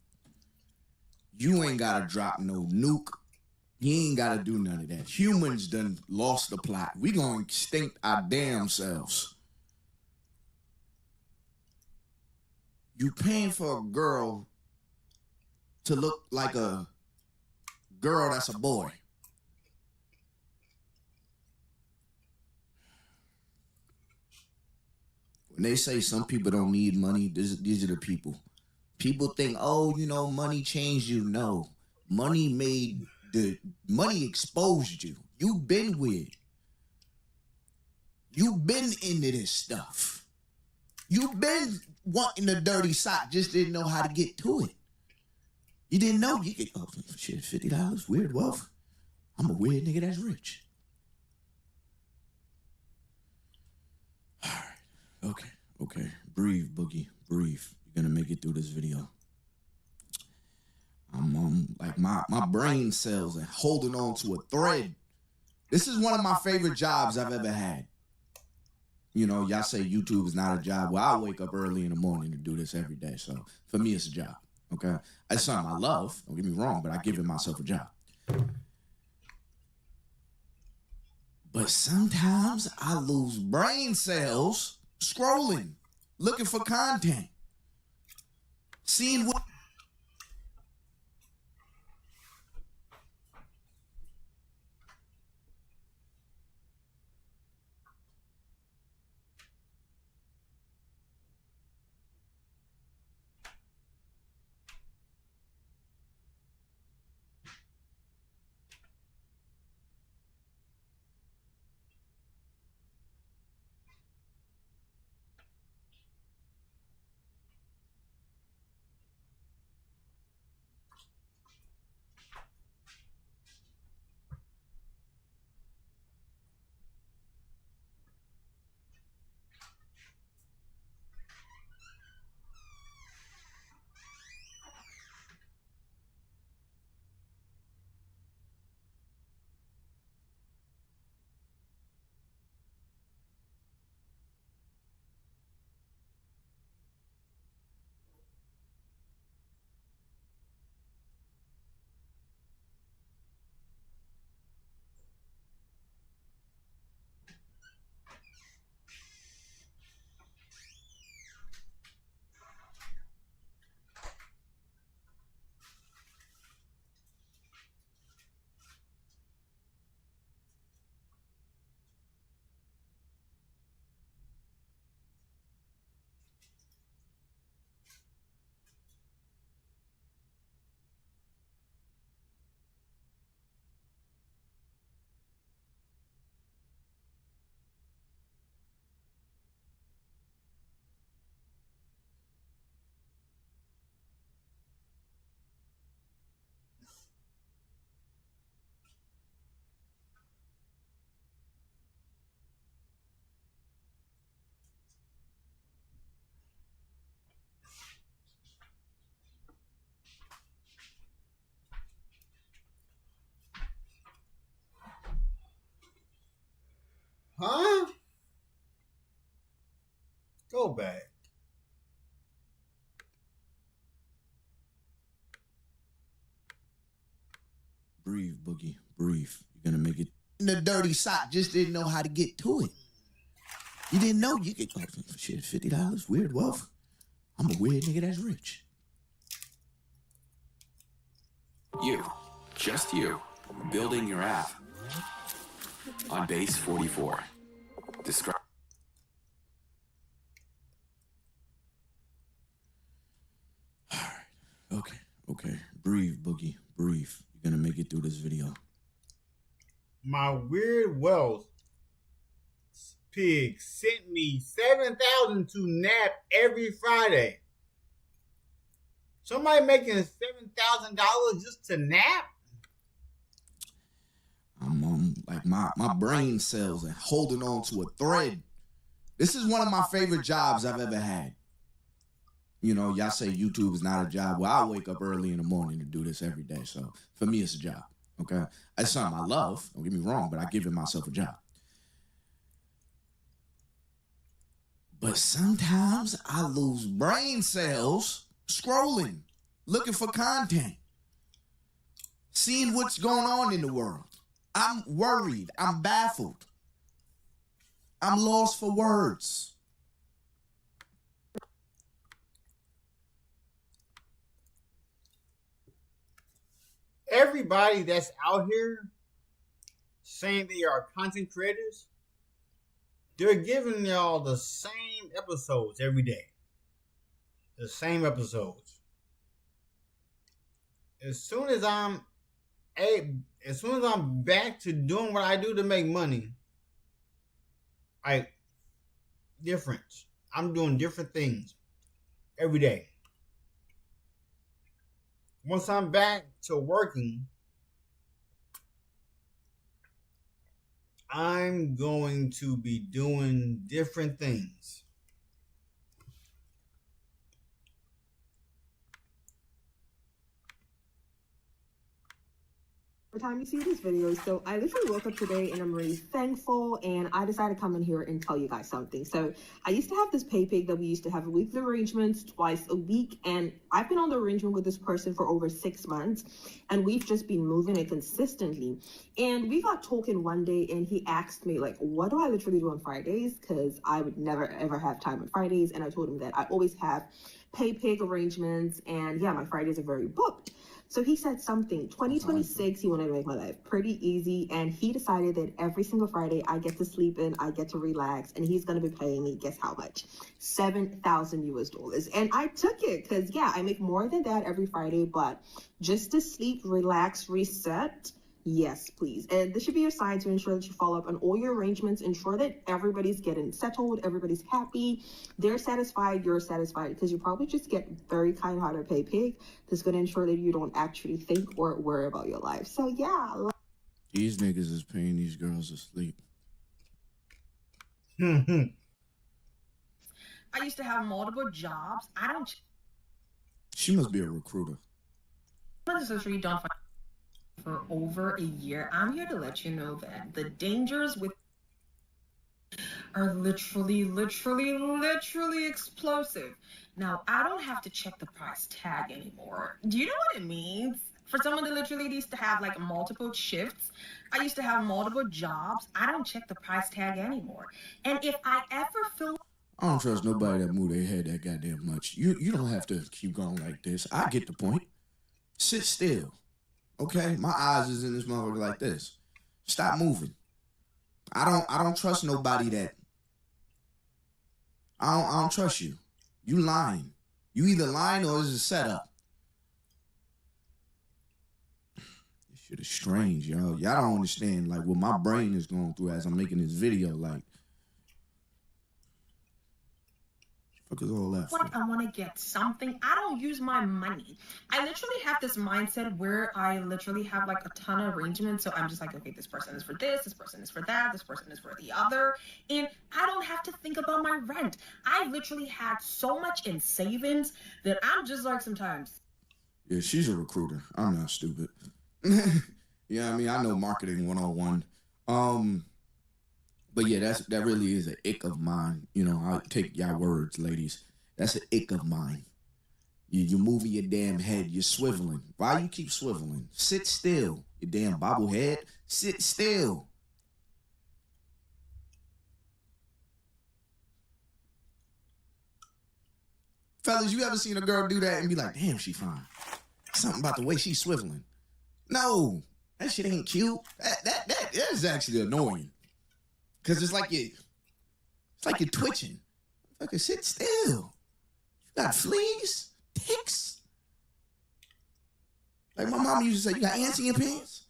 You ain't gotta drop no nuke. You ain't gotta do none of that. Humans done lost the plot. We gonna extinct our damn selves. You paying for a girl to look like a girl that's a boy. When they say some people don't need money, these are the people. People think, oh, you know, money changed you. No. Money exposed you. You've been weird. You've been into this stuff. You've been wanting a dirty sock, just didn't know how to get to it. You didn't know you could, oh shit, $50, weird wealth. I'm a weird nigga that's rich. All right, okay. Breathe, Boogie, breathe. You're gonna make it through this video. I'm like my brain cells are holding on to a thread. This is one of my favorite jobs I've ever had. You know, y'all say YouTube is not a job. Well, I wake up early in the morning to do this every day. So for me, it's a job. Okay. It's something I love. Don't get me wrong, but I give it myself a job. But sometimes I lose brain cells scrolling, looking for content. Seeing what. callback. Breathe, Boogie, breathe. You're gonna make it. The dirty sock just didn't know how to get to it. You didn't know you could go for shit, $50, weird wealth. I'm a weird nigga that's rich. You, just you, building your app on base 44. Describe. Okay. Breathe, Boogie, breathe. You're gonna make it through this video. My weird wealth pig sent me $7,000 to nap every Friday. Somebody making $7,000 just to nap? I'm like my brain cells are holding on to a thread. This is one of my favorite jobs I've ever had. You know, y'all say YouTube is not a job. Well, I wake up early in the morning to do this every day. So for me, it's a job. Okay. It's something I love. Don't get me wrong, but I give myself a job. But sometimes I lose brain cells scrolling, looking for content, seeing what's going on in the world. I'm worried. I'm baffled. I'm lost for words. Everybody that's out here saying they are content creators, they're giving y'all the same episodes every day. The same episodes. As soon as I'm back to doing what I do to make money, I'm doing different things every day. Once I'm back to working, I'm going to be doing different things. The time you see this video. So I literally woke up today and I'm really thankful, and I decided to come in here and tell you guys something. So I used to have this pay pig that we used to have weekly arrangements twice a week, and I've been on the arrangement with this person for over 6 months, and we've just been moving it consistently. And we got talking one day and he asked me, like, what do I literally do on Fridays? Because I would never ever have time on Fridays, and I told him that I always have pay pig arrangements, and yeah, my Fridays are very booked. So he said something, 2026, he wanted to make my life pretty easy, and he decided that every single Friday I get to sleep in, I get to relax, and he's going to be paying me, guess how much? $7,000. And I took it because, yeah, I make more than that every Friday, but just to sleep, relax, reset, yes, please. And this should be your sign to ensure that you follow up on all your arrangements, ensure that everybody's getting settled, everybody's happy, they're satisfied, you're satisfied, because you probably just get very kind-hearted pay pig that's going to ensure that you don't actually think or worry about your life. So yeah. These niggas is paying these girls to sleep. I used to have multiple jobs. I don't. She must be a recruiter. Necessarily done for over a year. I'm here to let you know that the dangers with are literally explosive. Now, I don't have to check the price tag anymore. Do you know what it means? For someone that literally used to have like multiple shifts, I used to have multiple jobs. I don't check the price tag anymore. And if I ever feel I don't trust nobody that move their head that goddamn much. You don't have to keep going like this. I get the point. Sit still. Okay? My eyes is in this motherfucker like this. Stop moving. I don't trust nobody that I don't trust you. You lying. You either lying or it's a setup. This shit is strange, y'all. Y'all don't understand like what my brain is going through as I'm making this video. Like, fuck is all that for? I want to get something. I don't use my money. I literally have this mindset where I literally have like a ton of arrangements. So I'm just like, okay, this person is for this person is for that, this person is for the other. And I don't have to think about my rent. I literally had so much in savings that I'm just like sometimes. Yeah, she's a recruiter. I'm not stupid. Yeah, I mean, I know marketing 101. But yeah, that really is an ick of mine. You know, I'll take y'all words, ladies. That's an ick of mine. You're moving your damn head. You're swiveling. Why you keep swiveling? Sit still, you damn bobblehead. Sit still. Fellas, you ever seen a girl do that and be like, damn, she fine? Something about the way she's swiveling. No, that shit ain't cute. That is actually annoying. Cause it's like you're twitching. Fucking sit still. You got fleas, ticks. Like my mama used to say, you got ants in your pants?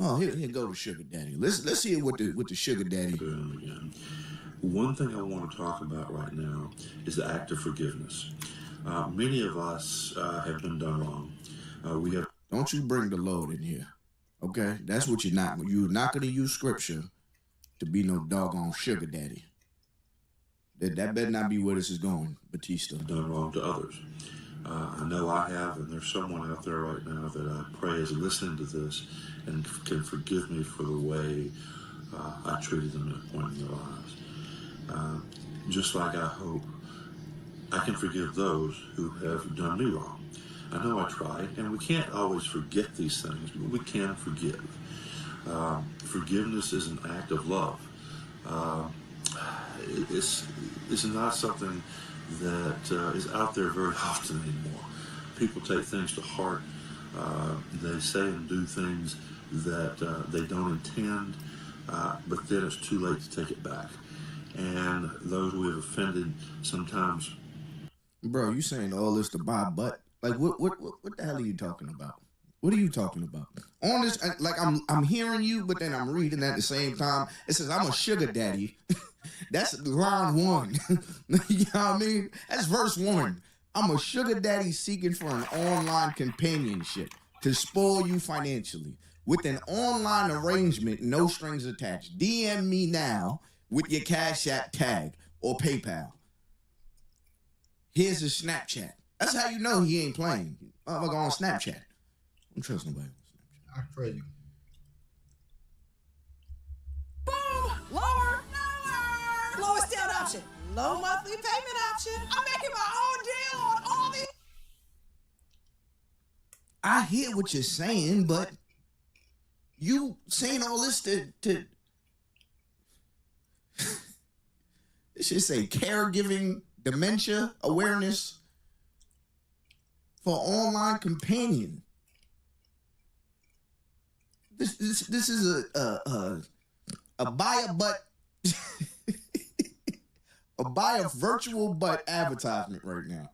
Oh, here go the sugar daddy. Let's hear what the sugar daddy. Again. One thing I want to talk about right now is the act of forgiveness. Many of us have been done wrong. We have. Don't you bring the Lord in here, okay? That's what you're not. You're not going to use scripture to be no doggone sugar daddy. That better not be where this is going, Batista. Done wrong to others. I know I have, and there's someone out there right now that I pray is listening to this and can forgive me for the way I treated them at a point in their lives. Just like I hope I can forgive those who have done me wrong. I know I tried, and we can't always forget these things, but we can forgive. Forgiveness is an act of love. It's not something that is out there very often anymore. People take things to heart. They say and do things that they don't intend, but then it's too late to take it back. And those we have offended sometimes. Bro, you saying all this to buy butt? Like what the hell are you talking about? What are you talking about? On this, like I'm hearing you, but then I'm reading at the same time. It says I'm a sugar daddy. That's line 1. You know what I mean? That's verse 1. I'm a sugar daddy seeking for an online companionship to spoil you financially with an online arrangement, no strings attached. DM me now with your Cash App tag or PayPal. Here's his Snapchat. That's how you know he ain't playing. Motherfucker on Snapchat. Don't trust nobody on Snapchat. I pray you. Boom! Lower! Lowest down option. Low monthly payment option. I'm making my own deal on all these. I hear what you're saying, but you saying all this to it should say caregiving dementia awareness for online companion. This is a buy a butt a buy a virtual butt advertisement right now.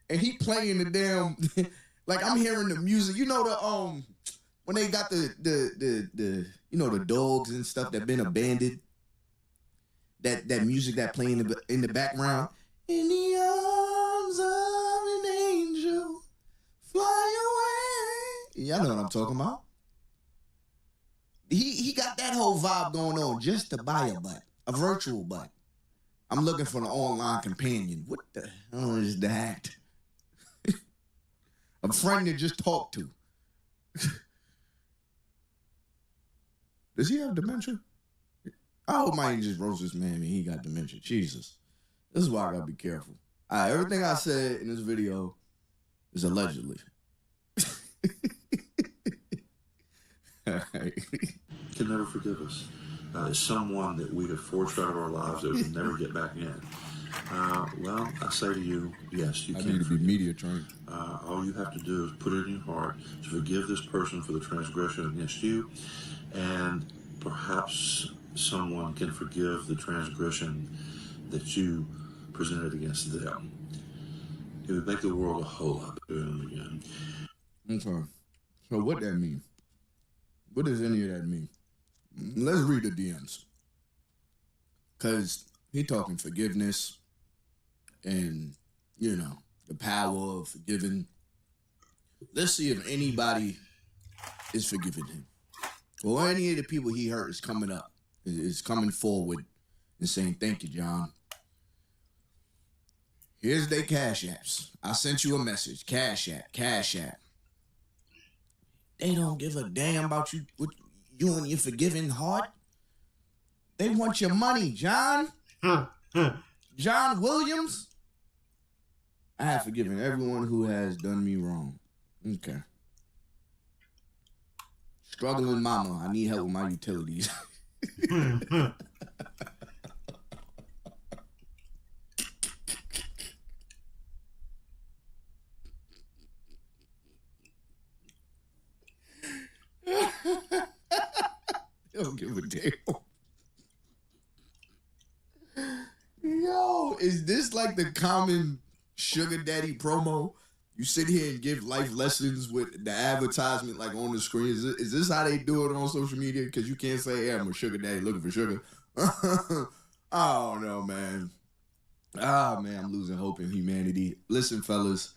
And he playing the damn like I'm hearing the music. You know the when they got the you know the dogs and stuff that been abandoned. That music that playing in the background. In the arms of an angel, fly away. Y'all know what I'm talking about. He got that whole vibe going on just to buy a butt, a virtual butt. I'm looking for an online companion. What the hell is that? A friend to just talk to. Does he have dementia? I hope I ain't just roast this man and he got dementia. Jesus. This is why I gotta be careful. Everything I said in this video is allegedly. Can never forgive us. Is someone that we have forced out of our lives that we can never get back in. Well, I say to you, yes, you can. I need to be media trained. All you have to do is put it in your heart to forgive this person for the transgression against you, and perhaps someone can forgive the transgression that you presented against them. It would make the world a whole lot better again. Okay. So what that mean? What does any of that mean? Let's read the DMs. Because he talking forgiveness and, you know, the power of forgiving. Let's see if anybody is forgiving him. Or any of the people he hurt is coming up, is coming forward and saying, thank you, John. Here's their Cash Apps. I sent you a message. Cash App. They don't give a damn about you and your forgiving heart. They want your money, John. John Williams. I have forgiven everyone who has done me wrong. Okay. Struggling mama, I need help with my utilities. Don't give a damn. Yo, is this like the common sugar daddy promo? You sit here and give life lessons with the advertisement like on the screen. Is this how they do it on social media? Because you can't say, hey, I'm a sugar daddy looking for sugar. I don't know, man. Ah, man, I'm losing hope in humanity. Listen, fellas.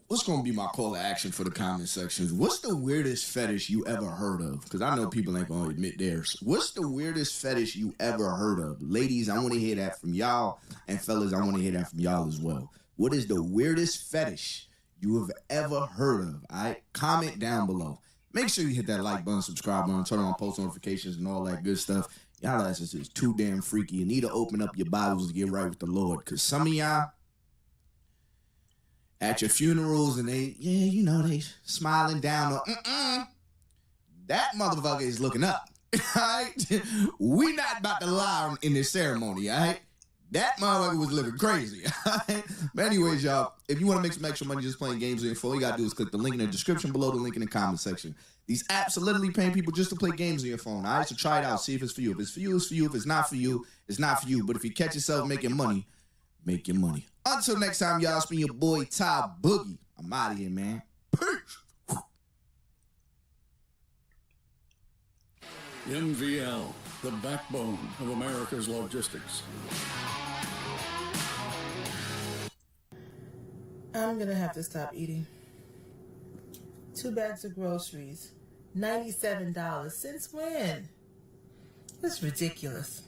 What's going to be my call to action for the comment sections? What's the weirdest fetish you ever heard of? Because I know people ain't going to admit theirs. What's the weirdest fetish you ever heard of? Ladies, I want to hear that from y'all. And fellas, I want to hear that from y'all as well. What is the weirdest fetish you have ever heard of? All right? Comment down below. Make sure you hit that like button, subscribe button, turn on post notifications and all that good stuff. Y'all asses is too damn freaky. You need to open up your Bibles and get right with the Lord. Because some of y'all, at your funerals and they smiling down. That motherfucker is looking up. All right? We not about to lie in this ceremony, all right? That motherfucker was living crazy. All right? But anyways, y'all, if you want to make some extra money just playing games on your phone, all you got to do is click the link in the description below, the link in the comment section. These apps are literally paying people just to play games on your phone, all right? So try it out. See if it's for you. If it's for you, it's for you. If it's not for you, it's not for you. But if you catch yourself making money, make your money. Until next time, y'all, it's been your boy, Ty Boogie. I'm out of here, man. Peace. MVL, the backbone of America's logistics. I'm gonna have to stop eating. 2 bags of groceries, $97. Since when? That's ridiculous.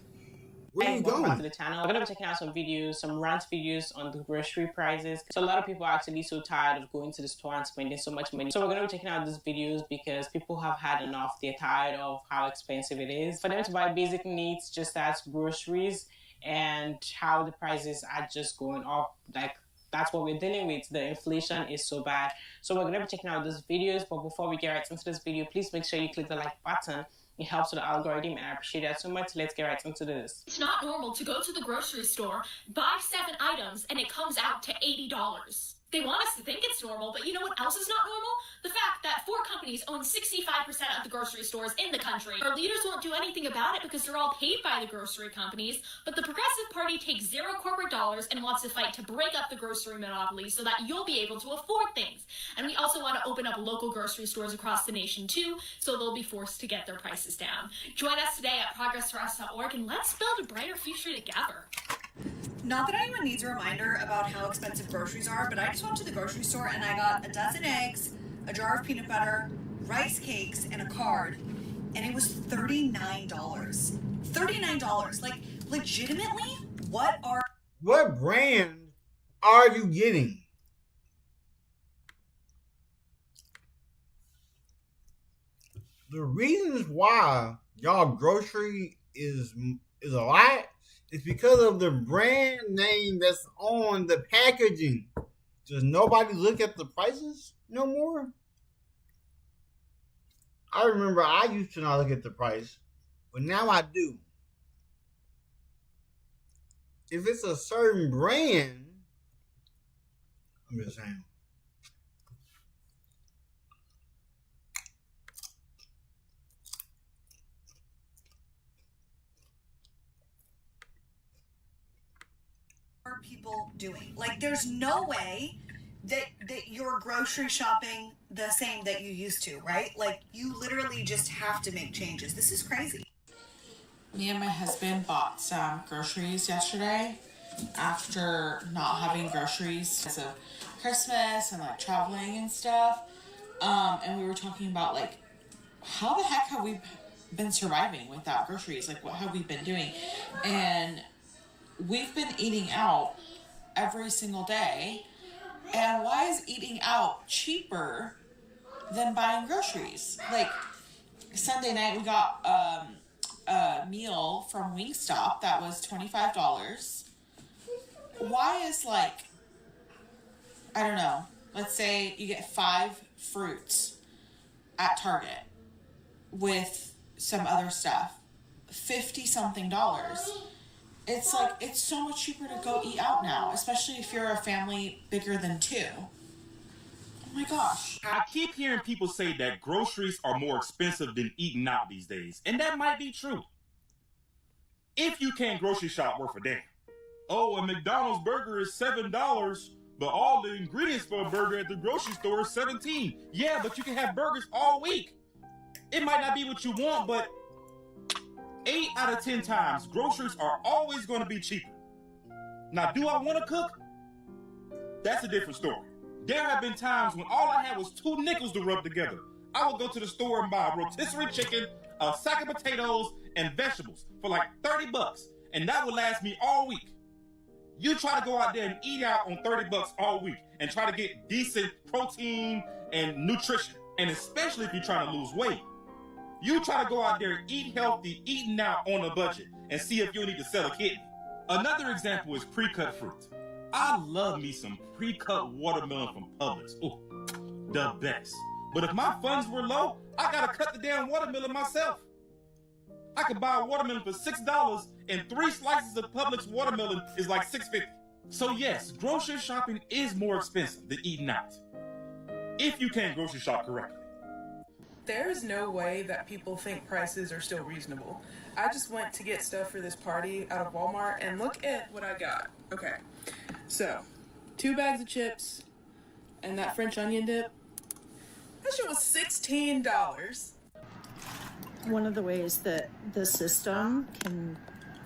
Where are you going? Welcome to the channel. I'm going to be checking out some videos, some rant videos on the grocery prices. So a lot of people are actually so tired of going to the store and spending so much money. So we're going to be checking out these videos because people have had enough. They're tired of how expensive it is for them to buy basic needs, just as groceries, and how the prices are just going up. Like, that's what we're dealing with. The inflation is so bad. So we're going to be checking out these videos. But before we get right into this video, please make sure you click the like button. It helps with the algorithm, and I appreciate that so much. Let's get right into this. It's not normal to go to the grocery store, buy 7 items, and it comes out to $80. They want us to think it's normal, but you know what else is not normal? The fact that 4 companies own 65% of the grocery stores in the country. Our leaders won't do anything about it because they're all paid by the grocery companies, but the Progressive Party takes zero corporate dollars and wants to fight to break up the grocery monopoly so that you'll be able to afford things. And we also want to open up local grocery stores across the nation too, so they'll be forced to get their prices down. Join us today at progressforus.org and let's build a brighter future together. Not that anyone needs a reminder about how expensive groceries are, but I just went to the grocery store and I got a dozen eggs, a jar of peanut butter, rice cakes, and a card, and it was $39. $39. Like, legitimately, what brand are you getting? The reasons why y'all grocery is a lot, it's because of the brand name that's on the packaging. Does nobody look at the prices no more? I remember I used to not look at the price, but now I do. If it's a certain brand, I'm just saying. are people doing? Like, there's no way that you're grocery shopping the same that you used to, right? Like, you literally just have to make changes. This is crazy. Me and my husband bought some groceries yesterday after not having groceries because of Christmas and like traveling and stuff. And we were talking about like, how the heck have we been surviving without groceries? Like, what have we been doing? And we've been eating out every single day. And why is eating out cheaper than buying groceries? Like, Sunday night we got a meal from Wingstop that was $25. Why is, like, I don't know, let's say you get 5 fruits at Target with some other stuff, $50-something. It's like, it's so much cheaper to go eat out now, especially if you're a family bigger than 2. Oh my gosh. I keep hearing people say that groceries are more expensive than eating out these days, and that might be true. If you can't grocery shop worth a damn. Oh, a McDonald's burger is $7, but all the ingredients for a burger at the grocery store is $17. Yeah, but you can have burgers all week. It might not be what you want, but 8 out of 10 times, groceries are always going to be cheaper. Now, do I want to cook? That's a different story. There have been times when all I had was 2 nickels to rub together. I would go to the store and buy a rotisserie chicken, a sack of potatoes, and vegetables for like $30, and that would last me all week. You try to go out there and eat out on $30 all week and try to get decent protein and nutrition, and especially if you're trying to lose weight. You try to go out there and eat healthy, eating out on a budget, and see if you need to sell a kidney. Another example is pre-cut fruit. I love me some pre-cut watermelon from Publix. Ooh, the best. But if my funds were low, I gotta cut the damn watermelon myself. I could buy a watermelon for $6, and 3 slices of Publix watermelon is like $6.50. So yes, grocery shopping is more expensive than eating out, if you can't grocery shop correctly. There is no way that people think prices are still reasonable. I just went to get stuff for this party out of Walmart, and look at what I got. Okay, so 2 bags of chips and that French onion dip. That shit was $16. One of the ways that the system can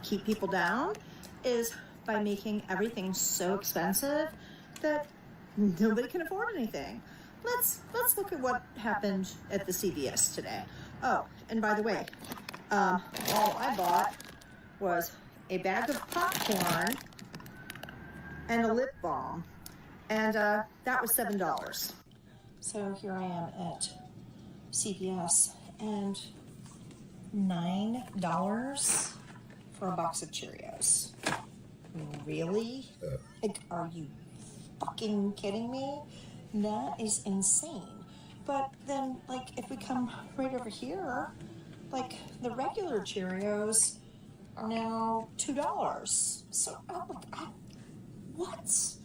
keep people down is by making everything so expensive that nobody can afford anything. Let's look at what happened at the CVS today. Oh, and by the way, all I bought was a bag of popcorn and a lip balm, and that was $7. So here I am at CVS, and $9 for a box of Cheerios. Really? Like, are you fucking kidding me? That is insane. But then, like, if we come right over here, like, the regular Cheerios are now $2. So, what?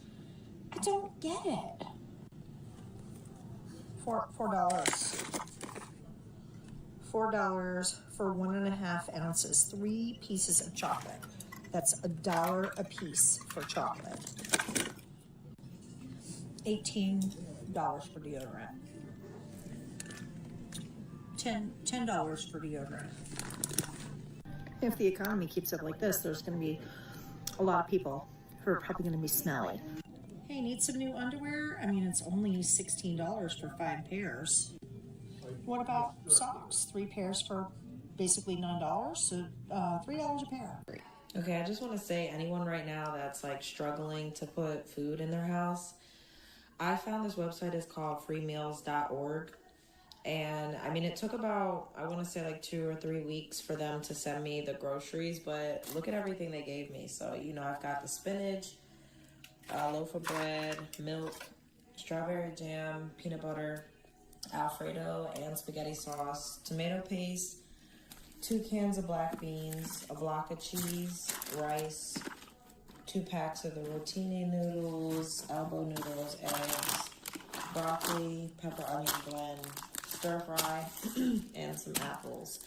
I don't get it. $4. $4 for 1.5 ounces, 3 pieces of chocolate. That's $1 a piece for chocolate. $18 for deodorant. $10 for deodorant. If the economy keeps up like this, there's going to be a lot of people who are probably going to be smelly. Hey, need some new underwear? I mean, it's only $16 for 5 pairs. What about socks? 3 pairs for basically $9, so $3 a pair. Okay, I just want to say, anyone right now that's like struggling to put food in their house, I found this website is called freemeals.org. And I mean, it took about, I want to say like 2 or 3 weeks for them to send me the groceries, but look at everything they gave me. So, you know, I've got the spinach, a loaf of bread, milk, strawberry jam, peanut butter, Alfredo and spaghetti sauce, tomato paste, 2 cans of black beans, a block of cheese, rice, 2 packs of the rotini noodles, elbow noodles, eggs, broccoli, pepper onion blend, stir fry, and some apples.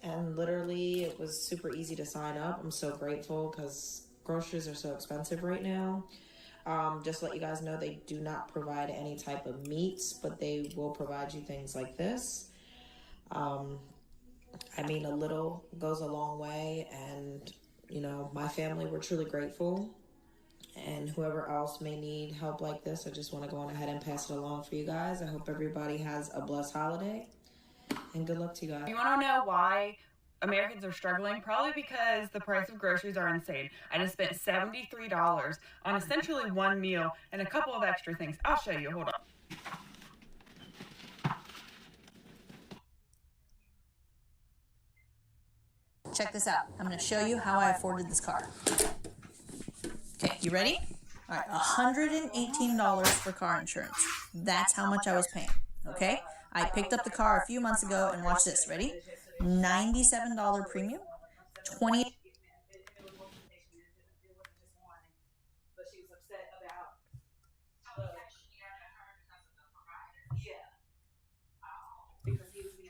And literally it was super easy to sign up. I'm so grateful because groceries are so expensive right now. Just to let you guys know, they do not provide any type of meats, but they will provide you things like this. I mean, a little goes a long way, and, you know, my family, we're truly grateful. And whoever else may need help like this, I just want to go on ahead and pass it along for you guys. I hope everybody has a blessed holiday, and good luck to you guys. You want to know why Americans are struggling, probably because the price of groceries are insane. I just spent $73 on essentially one meal and a couple of extra things. I'll show you. Hold on. Check this out. I'm going to show you how I afforded this car. Okay, you ready? All right, $118 for car insurance. That's how much I was paying, okay? I picked up the car a few months ago, and watch this. Ready? $97 premium, $20.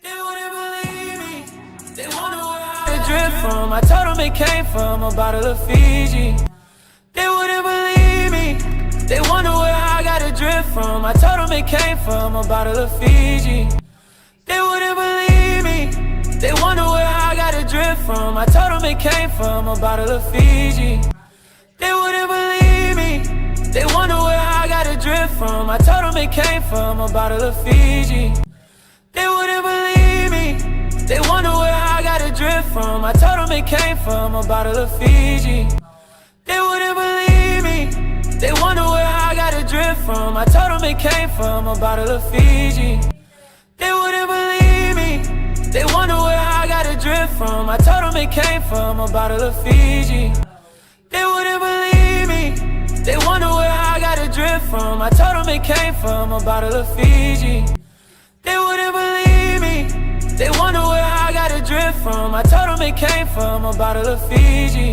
They wouldn't believe me. They wonder where I drift from. I told them it came from a bottle of Fiji. They wouldn't believe me. They wonder where I got a drift from. I told them it came from a bottle of Fiji. They wouldn't believe me. They wonder where I got a drift from. I told them it came from a bottle of Fiji. They wouldn't believe me. They wonder where I got a drift from. I told them it came from a bottle of Fiji. They wouldn't believe me. They wonder where I got a drift from. I told them it came from a bottle of Fiji. They wouldn't believe me. They wonder where I got a drift from. I told them it came from a bottle of Fiji. They wouldn't believe me. They wonder where I got a drift from. I told them it came from a bottle of Fiji. They wouldn't believe me. They wonder where I got a drift from. I told them it came from a bottle of Fiji. They wouldn't believe me. They wonder where I got a drift from. I told them it came from a bottle of Fiji.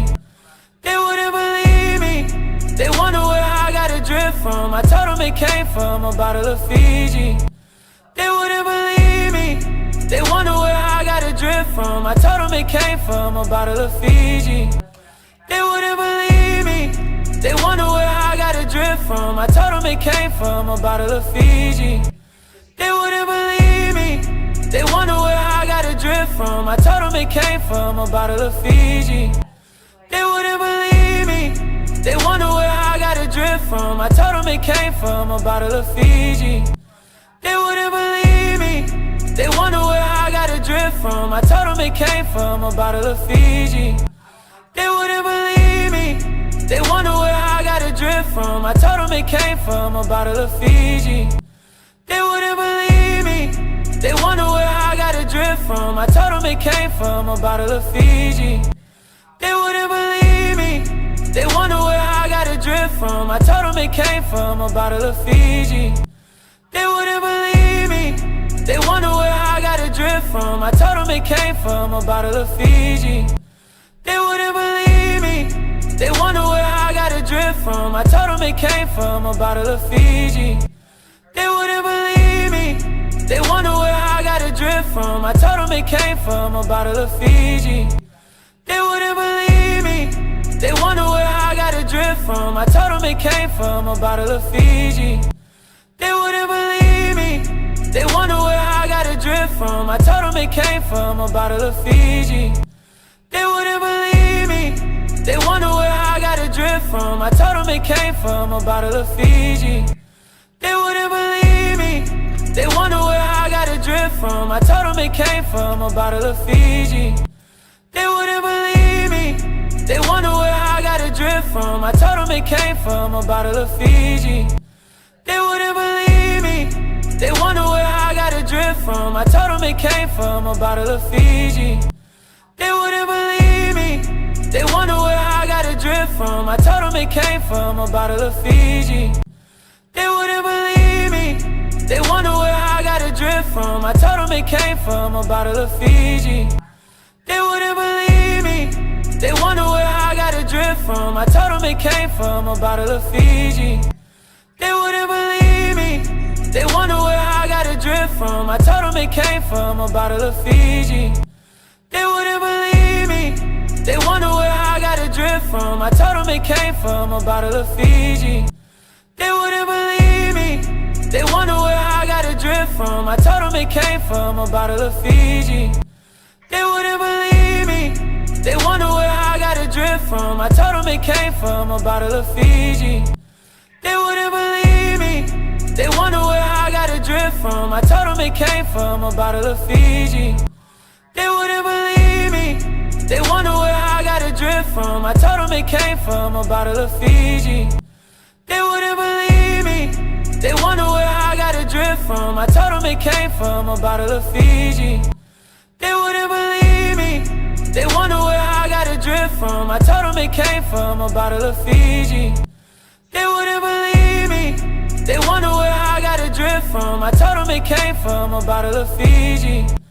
They wouldn't believe me. They wonder where I got a drift from. I told them it came from a bottle of Fiji. They wouldn't believe me. They wonder where I got a drift from. I told them it came from a bottle of Fiji. They wouldn't believe me. They wonder where I got a drift from. I told them it came from a bottle of Fiji. They wouldn't believe me. They wonder where I got a drift from. I told them it came from a bottle of Fiji. They wouldn't believe me. They wonder where I got a drift from. I told them it came from a bottle of Fiji. They wouldn't believe me. They wonder where I got a drift from. I told them it came from a bottle of Fiji. They wouldn't believe me. They wonder where I got a drift from. I told them it came from a bottle of Fiji. They wouldn't believe me. They wonder where I got a drift from. I told them it came from a bottle of Fiji. They wouldn't believe me. They wonder where I got a drift from. I told them it came from a bottle of Fiji. They wouldn't believe me. They wonder where I got a drift from. I told them it came from a bottle of Fiji. They wouldn't believe me. They wonder where I got a drift from. I told them it came from a bottle of Fiji. They wouldn't believe me. They wonder where I got a drift from. I told them it came from a bottle of Fiji. They wouldn't believe me. They wonder where I got a drift from. I told them it came from a bottle of Fiji. They wouldn't believe me. They wonder where I got a drift from. I told them it came from a bottle of Fiji. They wouldn't believe me. They wonder where I got a drift from. I told them it came from a bottle of Fiji. They wouldn't believe me. They wonder where I got a drift from. I told them it came from a bottle of Fiji. They wouldn't believe me. They wonder where I got a drift from. I told them it came from a bottle of Fiji. They wouldn't believe me. They wonder where I got a drift from. I told them it came from a bottle of Fiji. They wouldn't believe me. They wonder where I got a drift from. I told them it came from a bottle of Fiji. They wouldn't believe me. They wonder where I got a drift from. I told them it came from a bottle of Fiji. They wouldn't believe me. They wonder where I got a drift from. I told them it came from a bottle of Fiji. They wouldn't believe me. They wonder where I got a drift from. I told them it came from a bottle of Fiji. They wouldn't believe me. They wonder where I got a drift from. I told them it came from a bottle of Fiji. They wouldn't believe me. They wonder where I got a drift from. I told them it came from a bottle of Fiji. They wouldn't believe me. They wonder where I got a drift from. I told them it came from a bottle of Fiji. They wouldn't believe me. They wonder where I got a drift from. I told them it came from a bottle of Fiji. They wouldn't believe me. They wonder where I got a drip from. I told them it came from a bottle of Fiji. They wouldn't believe me. They wonder where I got a drip from. I told them it came from a bottle of Fiji. They wouldn't believe me. They wonder where I got a drip from. I told them it came from a bottle of Fiji. They wouldn't believe me. They wonder where I got a drip from. I told them it came from a bottle of Fiji.